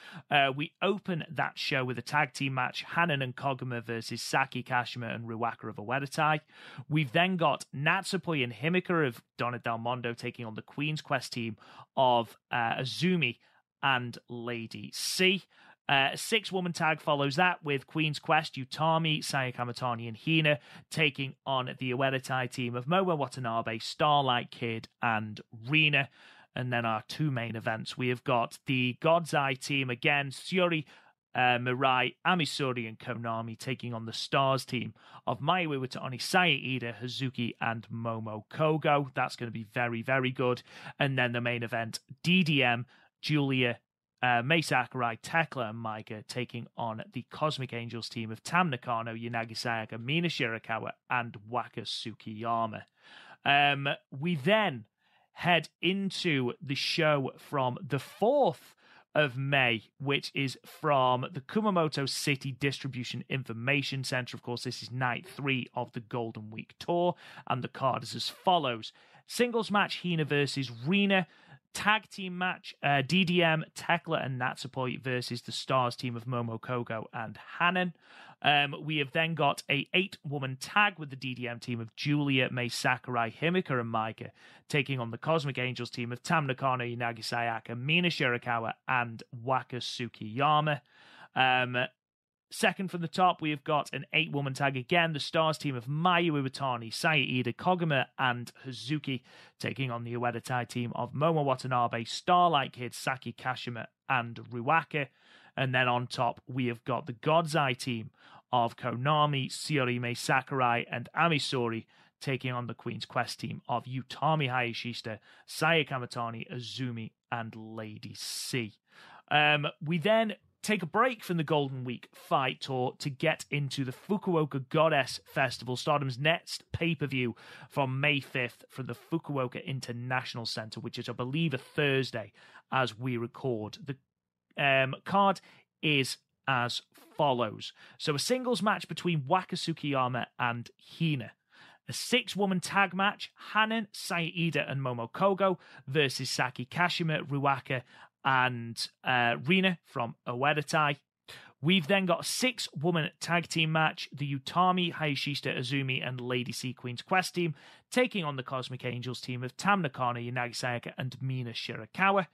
We open that show with a tag team match, Hanan and Koguma versus Saki Kashima and Ruaka of Oedo Tai. We've then got Natsupoi and Himika of Donna Del Mondo taking on the Queen's Quest team of Azumi and Lady C. A 6-woman tag follows that with Queen's Quest, Utami, Saya Kamatani, and Hina taking on the Oedo Tai team of Momo Watanabe, Starlight Kid, and Rina. And then our 2 main events, we have got the God's Eye team again, Syuri, Mirai, Amisori, and Konami taking on the Stars team of Mayu Iwatani, Saya Ida, Hazuki, and Momo Kogo. That's going to be very, very good. And then the main event, DDM, Julia, Mei Sakurai, Tekla, and Maika taking on the Cosmic Angels team of Tam Nakano, Yanagi Sayaka, Mina Shirakawa, and Waka Tsukiyama. We then head into the show from the 4th of May, which is from the Kumamoto City Distribution Information Center. Of course, this is night 3 of the Golden Week Tour, and the card is as follows. Singles match, Hina versus Rina. Tag team match, DDM, Tekla, and Natsupoi versus the Stars team of Momo Kogo and Hanan. We have then got a 8-woman tag with the DDM team of Julia, Mei Sakurai, Himika, and Maika taking on the Cosmic Angels team of Tam Nakano, Yanagi Sayaka, Mina Shirakawa, and Waka Tsukiyama. Second from the top, we have got an 8-woman tag again. The Stars team of Mayu Iwatani, Saya Ida, Koguma, and Hazuki taking on the Oedo Tai team of Momo Watanabe, Starlight Kid, Saki Kashima, and Ruaka. And then on top, we have got the God's Eye team of Konami, Syuri, Mei Sakurai, and Amisori taking on the Queen's Quest team of Utami Hayashishita, Saya Kamatani, Azumi, and Lady C. We then take a break from the Golden Week Fight Tour to get into the Fukuoka Goddess Festival, Stardom's next pay-per-view from May 5th from the Fukuoka International Center, which is, I believe, a Thursday as we record. The card is as follows. So a singles match between Waka Tsukiyama and Hina. A 6-woman tag match, Hanan, Saya Ida, and Momo Kogo versus Saki Kashima, Ruaka, and Rina from Oedo Tai. We've then got a 6-woman tag team match, the Utami, Hayashishita, Azumi, and Lady C Queen's Quest team taking on the Cosmic Angels team of Tam Nakano, Yanagi Sayaka, and Mina Shirakawa.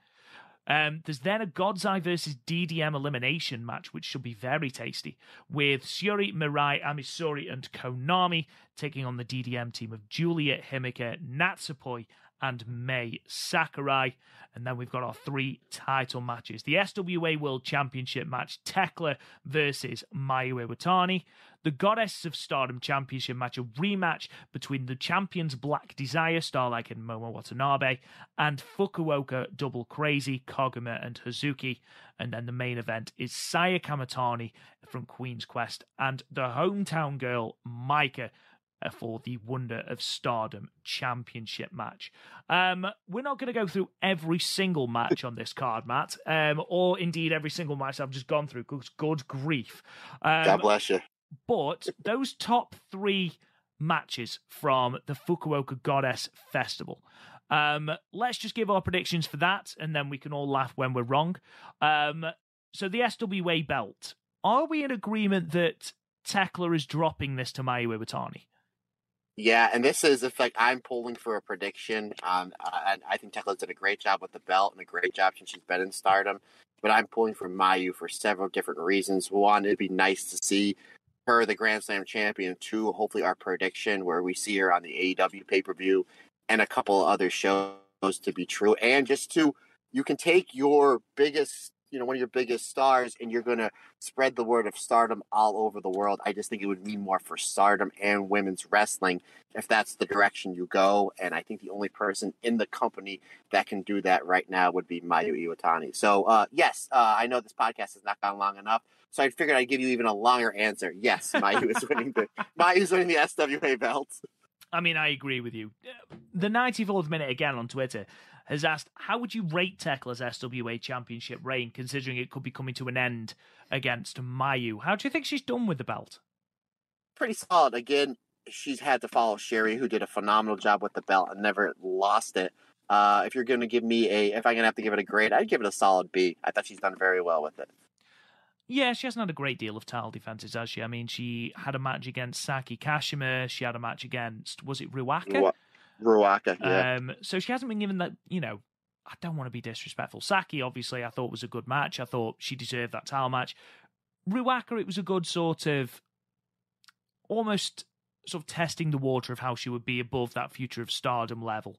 There's then a God's Eye versus DDM elimination match, which should be very tasty, with Syuri, Mirai, Amisori, and Konami taking on the DDM team of Julia, Himika, Natsupoi, and Mei Sakurai. And then we've got our 3 title matches. The SWA World Championship match, Tekla versus Mayu Iwatani. The Goddess of Stardom Championship match, a rematch between the champions Black Desire, Starlight and Momo Watanabe, and Fukuoka Double Crazy, Koguma and Hazuki. And then the main event is Saya Kamatani from Queen's Quest and the hometown girl, Maika, for the Wonder of Stardom Championship match. We're not going to go through every single match on this card, Matt, or indeed every single match I've just gone through, because good grief. God bless you. But those top 3 matches from the Fukuoka Goddess Festival, let's just give our predictions for that, and then we can all laugh when we're wrong. So the SWA belt, are we in agreement that Tekla is dropping this to Mayu Iwatani? Yeah, and this is if I'm pulling for a prediction. And I think Tekla's did a great job with the belt and a great job since she's been in Stardom. But I'm pulling for Mayu for several different reasons. One, it'd be nice to see her the Grand Slam champion. 2, hopefully our prediction where we see her on the AEW pay-per-view and a couple of other shows to be true. And just you can take your biggest, one of your biggest stars, and you're going to spread the word of Stardom all over the world. I just think it would mean more for Stardom and women's wrestling if that's the direction you go. And I think the only person in the company that can do that right now would be Mayu Iwatani. So, yes, I know this podcast has not gone long enough, so I figured I'd give you even a longer answer. Yes, Mayu is winning the SWA belt. I mean, I agree with you. The 94th minute again on Twitter has asked, how would you rate Tekla's SWA championship reign, considering it could be coming to an end against Mayu? How do you think she's done with the belt? Pretty solid. Again, she's had to follow Syuri, who did a phenomenal job with the belt and never lost it. If you're going to give me if I'm going to have to give it a grade, I'd give it a solid B. I thought she's done very well with it. Yeah, she hasn't had a great deal of title defenses, has she? I mean, she had a match against Saki Kashima. She had a match against, was it Ruaka? Ruaka, yeah. So she hasn't been given that, I don't want to be disrespectful. Saki, obviously, I thought was a good match. I thought she deserved that title match. Ruaka, it was a good almost testing the water of how she would be above that Future of Stardom level.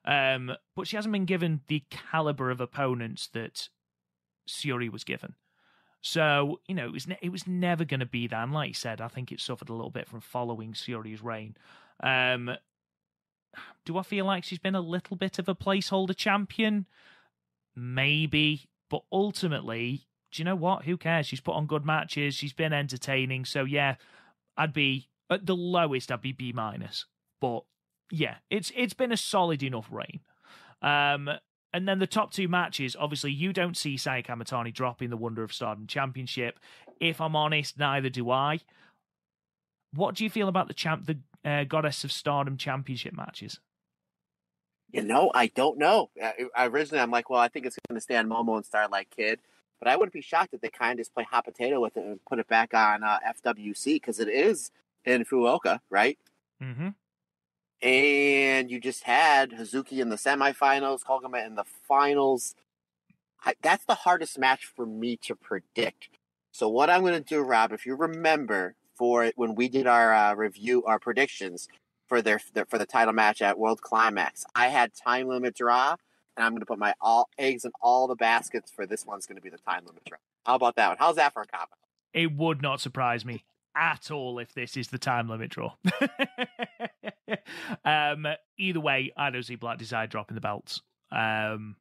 But she hasn't been given the caliber of opponents that Syuri was given. So, it was never going to be that. And like you said, I think it suffered a little bit from following Syuri's reign. Do I feel like she's been a little bit of a placeholder champion? Maybe. But ultimately, do you know what? Who cares? She's put on good matches. She's been entertaining. So, yeah, I'd be, at the lowest, I'd be B-. But, yeah, it's been a solid enough reign. And then the top 2 matches, obviously, you don't see Saya Kamitani dropping the Wonder of Stardom Championship. If I'm honest, neither do I. What do you feel about the Goddess of Stardom Championship matches? I don't know. Originally, I'm like, well, I think it's going to stay on Momo and Starlight Kid. But I wouldn't be shocked if they kind of just play hot potato with it and put it back on FWC, because it is in Fukuoka, right? Mm-hmm. And you just had Hazuki in the semifinals, Koguma in the finals. That's the hardest match for me to predict. So what I'm going to do, Rob, if you remember, when we did our our predictions for the title match at World Climax, I had time limit draw, and I'm going to put my all eggs in all the baskets for this one's going to be the time limit draw. How about that one? How's that for a cop? It would not surprise me at all if this is the time limit draw. Either way, I don't see Black Desire dropping the belts. I'm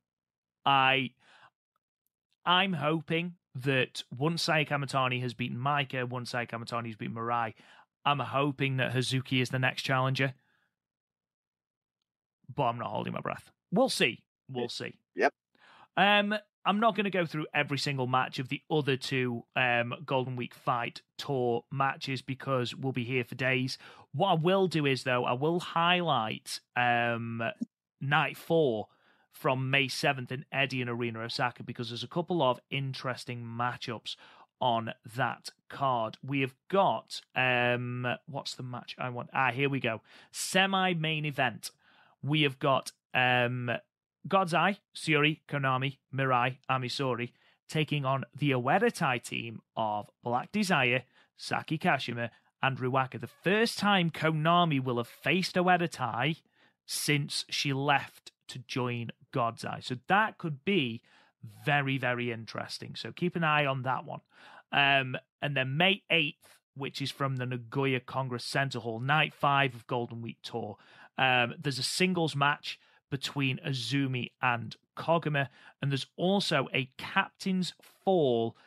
hoping that once Saya Kamitani has beaten Maika, once Saya Kamitani has beaten Mirai, I'm hoping that Hazuki is the next challenger. But I'm not holding my breath. We'll see. We'll see. Yep. I'm not going to go through every single match of the other 2 Golden Week Fight Tour matches because we'll be here for days. What I will do is, though, I will highlight Night 4 from May 7th in Edion Arena, Osaka, because there's a couple of interesting matchups on that card. We have got, what's the match I want? Here we go. Semi-main event. We have got God's Eye, Syuri, Konami, Mirai, Amisori, taking on the Oedetai team of Black Desire, Saki Kashima, and Ruaka. The first time Konami will have faced Oedetai since she left to join God's Eye. So that could be very, very interesting. So keep an eye on that one. And then May 8th, which is from the Nagoya Congress Center Hall, Night 5 of Golden Week Tour. There's a singles match between Azumi and Koguma, and there's also a Captain's Fall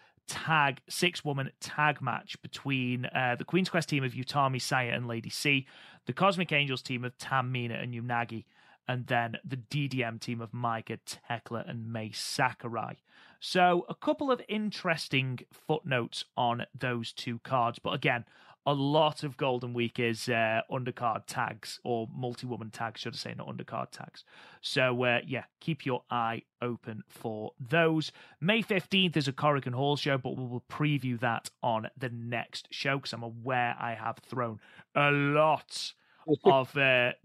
six-woman tag match between the Queen's Quest team of Utami, Saya, and Lady C, the Cosmic Angels team of Tam, Mina, and Unagi, and then the DDM team of Maika, Tekla, and Mei Sakurai. So a couple of interesting footnotes on those two cards, but again, a lot of Golden Week is undercard tags, or multi-woman tags, should I say, not undercard tags. So, keep your eye open for those. May 15th is a Corrigan Hall show, but we will preview that on the next show, because I'm aware I have thrown a lot of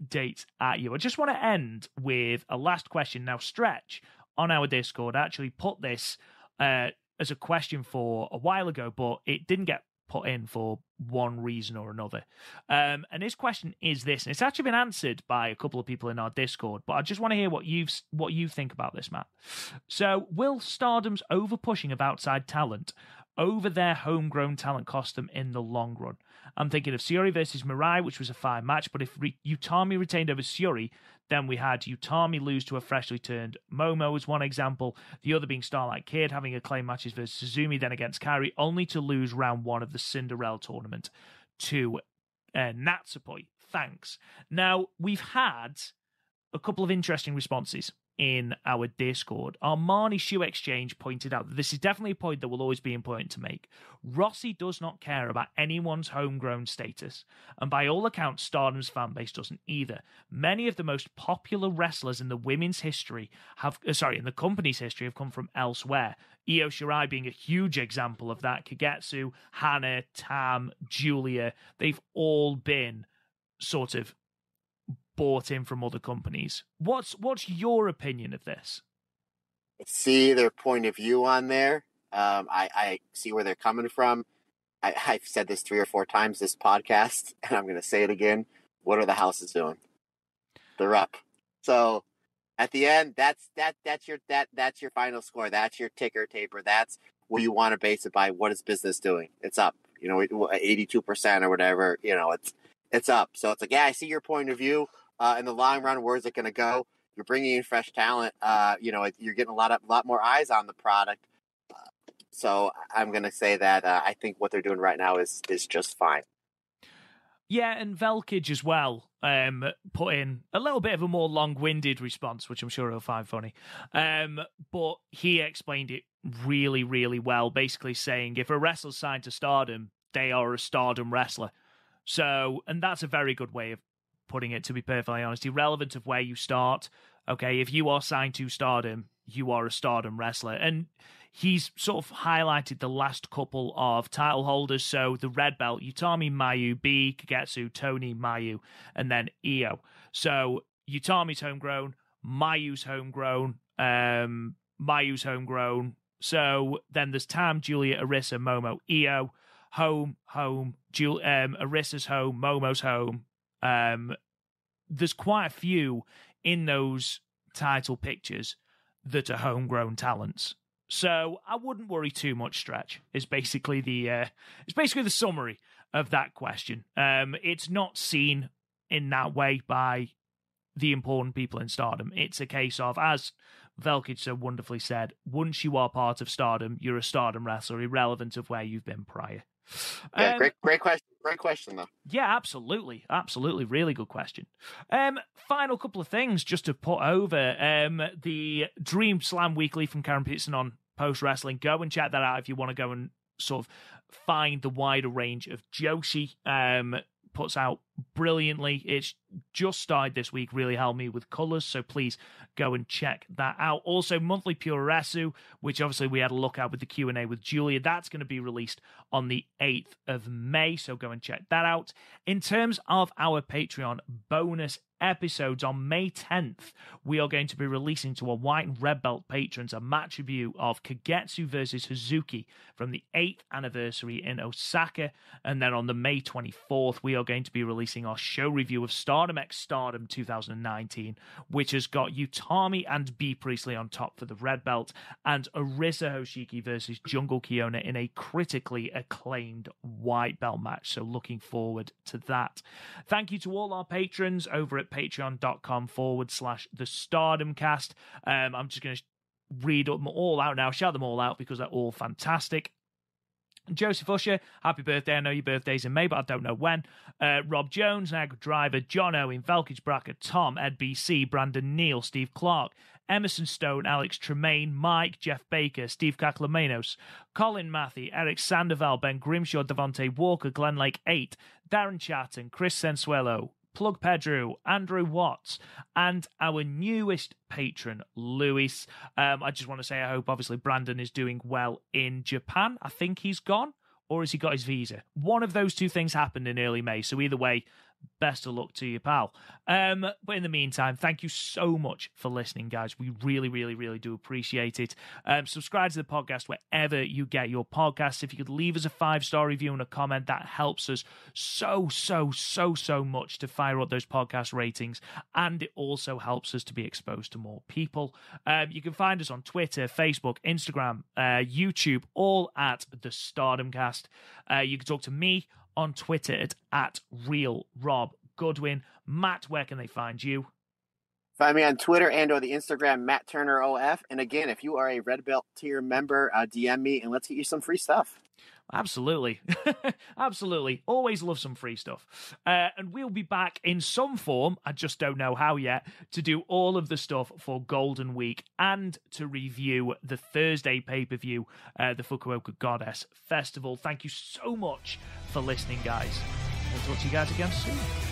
dates at you. I just want to end with a last question. Now, Stretch, on our Discord, actually put this as a question for a while ago, but it didn't get put in for one reason or another. And his question is this, and it's actually been answered by a couple of people in our Discord, but I just want to hear what you think about this, Matt. So, will Stardom's over-pushing of outside talent over their homegrown talent cost them in the long run? I'm thinking of Syuri versus Mirai, which was a fine match, but if Utami retained over Syuri, then we had Utami lose to a freshly turned Momo as one example, the other being Starlight Kid having acclaim matches versus Suzumi, then against Kairi, only to lose round one of the Cinderella tournament to Natsupoi. Thanks. Now, we've had a couple of interesting responses in our Discord. Our Marnie Shoe Exchange pointed out that this is definitely a point that will always be important to make. Rossi does not care about anyone's homegrown status, and by all accounts, Stardom's fanbase doesn't either. Many of the most popular wrestlers in the women's history in the company's history have come from elsewhere. Io Shirai being a huge example of that. Kagetsu, Hannah, Tam, Julia, they've all been sort of bought in from other companies. What's your opinion of this? See their point of view on there. I see where they're coming from. I've said this 3 or 4 times this podcast, and I'm going to say it again. What are the houses doing? They're up. So at the end, that's your final score. That's your ticker taper. That's what you want to base it by. What is business doing? It's up. 82% or whatever. It's up. So it's like, yeah, I see your point of view. In the long run, where's it going to go? You're bringing in fresh talent. You're getting a lot more eyes on the product. So I'm going to say that I think what they're doing right now is just fine. Yeah, and Velkage as well put in a little bit of a more long-winded response, which I'm sure he'll find funny. But he explained it really, really well, basically saying if a wrestler's signed to Stardom, they are a Stardom wrestler. So, and that's a very good way of putting it, to be perfectly honest. Irrelevant of where you start, okay, if you are signed to Stardom, you are a Stardom wrestler. And he's sort of highlighted the last couple of title holders, so the red belt, Utami, Mayu, B, Kagetsu, Tony, Mayu, and then Io. So Utami's homegrown, Mayu's homegrown, so then there's Tam, Julia, Arisa, Momo, Io, home, Arisa's home, Momo's home. There's quite a few in those title pictures that are homegrown talents. So I wouldn't worry too much, Stretch. Is basically the summary of that question. It's not seen in that way by the important people in Stardom. It's a case of, as Velkage so wonderfully said, once you are part of Stardom, you're a Stardom wrestler, irrelevant of where you've been prior. Yeah, great question. Great question, though. Yeah, absolutely. Really good question. Final couple of things just to put over. The Dream Slam Weekly from Karen Peterson on Post Wrestling. Go and check that out if you want to go and sort of find the wider range of Joshi. Puts out brilliantly. It's just started this week, really helped me with colours, so please go and check that out. Also, Monthly Puroresu, which obviously we had a look at with the Q&A with Julia. That's going to be released on the 8th of May, so go and check that out. In terms of our Patreon bonus episodes, on May 10th, we are going to be releasing to our white and red belt patrons a match review of Kagetsu versus Hazuki from the 8th anniversary in Osaka. And then on the May 24th, we are going to be releasing our show review of Stardom X Stardom 2019, which has got Utami and B Priestley on top for the red belt, and Arisa Hoshiki versus Jungle Kiona in a critically acclaimed white belt match. So looking forward to that. Thank you to all our patrons over at patreon.com/the Stardom Cast. I'm just going to read them all out now, shout them all out because they're all fantastic. Joseph Usher, happy birthday. I know your birthday's in May, but I don't know when. Rob Jones, Niagara Driver, John Owen, Velkage Bracker, Tom, Ed BC, Brandon Neal, Steve Clark, Emerson Stone, Alex Tremaine, Mike, Jeff Baker, Steve Kaklamenos, Colin Matthew, Eric Sandoval, Ben Grimshaw, Devontae Walker, Glenn Lake 8, Darren Chatton, Chris Sensuelo, Plug Pedro, Andrew Watts, and our newest patron, Luis. I just want to say I hope, obviously, Brandon is doing well in Japan. I think he's gone, or has he got his visa? One of those two things happened in early May, so either way, best of luck to you, pal. But in the meantime, thank you so much for listening, guys. We really, really, really do appreciate it. Subscribe to the podcast wherever you get your podcasts. If you could leave us a 5-star review and a comment, that helps us so much to fire up those podcast ratings, and it also helps us to be exposed to more people. You can find us on Twitter, Facebook, Instagram, YouTube, all at the Stardomcast. You can talk to me on Twitter at @RealRobGoodwin. Matt, where can they find you? Find me on Twitter and or the Instagram, Matt Turner OF. And again, if you are a Red Belt tier member, DM me and let's get you some free stuff. Absolutely. Absolutely. Always love some free stuff. And we'll be back in some form, I just don't know how yet, to do all of the stuff for Golden Week and to review the Thursday pay-per-view, the Fukuoka Goddess Festival. Thank you so much for listening, guys. We'll talk to you guys again soon.